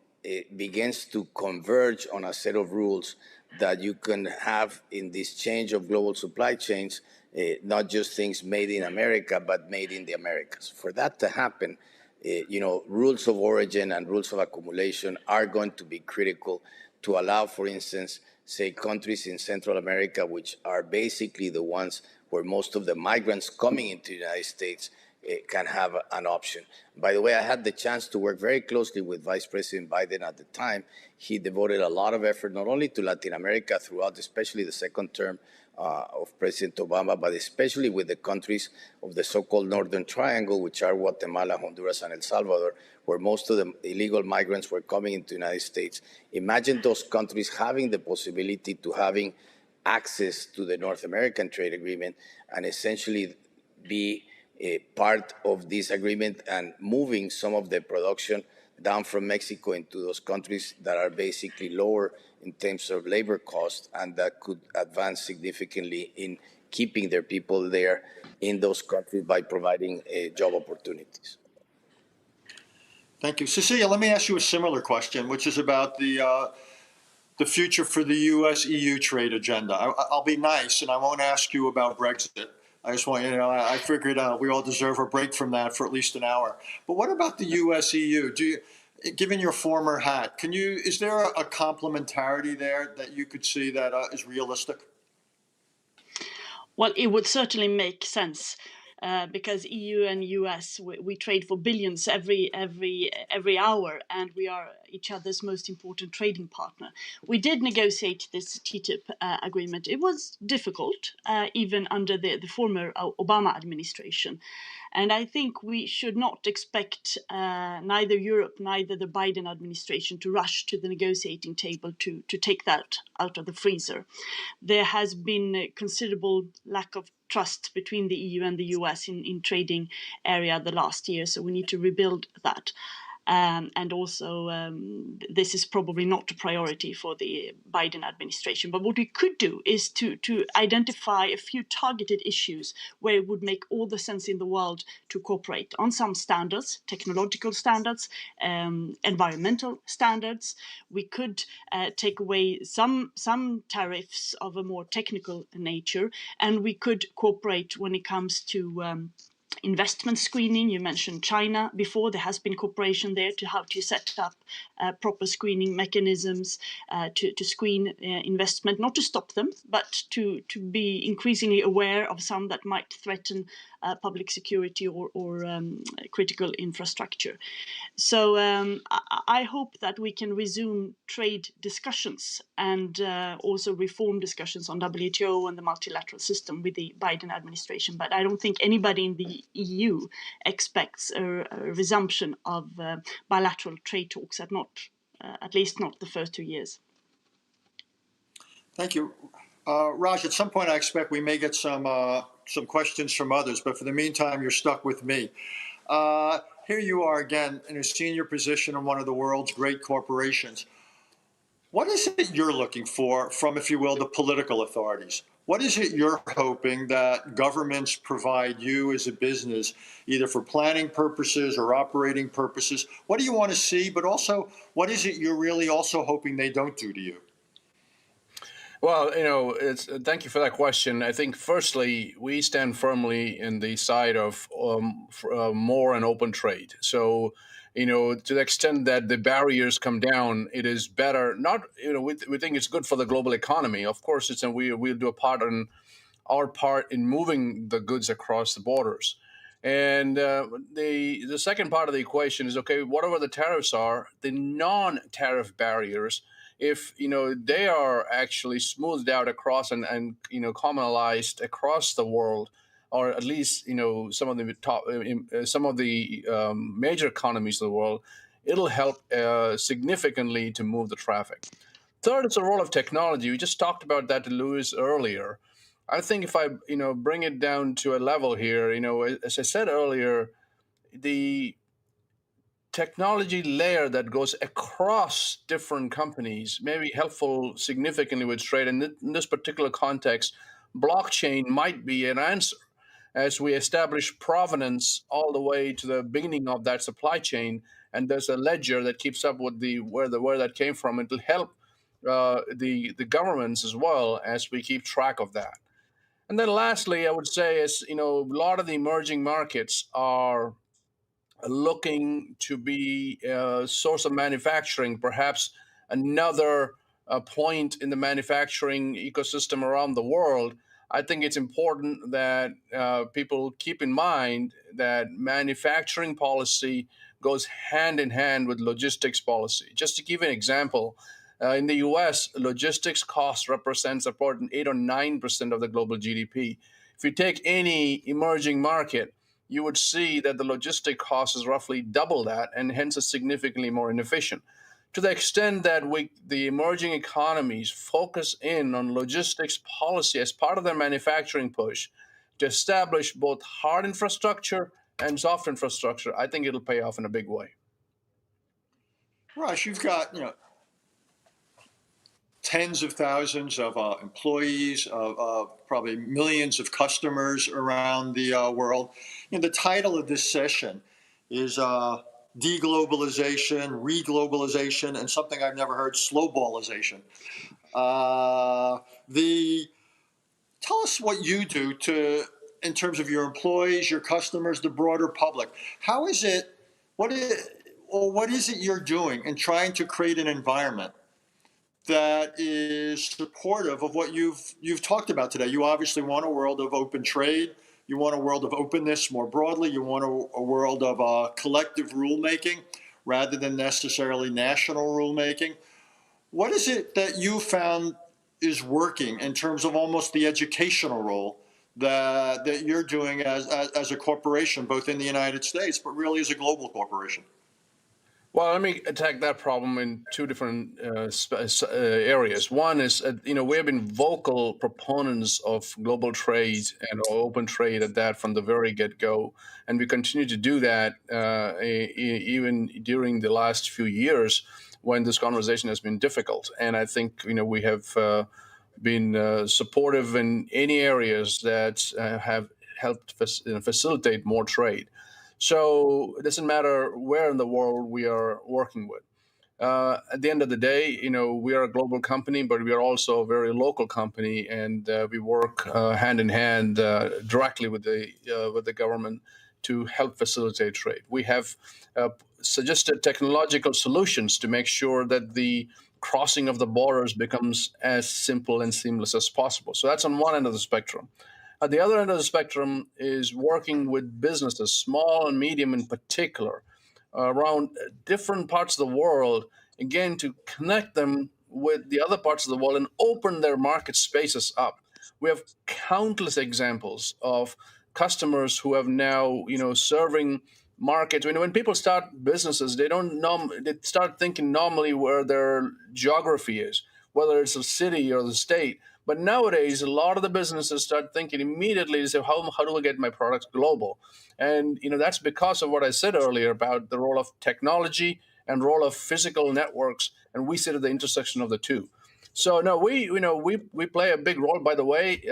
begins to converge on a set of rules that you can have in this change of global supply chains, not just things made in America, but made in the Americas. For that to happen, rules of origin and rules of accumulation are going to be critical to allow, for instance, say countries in Central America, which are basically the ones where most of the migrants coming into the United States can have an option. By the way, I had the chance to work very closely with Vice President Biden at the time. He devoted a lot of effort not only to Latin America throughout, especially the second term of President Obama, but especially with the countries of the so-called Northern Triangle, which are Guatemala, Honduras, and El Salvador, where most of the illegal migrants were coming into the United States. Imagine those countries having the possibility to having access to the North American trade agreement and essentially be a part of this agreement and moving some of the production down from Mexico into those countries that are basically lower in terms of labor costs and that could advance significantly in keeping their people there in those countries by providing job opportunities. Thank you. Cecilia, let me ask you a similar question, which is about the future for the U.S.-EU trade agenda. I'll be nice, and I won't ask you about Brexit. I just want you to know, I figured we all deserve a break from that for at least an hour. But what about the U.S.-EU? Given your former hat, is there a complementarity there that you could see that is realistic? Well, it would certainly make sense. Because EU and US, we trade for billions every hour, and we are each other's most important trading partner. We did negotiate this TTIP agreement. It was difficult, even under the former Obama administration. And I think we should not expect neither Europe, neither the Biden administration to rush to the negotiating table to take that out of the freezer. There has been a considerable lack of trust between the EU and the US in trading area the last year, so we need to rebuild that. And also, this is probably not a priority for the Biden administration. But what we could do is to identify a few targeted issues where it would make all the sense in the world to cooperate on some standards, technological standards, environmental standards. We could take away some tariffs of a more technical nature, and we could cooperate when it comes to investment screening. You mentioned China before. There has been cooperation there to how to set up proper screening mechanisms to screen investment, not to stop them, but to be increasingly aware of some that might threaten public security or critical infrastructure. So I hope that we can resume trade discussions and also reform discussions on WTO and the multilateral system with the Biden administration. But I don't think anybody in the EU expects a resumption of bilateral trade talks, at least not the first 2 years. Thank you. Raj, at some point I expect we may get some questions from others, but for the meantime, you're stuck with me. Here you are again in a senior position in one of the world's great corporations. What is it you're looking for from, if you will, the political authorities? What is it you're hoping that governments provide you as a business, either for planning purposes or operating purposes? What do you want to see? But also, what is it you're really also hoping they don't do to you? Well, thank you for that question. I think, firstly, we stand firmly in the side of more and open trade. So, to the extent that the barriers come down, it is better. Not, we think it's good for the global economy. Of course, we'll do our part in moving the goods across the borders. And the second part of the equation is, okay, whatever the tariffs are, the non-tariff barriers, if they are actually smoothed out across and commonalized across the world, or at least some of the major economies of the world, it'll help significantly to move the traffic. Third is the role of technology. We just talked about that to Louis earlier. I think if I bring it down to a level here, as I said earlier, the technology layer that goes across different companies may be helpful significantly with trade. And in this particular context, blockchain might be an answer. As we establish provenance all the way to the beginning of that supply chain, and there's a ledger that keeps up with where that came from, it'll help the governments as well as we keep track of that. And then lastly, I would say is, a lot of the emerging markets are looking to be a source of manufacturing, perhaps another point in the manufacturing ecosystem around the world. I think it's important that people keep in mind that manufacturing policy goes hand in hand with logistics policy. Just to give an example, in the US, logistics cost represents about 8 or 9% of the global GDP. If you take any emerging market, you would see that the logistic cost is roughly double that, and hence is significantly more inefficient. To the extent that the emerging economies focus in on logistics policy as part of their manufacturing push to establish both hard infrastructure and soft infrastructure, I think it'll pay off in a big way. Raj, you've got tens of thousands of employees, probably millions of customers around the world. The title of this session is deglobalization, reglobalization, and something I've never heard, slowballization. Tell us what you do in terms of your employees, your customers, the broader public. How is it, what is it you're doing in trying to create an environment that is supportive of what you've talked about today? You obviously want a world of open trade. You want a world of openness more broadly. You want a world of collective rulemaking rather than necessarily national rulemaking. What is it that you found is working in terms of almost the educational role that you're doing as a corporation, both in the United States, but really as a global corporation? Well, let me attack that problem in two different areas. One is, we have been vocal proponents of global trade and open trade at that from the very get-go, and we continue to do that even during the last few years when this conversation has been difficult. And I think, we have been supportive in any areas that have helped facilitate more trade. So it doesn't matter where in the world we are working with. At the end of the day, we are a global company, but we are also a very local company, and we work hand in hand directly with the government to help facilitate trade. We have suggested technological solutions to make sure that the crossing of the borders becomes as simple and seamless as possible. So that's on one end of the spectrum. At the other end of the spectrum is working with businesses, small and medium in particular, around different parts of the world, again, to connect them with the other parts of the world and open their market spaces up. We have countless examples of customers who have now, serving markets. When people start businesses, they start thinking normally where their geography is, whether it's a city or the state. But nowadays, a lot of the businesses start thinking immediately to say, how do I get my products global? And that's because of what I said earlier about the role of technology and role of physical networks, and we sit at the intersection of the two. So no, we play a big role. By the way,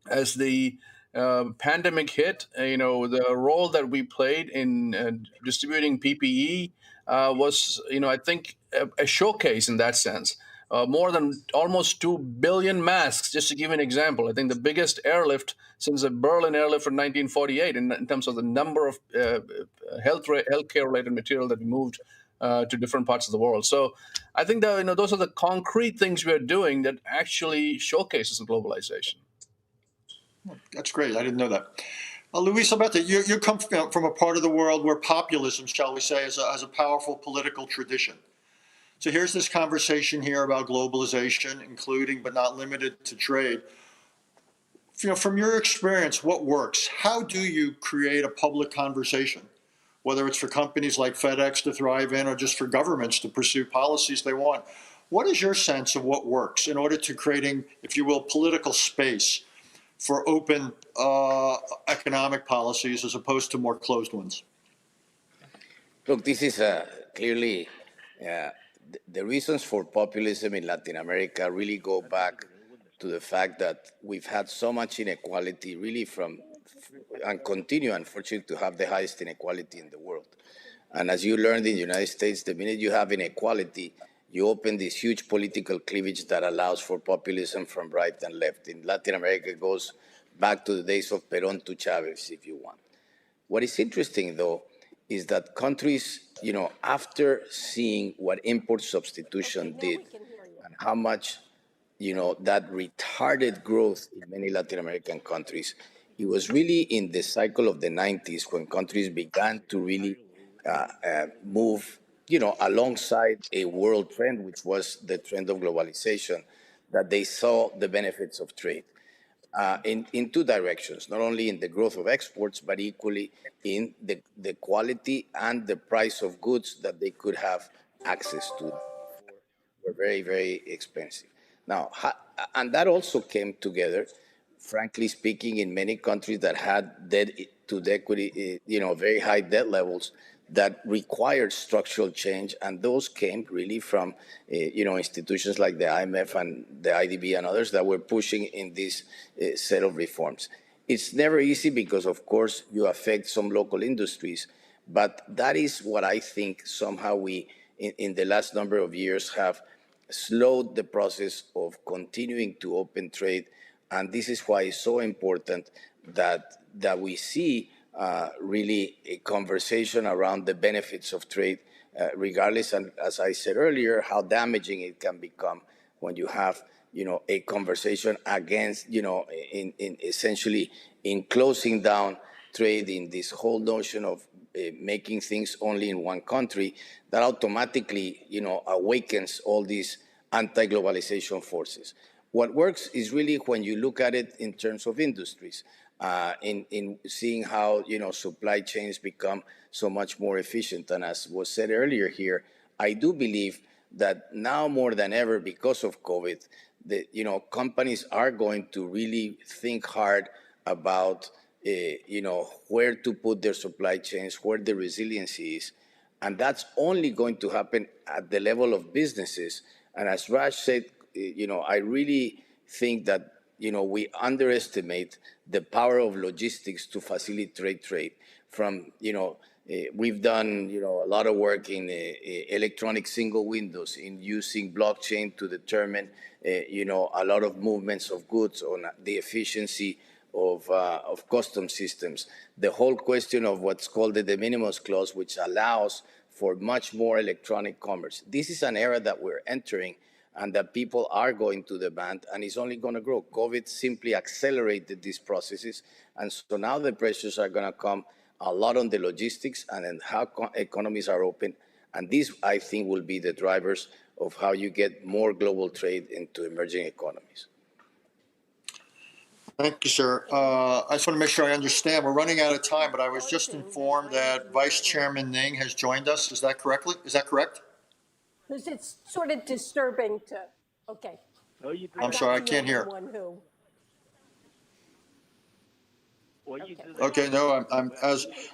as the pandemic hit, the role that we played in distributing PPE was, I think, a showcase in that sense. More than almost 2 billion masks, just to give an example. I think the biggest airlift since the Berlin airlift in 1948 in terms of the number of healthcare-related material that we moved to different parts of the world. So I think that those are the concrete things we are doing that actually showcases globalization. That's great. I didn't know that. Luis, Alberto, you come from a part of the world where populism, shall we say, is a powerful political tradition. So here's this conversation here about globalization, including but not limited to trade. From your experience, what works? How do you create a public conversation, whether it's for companies like FedEx to thrive in or just for governments to pursue policies they want? What is your sense of what works in order to creating, if you will, political space for open economic policies as opposed to more closed ones? Look, this is clearly the reasons for populism in Latin America really go back to the fact that we've had so much inequality really and continue, unfortunately, to have the highest inequality in the world. And as you learned in the United States, the minute you have inequality, you open this huge political cleavage that allows for populism from right and left. In Latin America, it goes back to the days of Perón to Chávez, if you want. What is interesting, though, is that countries, after seeing what import substitution did and how much, that retarded growth in many Latin American countries, it was really in the cycle of the 90s when countries began to really move, alongside a world trend, which was the trend of globalization, that they saw the benefits of trade in two directions, not only in the growth of exports, but equally in the quality and the price of goods that they could have access to. Were very, very expensive. Now, and that also came together, frankly speaking, in many countries that had debt to equity, very high debt levels that required structural change, and those came really from, institutions like the IMF and the IDB and others that were pushing in this set of reforms. It's never easy because, of course, you affect some local industries, but that is what I think somehow we, in the last number of years, have slowed the process of continuing to open trade, and this is why it's so important that we see really a conversation around the benefits of trade, regardless, and as I said earlier, how damaging it can become when you have, a conversation against, in essentially in closing down trade, in this whole notion of making things only in one country, that automatically, awakens all these anti-globalization forces. What works is really when you look at it in terms of industries, in seeing how, supply chains become so much more efficient. And as was said earlier here, I do believe that now more than ever, because of COVID, companies are going to really think hard about, where to put their supply chains, where the resiliency is. And that's only going to happen at the level of businesses. And as Raj said, I really think that, we underestimate the power of logistics to facilitate trade. From, we've done, a lot of work in electronic single windows, in using blockchain to determine, a lot of movements of goods on the efficiency of custom systems. The whole question of what's called the de minimis clause, which allows for much more electronic commerce. This is an era that we're entering and that people are going to demand, and it's only going to grow. COVID simply accelerated these processes, and so now the pressures are going to come a lot on the logistics and then how economies are open, and these, I think, will be the drivers of how you get more global trade into emerging economies. Thank you, sir. I just want to make sure I understand. We're running out of time, but I was just informed that Vice Chairman Ning has joined us. Is that correct? Because it's sort of disturbing to, okay. I'm sorry, I can't hear. Okay, no,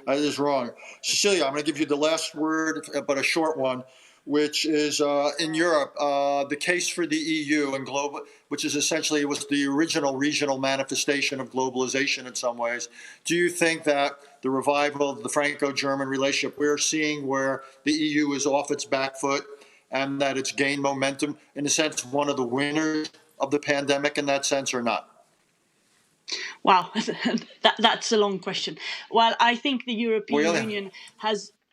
I is wrong. Cecilia, I'm going to give you the last word, but a short one, which is in Europe, the case for the EU and global, which is essentially was the original regional manifestation of globalization in some ways. Do you think that the revival of the Franco-German relationship we're seeing, where the EU is off its back foot and that it's gained momentum, in a sense, one of the winners of the pandemic in that sense, or not? Wow, that's a long question. Well, I think the European Union has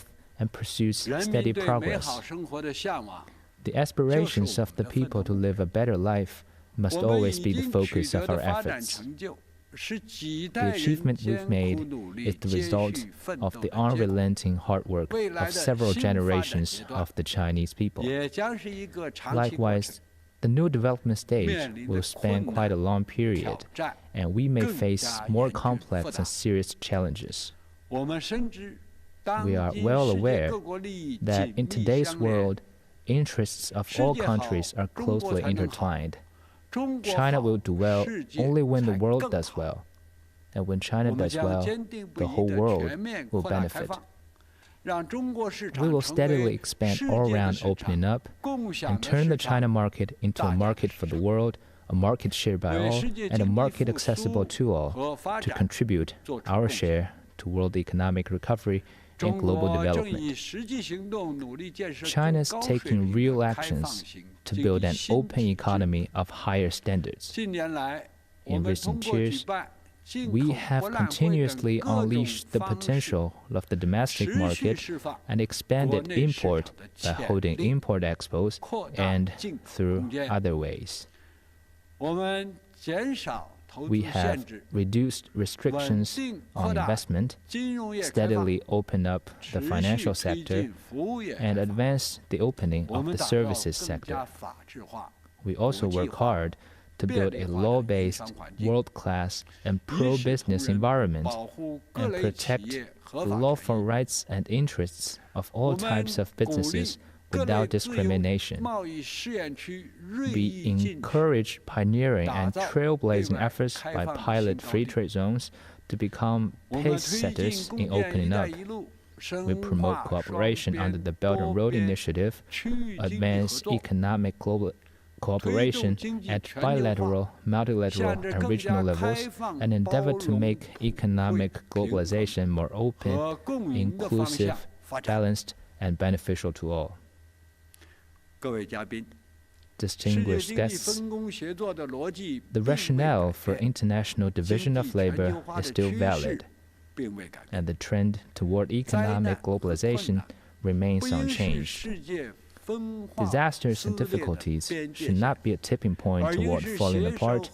strength and pursues steady progress. The aspirations of the people to live a better life must always be the focus of our efforts. The achievement we've made is the result of the unrelenting hard work of several generations of the Chinese people. Likewise, the new development stage will span quite a long period, and we may face more complex and serious challenges. We are well aware that in today's world, interests of all countries are closely intertwined. China will do well only when the world does well, and when China does well, the whole world will benefit. We will steadily expand all around opening up and turn the China market into a market for the world, a market shared by all, and a market accessible to all, to contribute our share to world economic recovery and global development. China is taking real actions to build an open economy of higher standards. In recent years, we have continuously unleashed the potential of the domestic market and expanded import by holding import expos and through other ways. We have reduced restrictions on investment, steadily opened up the financial sector, and advanced the opening of the services sector. We also work hard to build a law-based, world-class, and pro-business environment and protect the lawful rights and interests of all types of businesses without discrimination. We encourage pioneering and trailblazing efforts by pilot free trade zones to become pace setters in opening up. We promote cooperation under the Belt and Road Initiative, advance economic global cooperation at bilateral, multilateral, and regional levels, and endeavor to make economic globalization more open, inclusive, balanced, and beneficial to all. Distinguished guests, the rationale for international division of labor is still valid, and the trend toward economic globalization remains unchanged. Disasters and difficulties should not be a tipping point toward falling apart.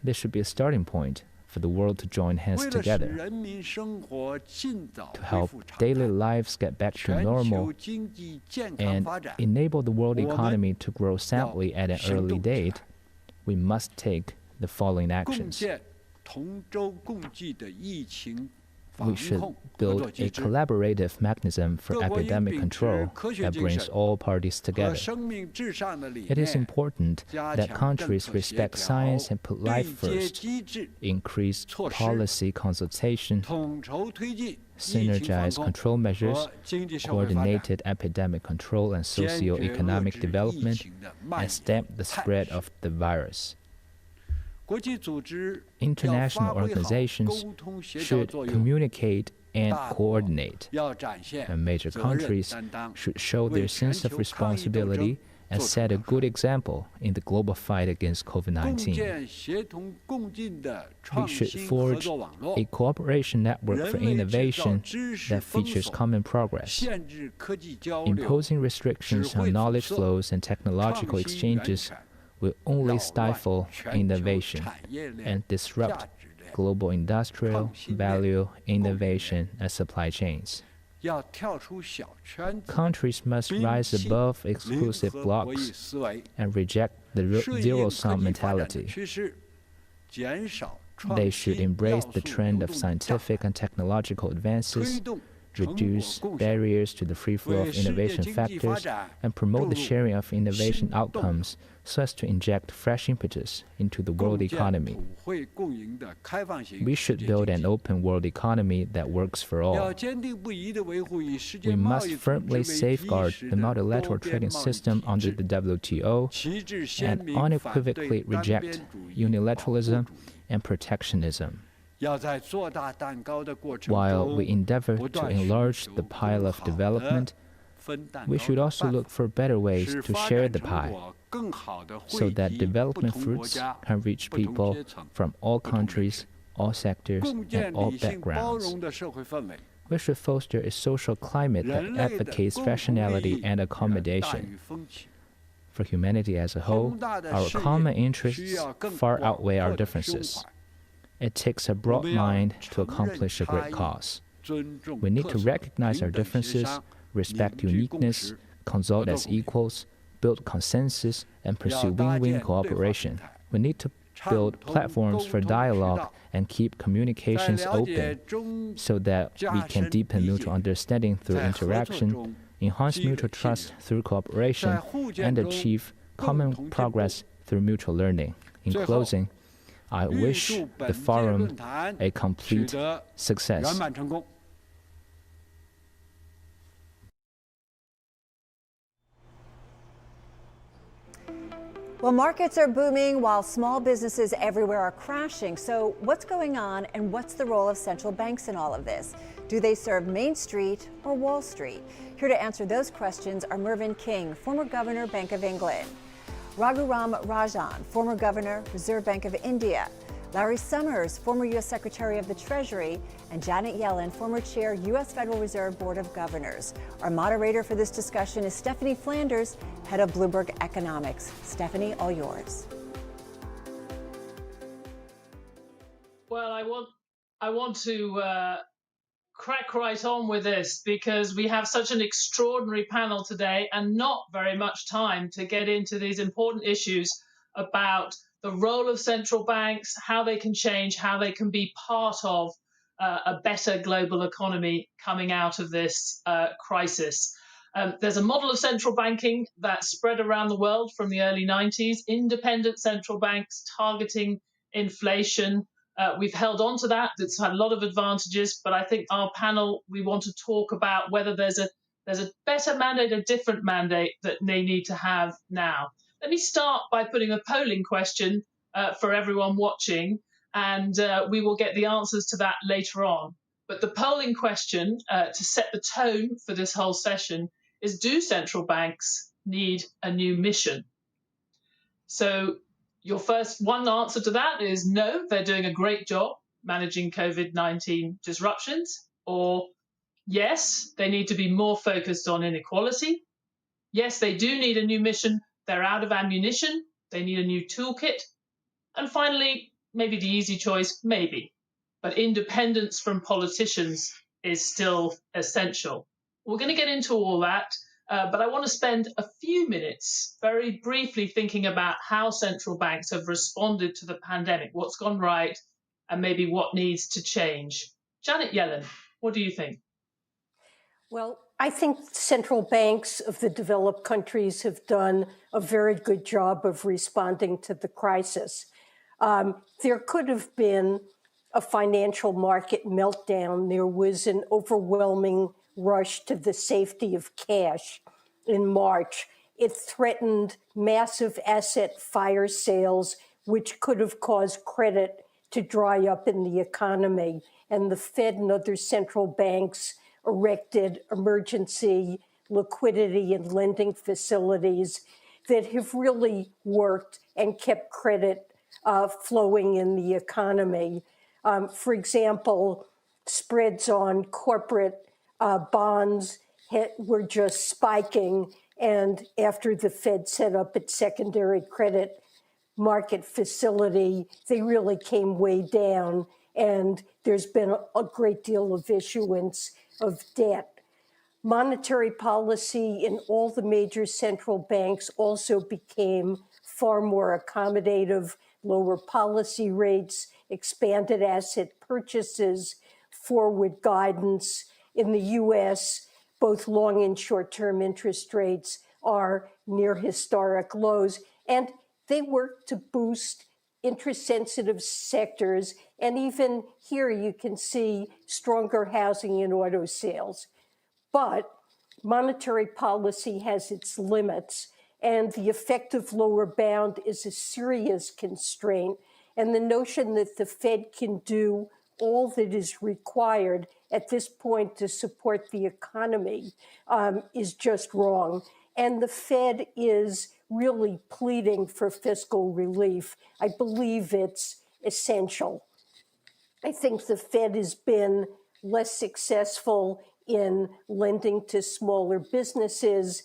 They should be a starting point for the world to join hands together to help daily lives get back to normal and enable the world economy to grow soundly at an early date. We must take the following actions. We should build a collaborative mechanism for epidemic control that brings all parties together. It is important that countries respect science and put life first, increase policy consultation, synergize control measures, coordinated epidemic control and socio-economic development, and stamp the spread of the virus. International organizations should communicate and coordinate, and major countries should show their sense of responsibility and set a good example in the global fight against COVID-19. We should forge a cooperation network for innovation that features common progress. Imposing restrictions on knowledge flows and technological exchanges will only stifle innovation and disrupt global industrial, value, innovation, and supply chains. Countries must rise above exclusive blocks and reject the zero-sum mentality. They should embrace the trend of scientific and technological advances, reduce barriers to the free flow of innovation factors, and promote the sharing of innovation outcomes so as to inject fresh impetus into the world economy. We should build an open world economy that works for all. We must firmly safeguard the multilateral trading system under the WTO and unequivocally reject unilateralism and protectionism. While we endeavor to enlarge the pie of development, we should also look for better ways to share the pie so that development fruits can reach people from all countries, all sectors, and all backgrounds. We should foster a social climate that advocates rationality and accommodation. For humanity as a whole, our common interests far outweigh our differences. It takes a broad mind to accomplish a great cause. We need to recognize our differences, respect uniqueness, consult as equals, build consensus, and pursue win-win cooperation. We need to build platforms for dialogue and keep communications open so that we can deepen mutual understanding through interaction, enhance mutual trust through cooperation, and achieve common progress through mutual learning. In closing, I wish the forum a complete success. Well, markets are booming while small businesses everywhere are crashing. So what's going on and what's the role of central banks in all of this? Do they serve Main Street or Wall Street? Here to answer those questions are Mervyn King, former governor, Bank of England; Raghuram Rajan, former governor, Reserve Bank of India; Larry Summers, former U.S. Secretary of the Treasury; and Janet Yellen, former chair, U.S. Federal Reserve Board of Governors. Our moderator for this discussion is Stephanie Flanders, head of Bloomberg Economics. Stephanie, all yours. Well, I want to crack right on with this because we have such an extraordinary panel today and not very much time to get into these important issues about the role of central banks, how they can change, how they can be part of a better global economy coming out of this crisis. There's a model of central banking that spread around the world from the early 90s, independent central banks targeting inflation. We've held on to that. It's had a lot of advantages, but I think our panel, we want to talk about whether there's a better mandate, a different mandate that they need to have now. Let me start by putting a polling question for everyone watching, and we will get the answers to that later on. But the polling question to set the tone for this whole session is, do central banks need a new mission? So your first one answer to that is no, they're doing a great job managing COVID-19 disruptions, or yes, they need to be more focused on inequality. Yes, they do need a new mission. They're out of ammunition. They need a new toolkit. And finally, maybe the easy choice, maybe. But independence from politicians is still essential. We're going to get into all that, but I want to spend a few minutes very briefly thinking about how central banks have responded to the pandemic, what's gone right, and maybe what needs to change. Janet Yellen, what do you think? Well, I think central banks of the developed countries have done a very good job of responding to the crisis. There could have been a financial market meltdown. There was an overwhelming rush to the safety of cash in March. It threatened massive asset fire sales, which could have caused credit to dry up in the economy. And the Fed and other central banks erected emergency liquidity and lending facilities that have really worked and kept credit flowing in the economy. For example, spreads on corporate bonds were just spiking, and after the Fed set up its secondary credit market facility, they really came way down, and there's been a great deal of issuance of debt. Monetary policy in all the major central banks also became far more accommodative, lower policy rates, expanded asset purchases, forward guidance. In the U.S., both long and short-term interest rates are near historic lows, and they work to boost interest-sensitive sectors. And even here you can see stronger housing and auto sales. But monetary policy has its limits, and the effective lower bound is a serious constraint. And the notion that the Fed can do all that is required at this point to support the economy is just wrong. And the Fed is really pleading for fiscal relief. I believe it's essential. I think the Fed has been less successful in lending to smaller businesses.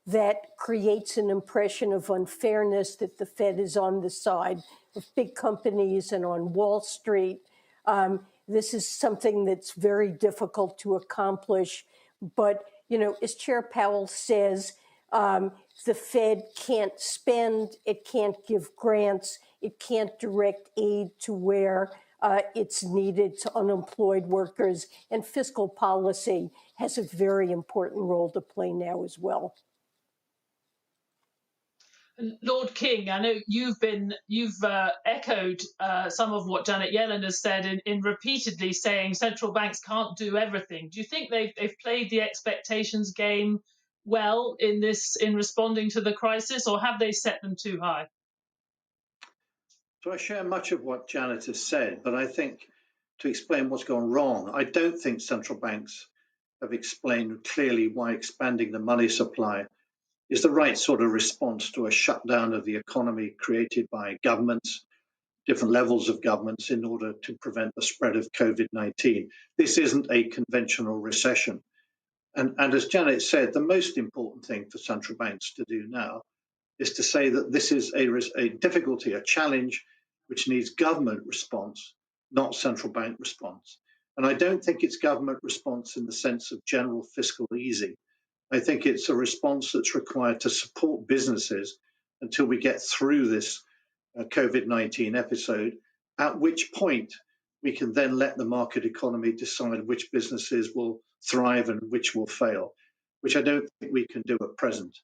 That creates an impression of unfairness, that the Fed is on the side of big companies and on Wall Street. This is something that's very difficult to accomplish. But, you know, as Chair Powell says, the Fed can't spend, it can't give grants, it can't direct aid to where it's needed to unemployed workers, and fiscal policy has a very important role to play now as well. Lord King, I know you've echoed some of what Janet Yellen has said in repeatedly saying central banks can't do everything. Do you think they've played the expectations game well in responding to the crisis, or have they set them too high? So I share much of what Janet has said, but I think to explain what's gone wrong, I don't think central banks have explained clearly why expanding the money supply is the right sort of response to a shutdown of the economy created by governments, different levels of governments, in order to prevent the spread of COVID-19. This isn't a conventional recession. And as Janet said, the most important thing for central banks to do now is to say that this is a difficulty, a challenge, which needs government response, not central bank response. And I don't think it's government response in the sense of general fiscal easing. I think it's a response that's required to support businesses until we get through this COVID-19 episode, at which point we can then let the market economy decide which businesses will thrive and which will fail, which I don't think we can do at present.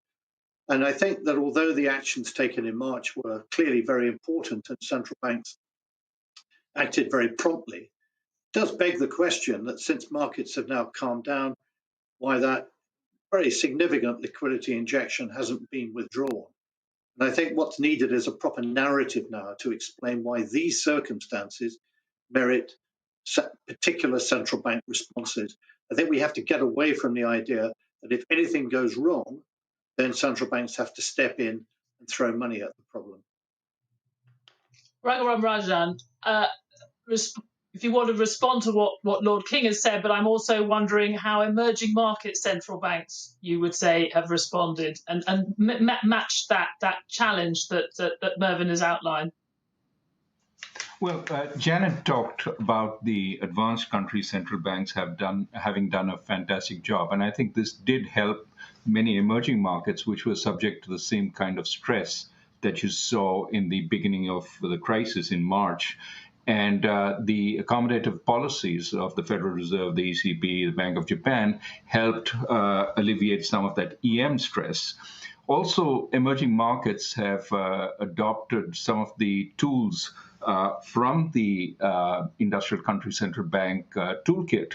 And I think that although the actions taken in March were clearly very important and central banks acted very promptly, it does beg the question that since markets have now calmed down, why that very significant liquidity injection hasn't been withdrawn. And I think what's needed is a proper narrative now to explain why these circumstances merit particular central bank responses. I think we have to get away from the idea that if anything goes wrong, then central banks have to step in and throw money at the problem. Raghuram, Rajan, if you want to respond to what Lord King has said, but I'm also wondering how emerging market central banks, you would say, have responded and matched that challenge that Mervyn has outlined. Well, Janet talked about the advanced country central banks having done a fantastic job. And I think this did help many emerging markets, which were subject to the same kind of stress that you saw in the beginning of the crisis in March. And the accommodative policies of the Federal Reserve, the ECB, the Bank of Japan helped alleviate some of that EM stress. Also, emerging markets have adopted some of the tools from the Industrial Country Central Bank toolkit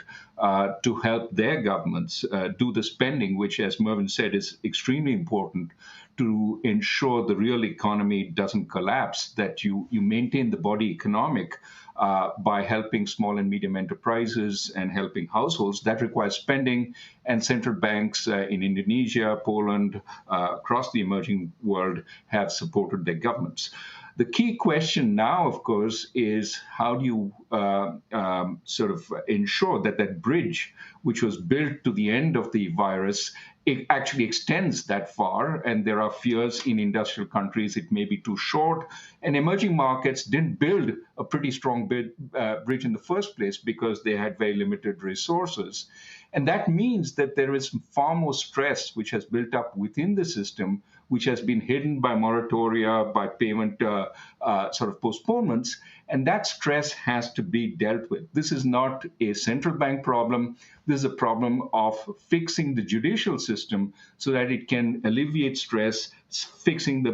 to help their governments do the spending, which, as Mervyn said, is extremely important to ensure the real economy doesn't collapse, that you maintain the body economic by helping small and medium enterprises and helping households. That requires spending, and central banks in Indonesia, Poland, across the emerging world have supported their governments. The key question now, of course, is how do you sort of ensure that that bridge, which was built to the end of the virus, it actually extends that far, and there are fears in industrial countries it may be too short. And emerging markets didn't build a pretty strong bridge in the first place because they had very limited resources. And that means that there is far more stress which has built up within the system, which has been hidden by moratoria, by payment sort of postponements. And that stress has to be dealt with. This is not a central bank problem. This is a problem of fixing the judicial system so that it can alleviate stress, fixing the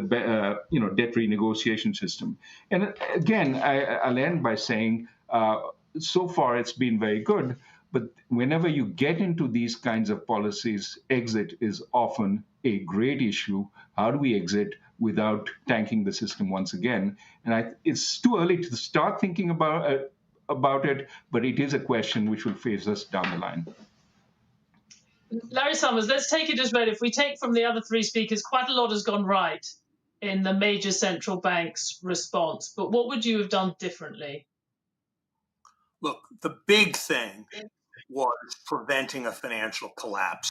debt renegotiation system. And again, I'll end by saying, so far it's been very good. But whenever you get into these kinds of policies, exit is often a great issue. How do we exit without tanking the system once again? And it's too early to start thinking about it, but it is a question which will face us down the line. Larry Summers, let's take it as read. If we take from the other three speakers, quite a lot has gone right in the major central banks' response. But what would you have done differently? Look, the big thing was preventing a financial collapse.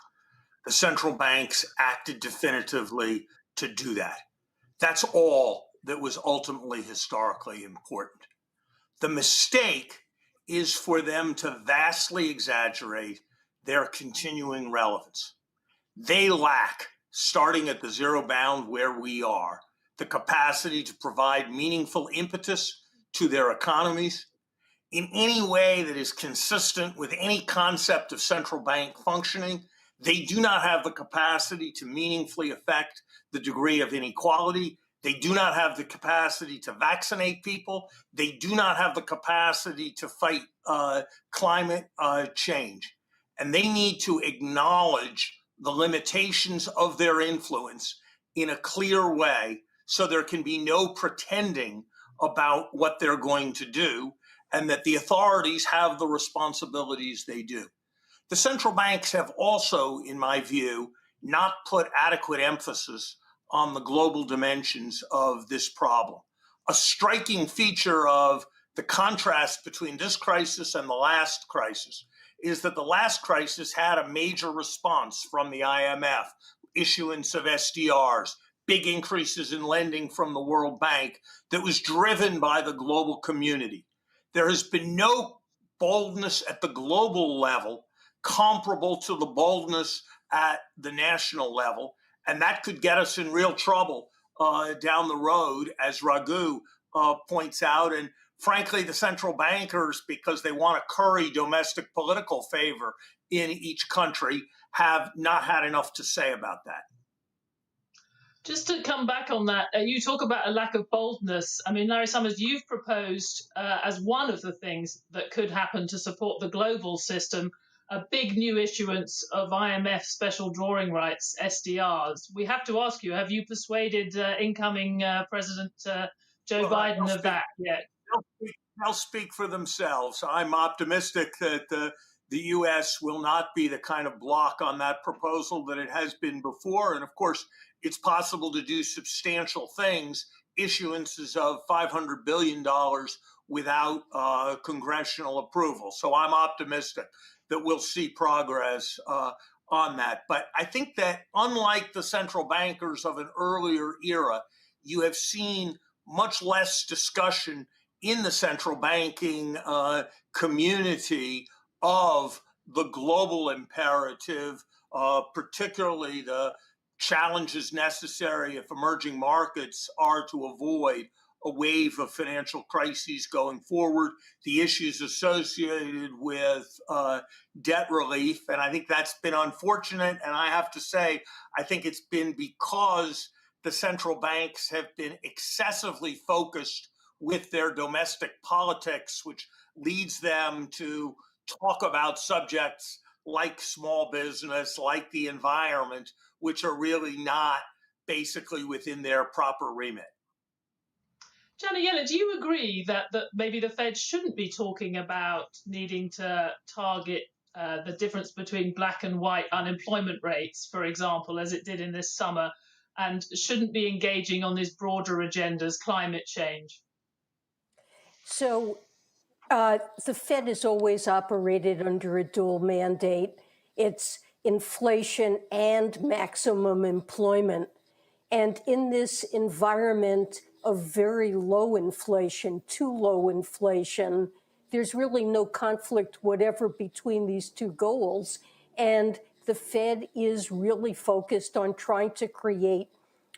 The central banks acted definitively to do that. That's all that was ultimately historically important. The mistake is for them to vastly exaggerate their continuing relevance. They lack, starting at the zero bound where we are, the capacity to provide meaningful impetus to their economies in any way that is consistent with any concept of central bank functioning. They do not have the capacity to meaningfully affect the degree of inequality. They do not have the capacity to vaccinate people. They do not have the capacity to fight climate change. And they need to acknowledge the limitations of their influence in a clear way so there can be no pretending about what they're going to do, and that the authorities have the responsibilities they do. The central banks have also, in my view, not put adequate emphasis on the global dimensions of this problem. A striking feature of the contrast between this crisis and the last crisis is that the last crisis had a major response from the IMF, issuance of SDRs, big increases in lending from the World Bank that was driven by the global community. There has been no boldness at the global level comparable to the boldness at the national level, and that could get us in real trouble down the road, as Raghu points out. And frankly, the central bankers, because they want to curry domestic political favor in each country, have not had enough to say about that. Just to come back on that, you talk about a lack of boldness. I mean, Larry Summers, you've proposed as one of the things that could happen to support the global system, a big new issuance of IMF special drawing rights, SDRs. We have to ask you, have you persuaded incoming President Joe Biden of that yet? They'll speak for themselves. I'm optimistic that the U.S. will not be the kind of block on that proposal that it has been before. And of course, it's possible to do substantial things, issuances of $500 billion without congressional approval. So I'm optimistic that we'll see progress on that. But I think that unlike the central bankers of an earlier era, you have seen much less discussion in the central banking community of the global imperative, particularly the challenges necessary if emerging markets are to avoid a wave of financial crises going forward, the issues associated with debt relief. And I think that's been unfortunate. And I have to say, I think it's been because the central banks have been excessively focused with their domestic politics, which leads them to talk about subjects like small business, like the environment, which are really not basically within their proper remit. Janet Yellen, do you agree that maybe the Fed shouldn't be talking about needing to target the difference between black and white unemployment rates, for example, as it did in this summer, and shouldn't be engaging on these broader agendas, climate change? So the Fed has always operated under a dual mandate. It's inflation and maximum employment. And in this environment of very low inflation, too low inflation, there's really no conflict whatever between these two goals. And the Fed is really focused on trying to create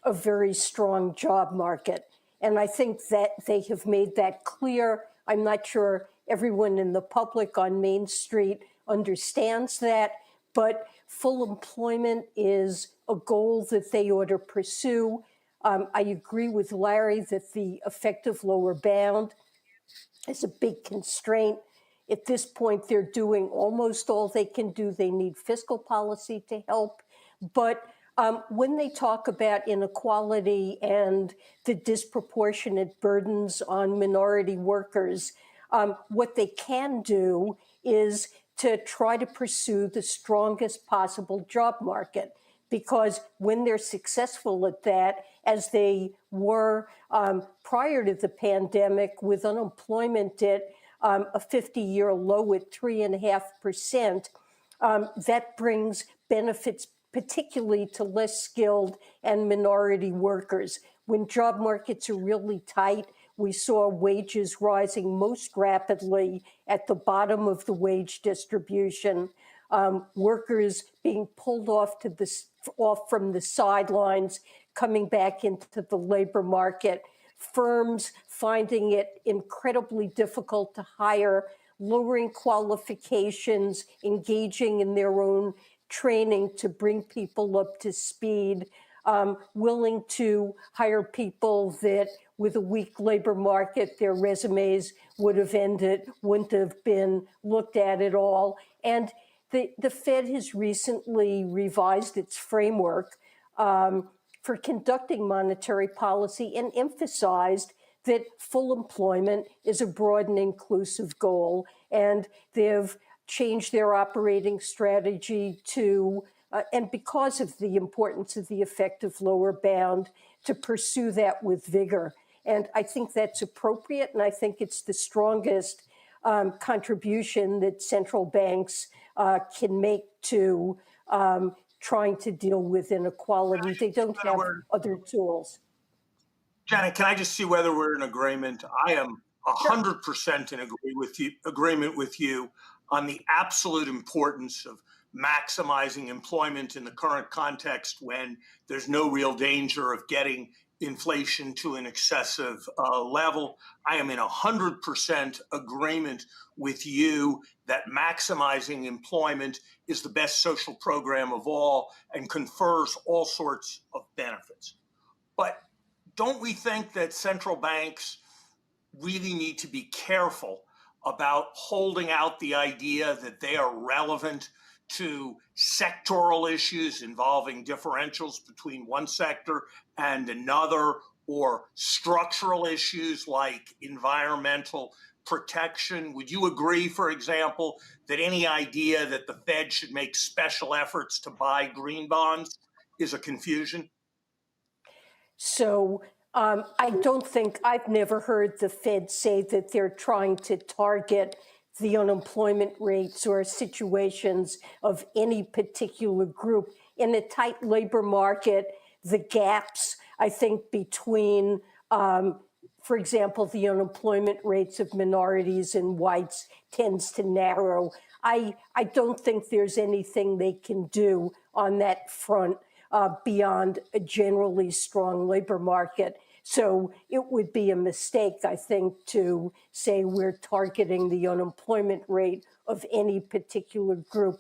a very strong job market. And I think that they have made that clear. I'm not sure everyone in the public on Main Street understands that, but full employment is a goal that they ought to pursue. I agree with Larry that the effective lower bound is a big constraint. At this point, they're doing almost all they can do. They need fiscal policy to help. But when they talk about inequality and the disproportionate burdens on minority workers, what they can do is to try to pursue the strongest possible job market. Because when they're successful at that, as they were prior to the pandemic, with unemployment at a 50-year low at 3.5%. That brings benefits particularly to less skilled and minority workers. When job markets are really tight, we saw wages rising most rapidly at the bottom of the wage distribution, workers being pulled off from the sidelines, coming back into the labor market, firms finding it incredibly difficult to hire, lowering qualifications, engaging in their own training to bring people up to speed, willing to hire people that with a weak labor market, their resumes wouldn't have been looked at all. And the Fed has recently revised its framework for conducting monetary policy and emphasized that full employment is a broad and inclusive goal. And they've changed their operating strategy to, and because of the importance of the effective lower bound, to pursue that with vigor. And I think that's appropriate, and I think it's the strongest contribution that central banks can make to trying to deal with inequality. They don't have other tools. Janet, can I just see whether we're in agreement? I am 100% in agreement with you on the absolute importance of maximizing employment in the current context when there's no real danger of getting inflation to an excessive level. I am in 100% agreement with you that maximizing employment is the best social program of all and confers all sorts of benefits. But don't we think that central banks really need to be careful about holding out the idea that they are relevant to sectoral issues involving differentials between one sector and another, or structural issues like environmental protection? Would you agree, for example, that any idea that the Fed should make special efforts to buy green bonds is a confusion? So I don't think, I've never heard the Fed say that they're trying to target the unemployment rates or situations of any particular group. In a tight labor market, the gaps, I think, between, for example, the unemployment rates of minorities and whites tends to narrow. I don't think there's anything they can do on that front beyond a generally strong labor market. So it would be a mistake, I think, to say we're targeting the unemployment rate of any particular group.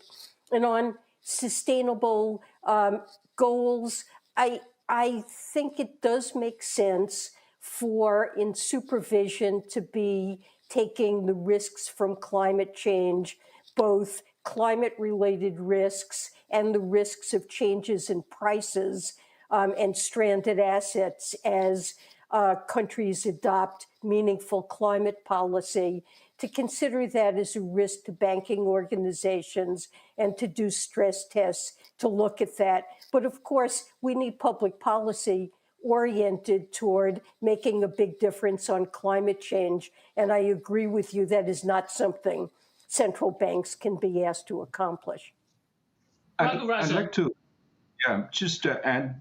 And on sustainable goals, I think it does make sense for in supervision to be taking the risks from climate change, both climate-related risks and the risks of changes in prices and stranded assets as countries adopt meaningful climate policy, to consider that as a risk to banking organizations and to do stress tests to look at that. But of course, we need public policy oriented toward making a big difference on climate change. And I agree with you, that is not something central banks can be asked to accomplish. I'd like to just add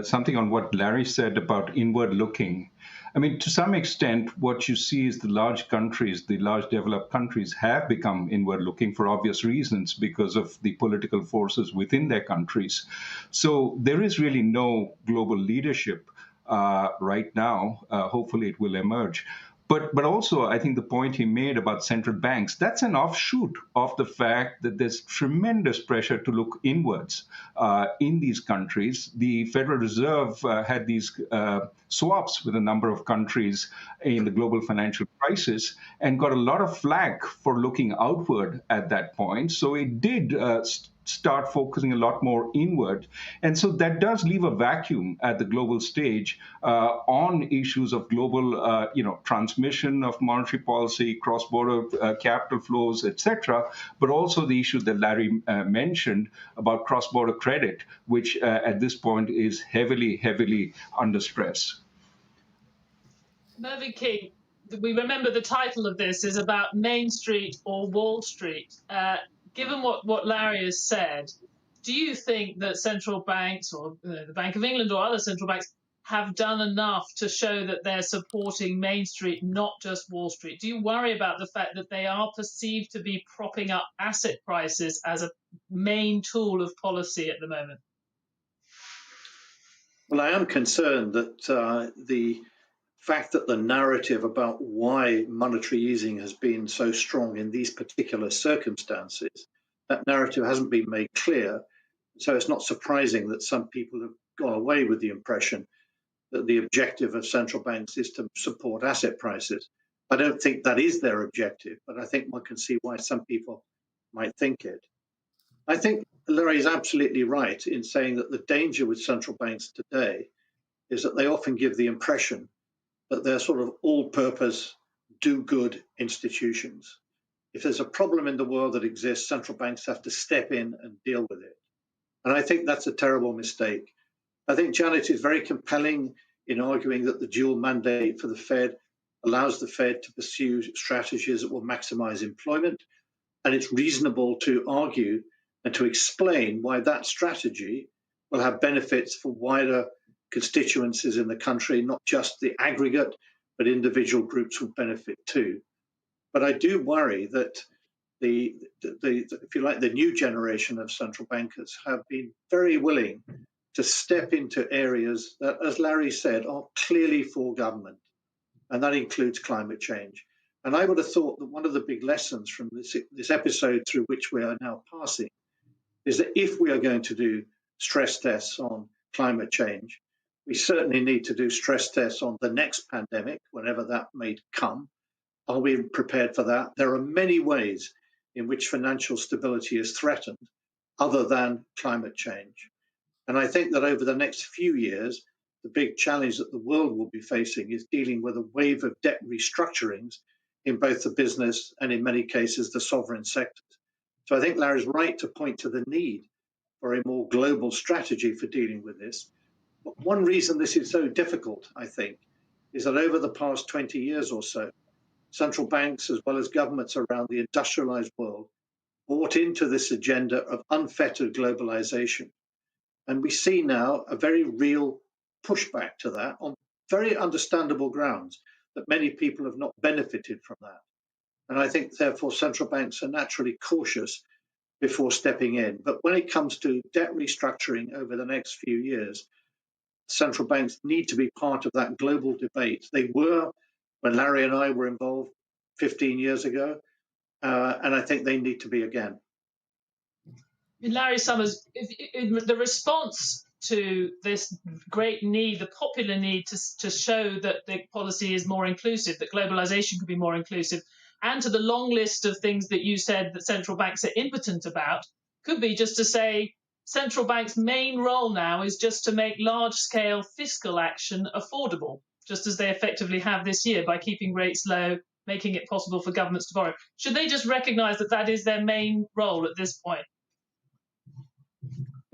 something on what Larry said about inward looking. I mean, to some extent, what you see is the large countries, the large developed countries have become inward looking for obvious reasons because of the political forces within their countries. So there is really no global leadership right now. Hopefully it will emerge. But also, I think the point he made about central banks, that's an offshoot of the fact that there's tremendous pressure to look inwards in these countries. The Federal Reserve had these swaps with a number of countries in the global financial crisis and got a lot of flack for looking outward at that point. So it did start focusing a lot more inward. And so that does leave a vacuum at the global stage on issues of global transmission of monetary policy, cross-border capital flows, etc., but also the issue that Larry mentioned about cross-border credit, which at this point is heavily, heavily under stress. Mervyn King, we remember the title of this is about Main Street or Wall Street. Given what Larry has said, do you think that central banks or the Bank of England or other central banks have done enough to show that they're supporting Main Street, not just Wall Street? Do you worry about the fact that they are perceived to be propping up asset prices as a main tool of policy at the moment? Well, I am concerned that the fact that the narrative about why monetary easing has been so strong in these particular circumstances, that narrative hasn't been made clear. So it's not surprising that some people have gone away with the impression that the objective of central banks is to support asset prices. I don't think that is their objective, but I think one can see why some people might think it. I think Larry is absolutely right in saying that the danger with central banks today is that they often give the impression that they're sort of all-purpose, do-good institutions. If there's a problem in the world that exists, central banks have to step in and deal with it. And I think that's a terrible mistake. I think Janet is very compelling in arguing that the dual mandate for the Fed allows the Fed to pursue strategies that will maximize employment. And it's reasonable to argue and to explain why that strategy will have benefits for wider constituencies in the country, not just the aggregate, but individual groups will benefit too. But I do worry that if you like, the new generation of central bankers have been very willing to step into areas that, as Larry said, are clearly for government, and that includes climate change. And I would have thought that one of the big lessons from this episode through which we are now passing is that if we are going to do stress tests on climate change, we certainly need to do stress tests on the next pandemic, whenever that may come. Are we prepared for that? There are many ways in which financial stability is threatened other than climate change. And I think that over the next few years, the big challenge that the world will be facing is dealing with a wave of debt restructurings in both the business and, in many cases, the sovereign sectors. So I think Larry's right to point to the need for a more global strategy for dealing with this. But one reason this is so difficult, I think, is that over the past 20 years or so, central banks, as well as governments around the industrialized world, bought into this agenda of unfettered globalization. And we see now a very real pushback to that on very understandable grounds that many people have not benefited from that. And I think, therefore, central banks are naturally cautious before stepping in. But when it comes to debt restructuring over the next few years, central banks need to be part of that global debate. They were when Larry and I were involved 15 years ago, and I think they need to be again. Larry Summers, the response to this great need, the popular need to show that the policy is more inclusive, that globalization could be more inclusive, and to the long list of things that you said that central banks are impotent about, could be just to say central banks' main role now is just to make large-scale fiscal action affordable, just as they effectively have this year by keeping rates low, making it possible for governments to borrow. Should they just recognize that that is their main role at this point?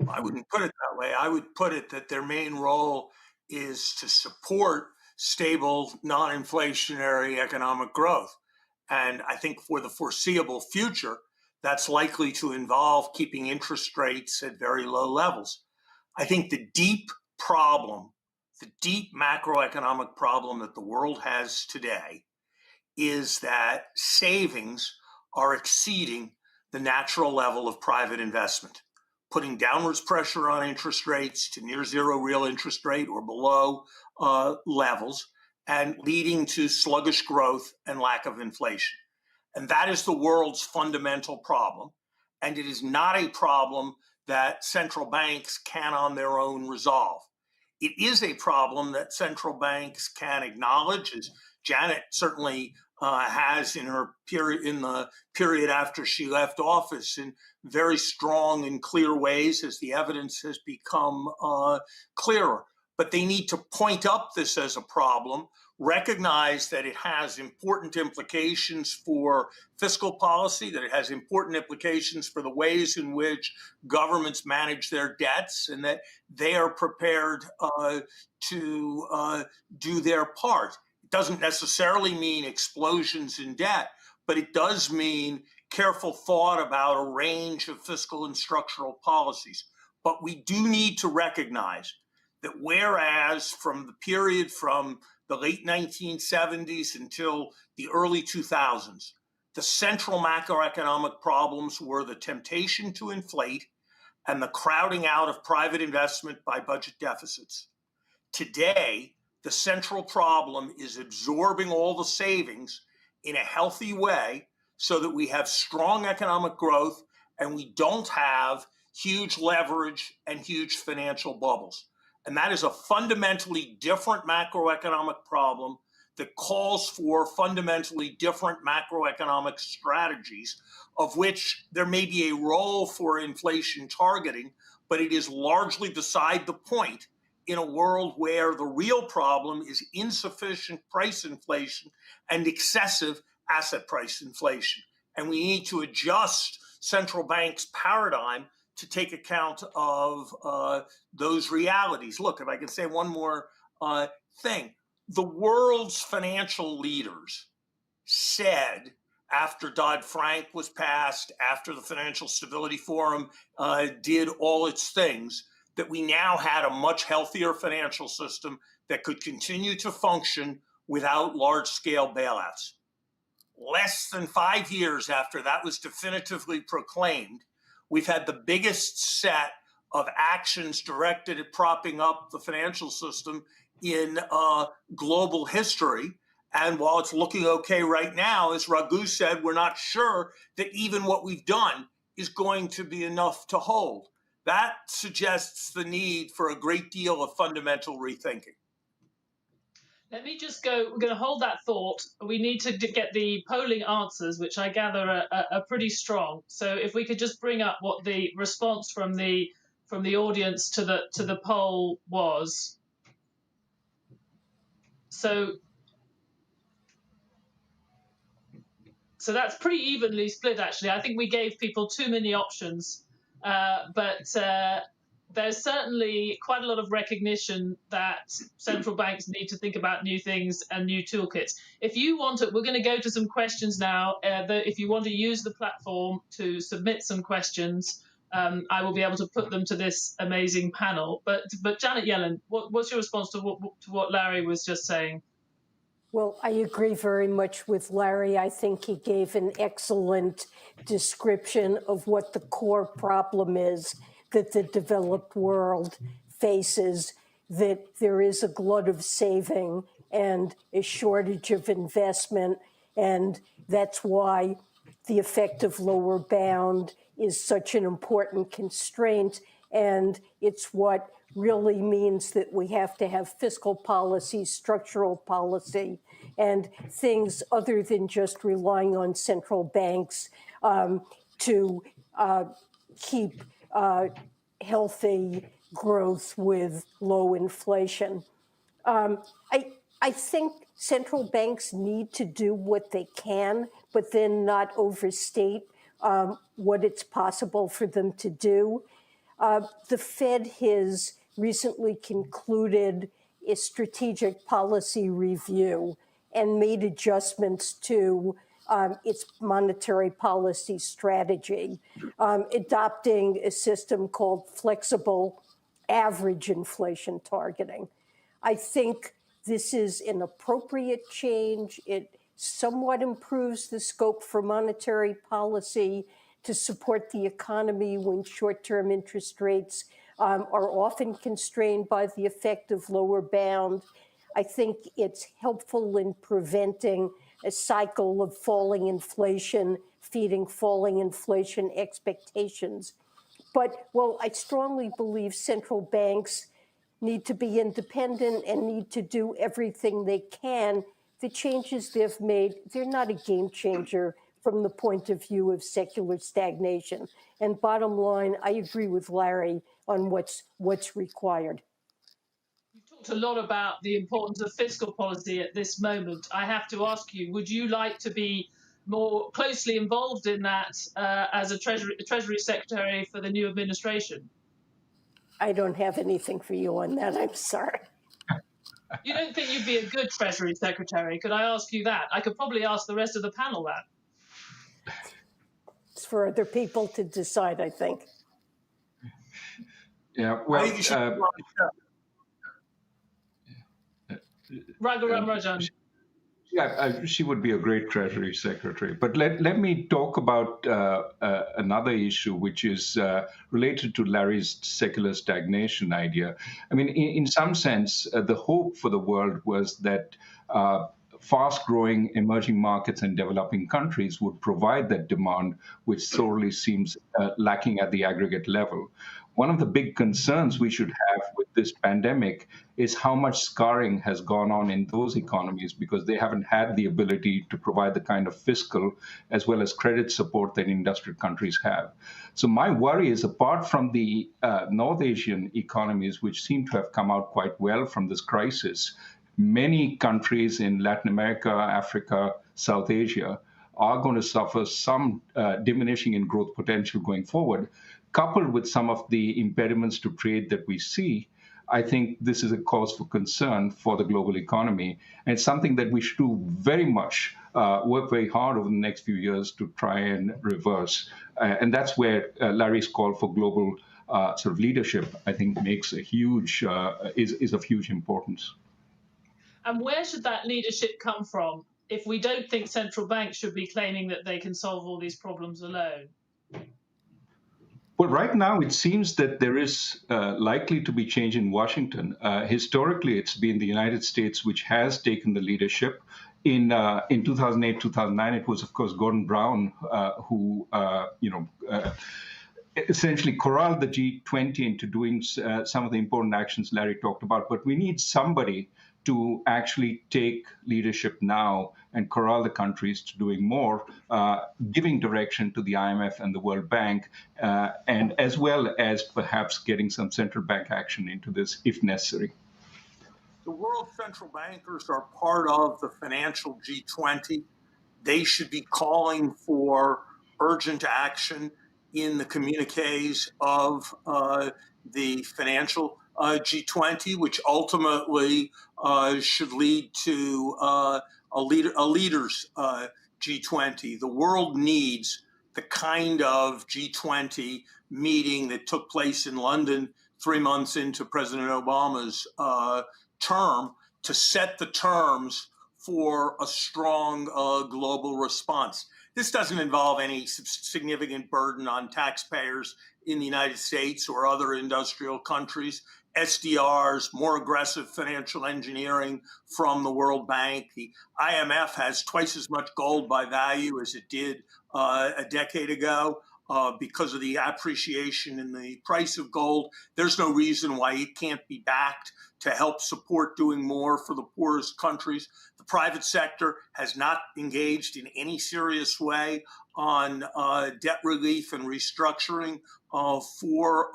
I wouldn't put it that way. I would put it that their main role is to support stable, non-inflationary economic growth. And I think for the foreseeable future, that's likely to involve keeping interest rates at very low levels. I think the deep problem, the deep macroeconomic problem that the world has today is that savings are exceeding the natural level of private investment, putting downwards pressure on interest rates to near zero real interest rate or below levels, and leading to sluggish growth and lack of inflation. And that is the world's fundamental problem. And it is not a problem that central banks can on their own resolve. It is a problem that central banks can acknowledge, as Janet certainly has in the period after she left office, in very strong and clear ways as the evidence has become clearer. But they need to point up this as a problem, recognize that it has important implications for fiscal policy, that it has important implications for the ways in which governments manage their debts, and that they are prepared to do their part. It doesn't necessarily mean explosions in debt, but it does mean careful thought about a range of fiscal and structural policies. But we do need to recognize that whereas from the period from the late 1970s until the early 2000s, the central macroeconomic problems were the temptation to inflate and the crowding out of private investment by budget deficits. Today, the central problem is absorbing all the savings in a healthy way so that we have strong economic growth and we don't have huge leverage and huge financial bubbles. And that is a fundamentally different macroeconomic problem that calls for fundamentally different macroeconomic strategies, of which there may be a role for inflation targeting, but it is largely beside the point in a world where the real problem is insufficient price inflation and excessive asset price inflation. And we need to adjust central banks' paradigm to take account of those realities. Look, if I can say one more thing, the world's financial leaders said after Dodd-Frank was passed, after the Financial Stability Forum did all its things, that we now had a much healthier financial system that could continue to function without large-scale bailouts. Less than 5 years after that was definitively proclaimed, we've had the biggest set of actions directed at propping up the financial system in global history. And while it's looking okay right now, as Raghu said, we're not sure that even what we've done is going to be enough to hold. That suggests the need for a great deal of fundamental rethinking. Let me just go. We're going to hold that thought. We need to get the polling answers, which I gather are pretty strong. So if we could just bring up what the response from the audience to the poll was. So that's pretty evenly split, actually. I think we gave people too many options, but there's certainly quite a lot of recognition that central banks need to think about new things and new toolkits. If you want to, we're going to go to some questions now. If you want to use the platform to submit some questions, I will be able to put them to this amazing panel. But Janet Yellen, what's your response to what Larry was just saying? Well, I agree very much with Larry. I think he gave an excellent description of what the core problem is that the developed world faces, that there is a glut of saving and a shortage of investment, and that's why the effective lower bound is such an important constraint, and it's what really means that we have to have fiscal policy, structural policy, and things other than just relying on central banks to keep healthy growth with low inflation. I think central banks need to do what they can, but then not overstate what it's possible for them to do. The Fed has recently concluded a strategic policy review and made adjustments to its monetary policy strategy, adopting a system called flexible average inflation targeting. I think this is an appropriate change. It somewhat improves the scope for monetary policy to support the economy when short-term interest rates are often constrained by the effective lower bound. I think it's helpful in preventing a cycle of falling inflation, feeding falling inflation expectations. But, well, I strongly believe central banks need to be independent and need to do everything they can. The changes they've made, they're not a game changer from the point of view of secular stagnation. And bottom line, I agree with Larry on what's required. You talked a lot about the importance of fiscal policy at this moment. I have to ask you, would you like to be more closely involved in that as a Treasury Secretary for the new administration? I don't have anything for you on that, I'm sorry. You don't think you'd be a good Treasury Secretary? Could I ask you that? I could probably ask the rest of the panel that. It's for other people to decide, I think. Yeah, well, Raghuram Rajan. Yeah, she would be a great Treasury Secretary. But let me talk about another issue, which is related to Larry's secular stagnation idea. I mean, in some sense, the hope for the world was that fast-growing emerging markets and developing countries would provide that demand, which sorely seems lacking at the aggregate level. One of the big concerns we should have with this pandemic is how much scarring has gone on in those economies because they haven't had the ability to provide the kind of fiscal as well as credit support that industrial countries have. So my worry is, apart from the North Asian economies, which seem to have come out quite well from this crisis, many countries in Latin America, Africa, South Asia are going to suffer some diminishing in growth potential going forward. Coupled with some of the impediments to trade that we see, I think this is a cause for concern for the global economy. And it's something that we should do very much, work very hard over the next few years to try and reverse. And that's where Larry's call for global sort of leadership, I think, makes a huge, is of huge importance. And where should that leadership come from if we don't think central banks should be claiming that they can solve all these problems alone? Well, right now, it seems that there is likely to be change in Washington. Historically, it's been the United States which has taken the leadership. In 2008, 2009, it was, of course, Gordon Brown who, essentially corralled the G20 into doing some of the important actions Larry talked about. But we need somebody to actually take leadership now and corral the countries to doing more, giving direction to the IMF and the World Bank, and as well as perhaps getting some central bank action into this if necessary. The world central bankers are part of the financial G20. They should be calling for urgent action in the communiques of the financial G20, which ultimately should lead to a leaders G20. The world needs the kind of G20 meeting that took place in London 3 months into President Obama's term to set the terms for a strong global response. This doesn't involve any significant burden on taxpayers in the United States or other industrial countries. SDRs, more aggressive financial engineering from the World Bank. The IMF has twice as much gold by value as it did a decade ago because of the appreciation in the price of gold. There's no reason why it can't be backed to help support doing more for the poorest countries. The private sector has not engaged in any serious way on debt relief and restructuring for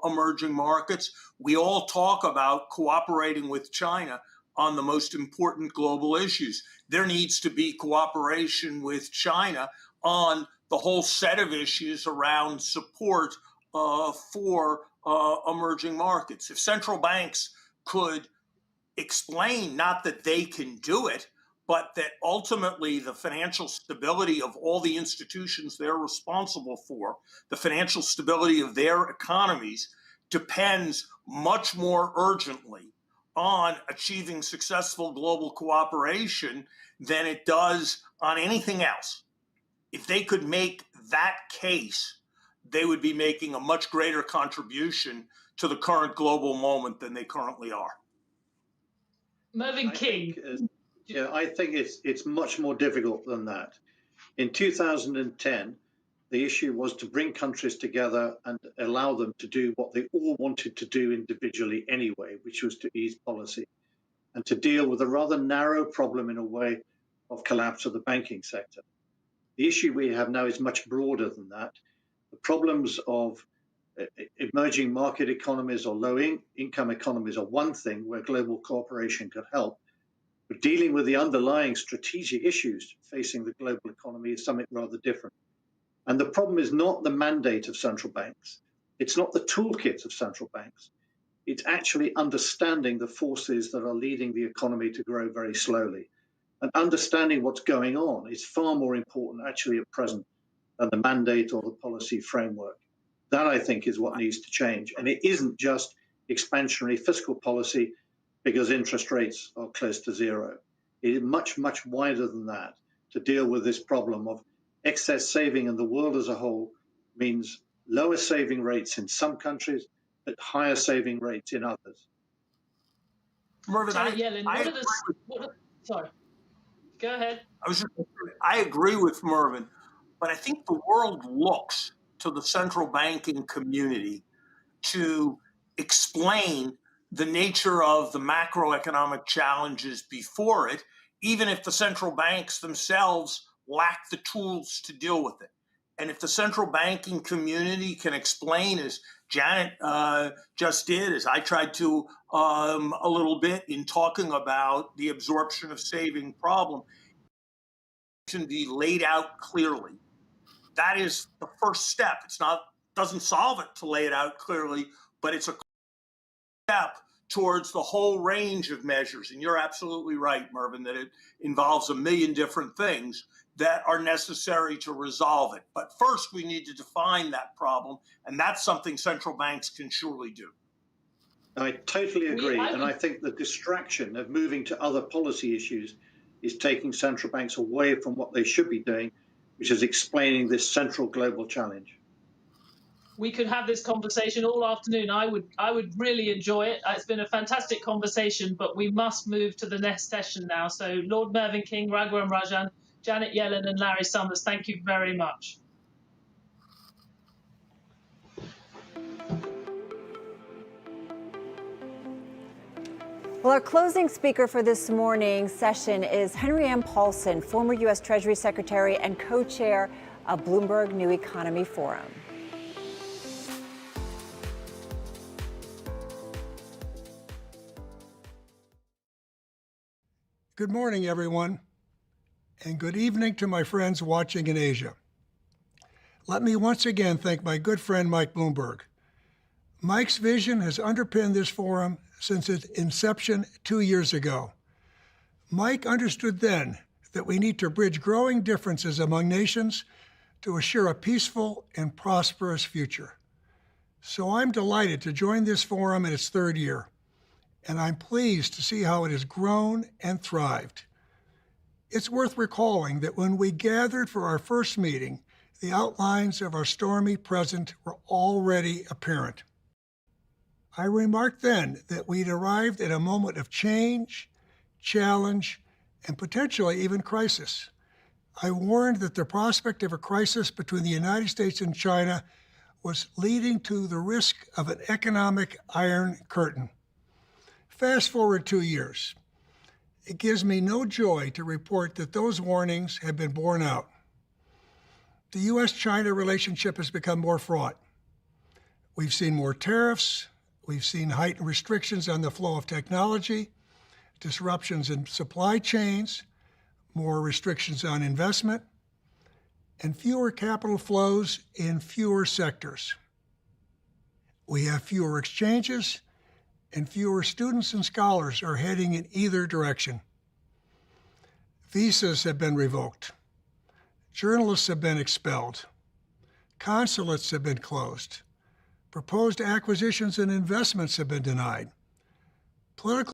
emerging markets. We all talk about cooperating with China on the most important global issues. There needs to be cooperation with China on the whole set of issues around support for emerging markets. If central banks could explain not that they can do it, but that ultimately the financial stability of all the institutions they're responsible for, the financial stability of their economies, depends much more urgently on achieving successful global cooperation than it does on anything else. If they could make that case, they would be making a much greater contribution to the current global moment than they currently are. Mervyn King. I think it's much more difficult than that. In 2010, the issue was to bring countries together and allow them to do what they all wanted to do individually anyway, which was to ease policy and to deal with a rather narrow problem in a way of collapse of the banking sector. The issue we have now is much broader than that. The problems of emerging market economies or low-income economies are one thing where global cooperation could help. But dealing with the underlying strategic issues facing the global economy is something rather different. And the problem is not the mandate of central banks. It's not the toolkit of central banks. It's actually understanding the forces that are leading the economy to grow very slowly. And understanding what's going on is far more important actually at present than the mandate or the policy framework. That, I think, is what needs to change. And it isn't just expansionary fiscal policy because interest rates are close to zero. It is much, much wider than that to deal with this problem of excess saving in the world as a whole means lower saving rates in some countries, but higher saving rates in others. Mervyn, sorry, go ahead. I agree with Mervyn, but I think the world looks to the central banking community to explain the nature of the macroeconomic challenges before it, even if the central banks themselves lack the tools to deal with it. And if the central banking community can explain, as Janet just did, as I tried to a little bit in talking about the absorption of saving problem, can be laid out clearly. That is the first step. It's not, doesn't solve it to lay it out clearly, but it's a step towards the whole range of measures. And you're absolutely right, Mervyn, that it involves a million different things that are necessary to resolve it. But first, we need to define that problem, and that's something central banks can surely do. I totally agree. And I think the distraction of moving to other policy issues is taking central banks away from what they should be doing, which is explaining this central global challenge. We could have this conversation all afternoon. I would really enjoy it. It's been a fantastic conversation, but we must move to the next session now. So Lord Mervyn King, Raghuram Rajan, Janet Yellen and Larry Summers, thank you very much. Well, our closing speaker for this morning's session is Henry M. Paulson, former U.S. Treasury Secretary and co-chair of Bloomberg New Economy Forum. Good morning, everyone, and good evening to my friends watching in Asia. Let me once again thank my good friend Mike Bloomberg. Mike's vision has underpinned this forum since its inception 2 years ago. Mike understood then that we need to bridge growing differences among nations to assure a peaceful and prosperous future. So I'm delighted to join this forum in its third year, and I'm pleased to see how it has grown and thrived. It's worth recalling that when we gathered for our first meeting, the outlines of our stormy present were already apparent. I remarked then that we'd arrived at a moment of change, challenge, and potentially even crisis. I warned that the prospect of a crisis between the United States and China was leading to the risk of an economic iron curtain. Fast forward 2 years. It gives me no joy to report that those warnings have been borne out. The U.S.-China relationship has become more fraught. We've seen more tariffs. We've seen heightened restrictions on the flow of technology, disruptions in supply chains, more restrictions on investment, and fewer capital flows in fewer sectors. We have fewer exchanges, and fewer students and scholars are heading in either direction. Visas have been revoked. Journalists have been expelled. Consulates have been closed. Proposed acquisitions and investments have been denied. Political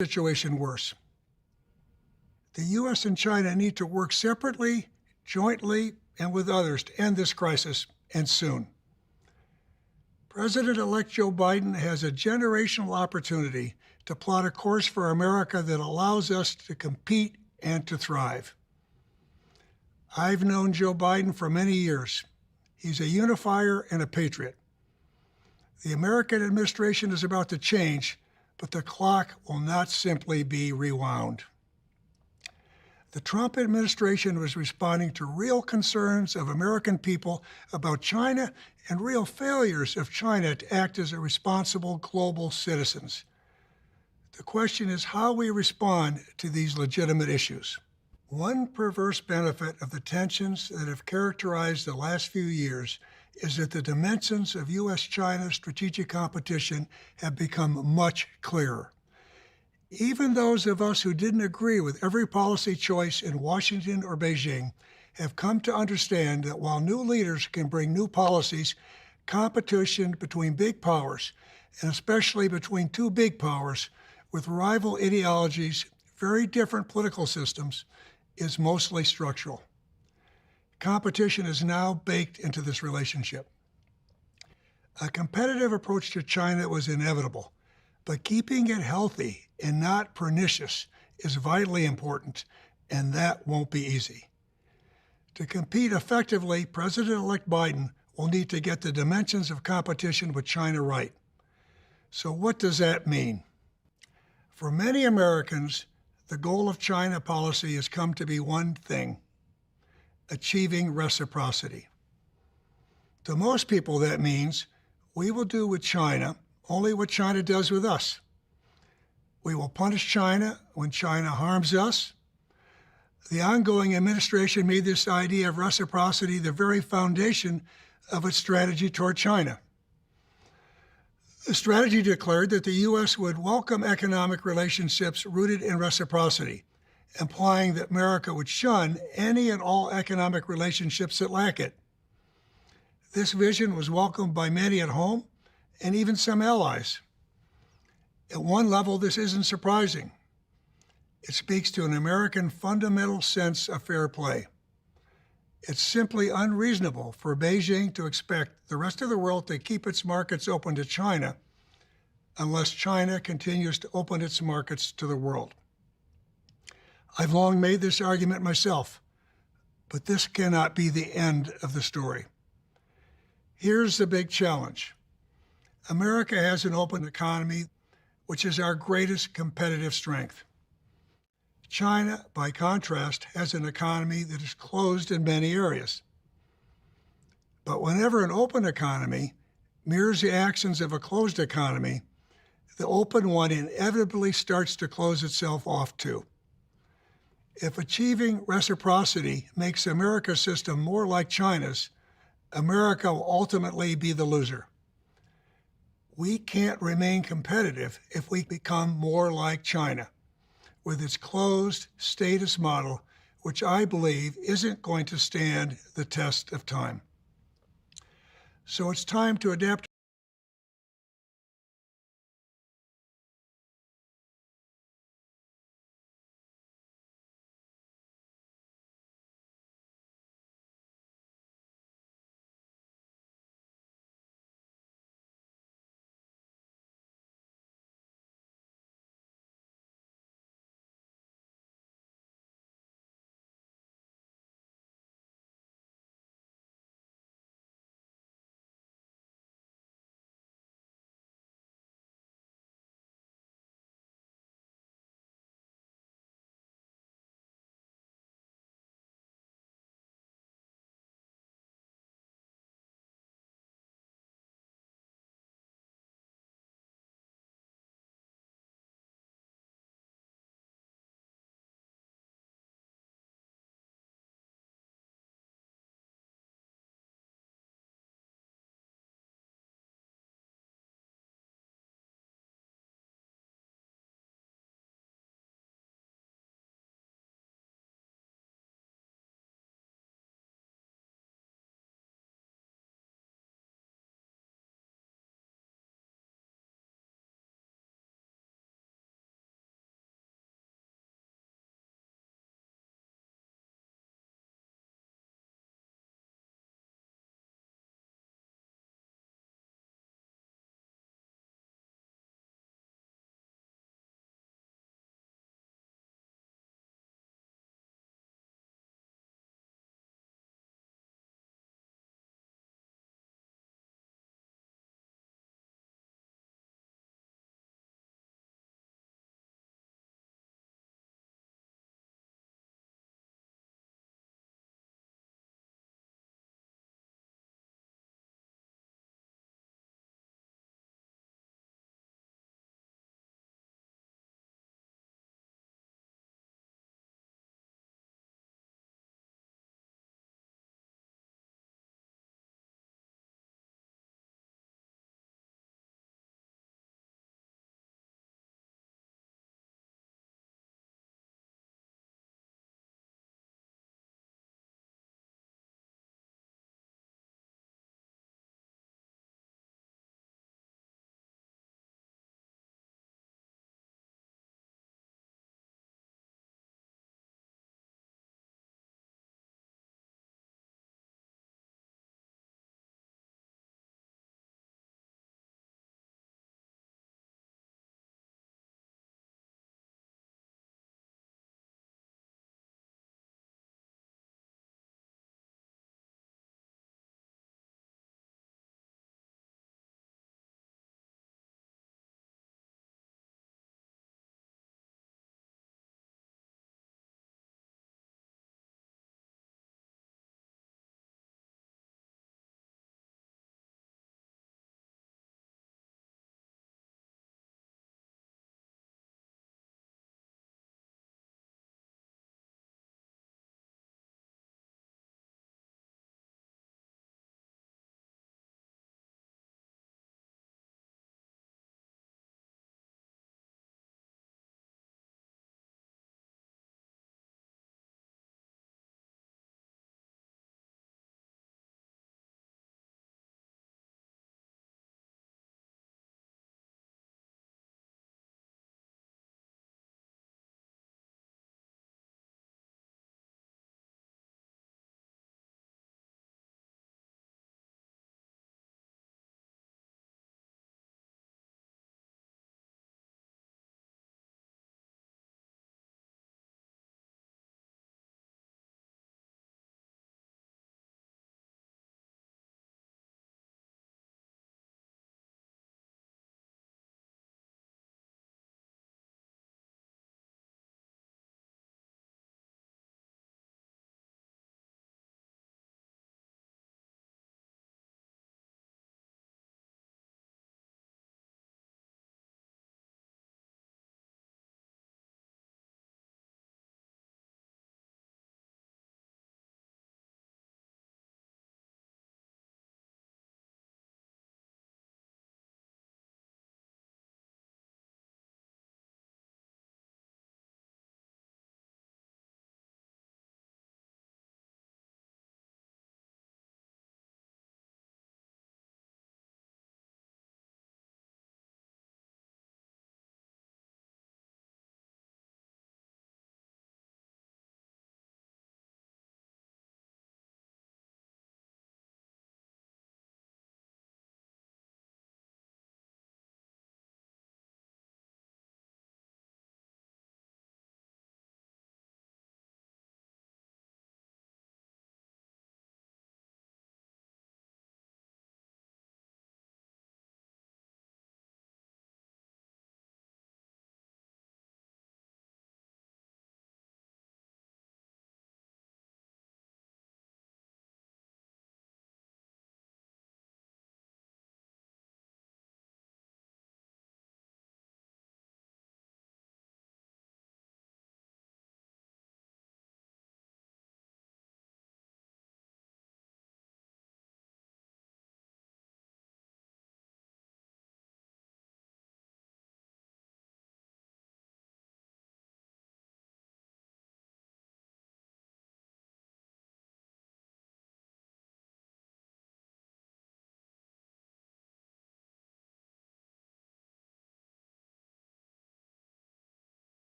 situation worse. The U.S. and China need to work separately, jointly, and with others to end this crisis, and soon. President-elect Joe Biden has a generational opportunity to plot a course for America that allows us to compete and to thrive. I've known Joe Biden for many years. He's a unifier and a patriot. The American administration is about to change, but the clock will not simply be rewound. The Trump administration was responding to real concerns of American people about China and real failures of China to act as a responsible global citizens. The question is how we respond to these legitimate issues. One perverse benefit of the tensions that have characterized the last few years is that the dimensions of U.S.-China strategic competition have become much clearer. Even those of us who didn't agree with every policy choice in Washington or Beijing have come to understand that while new leaders can bring new policies, competition between big powers, and especially between two big powers with rival ideologies, very different political systems, is mostly structural. Competition is now baked into this relationship. A competitive approach to China was inevitable, but keeping it healthy and not pernicious is vitally important, and that won't be easy. To compete effectively, President-elect Biden will need to get the dimensions of competition with China right. So what does that mean? For many Americans, the goal of China policy has come to be one thing: achieving reciprocity. To most people, that means we will do with China only what China does with us. We will punish China when China harms us. The ongoing administration made this idea of reciprocity the very foundation of its strategy toward China. The strategy declared that the U.S. would welcome economic relationships rooted in reciprocity, implying that America would shun any and all economic relationships that lack it. This vision was welcomed by many at home and even some allies. At one level, this isn't surprising. It speaks to an American fundamental sense of fair play. It's simply unreasonable for Beijing to expect the rest of the world to keep its markets open to China unless China continues to open its markets to the world. I've long made this argument myself, but this cannot be the end of the story. Here's the big challenge. America has an open economy, which is our greatest competitive strength. China, by contrast, has an economy that is closed in many areas. But whenever an open economy mirrors the actions of a closed economy, the open one inevitably starts to close itself off too. If achieving reciprocity makes America's system more like China's, America will ultimately be the loser. We can't remain competitive if we become more like China, with its closed status model, which I believe isn't going to stand the test of time. So it's time to adapt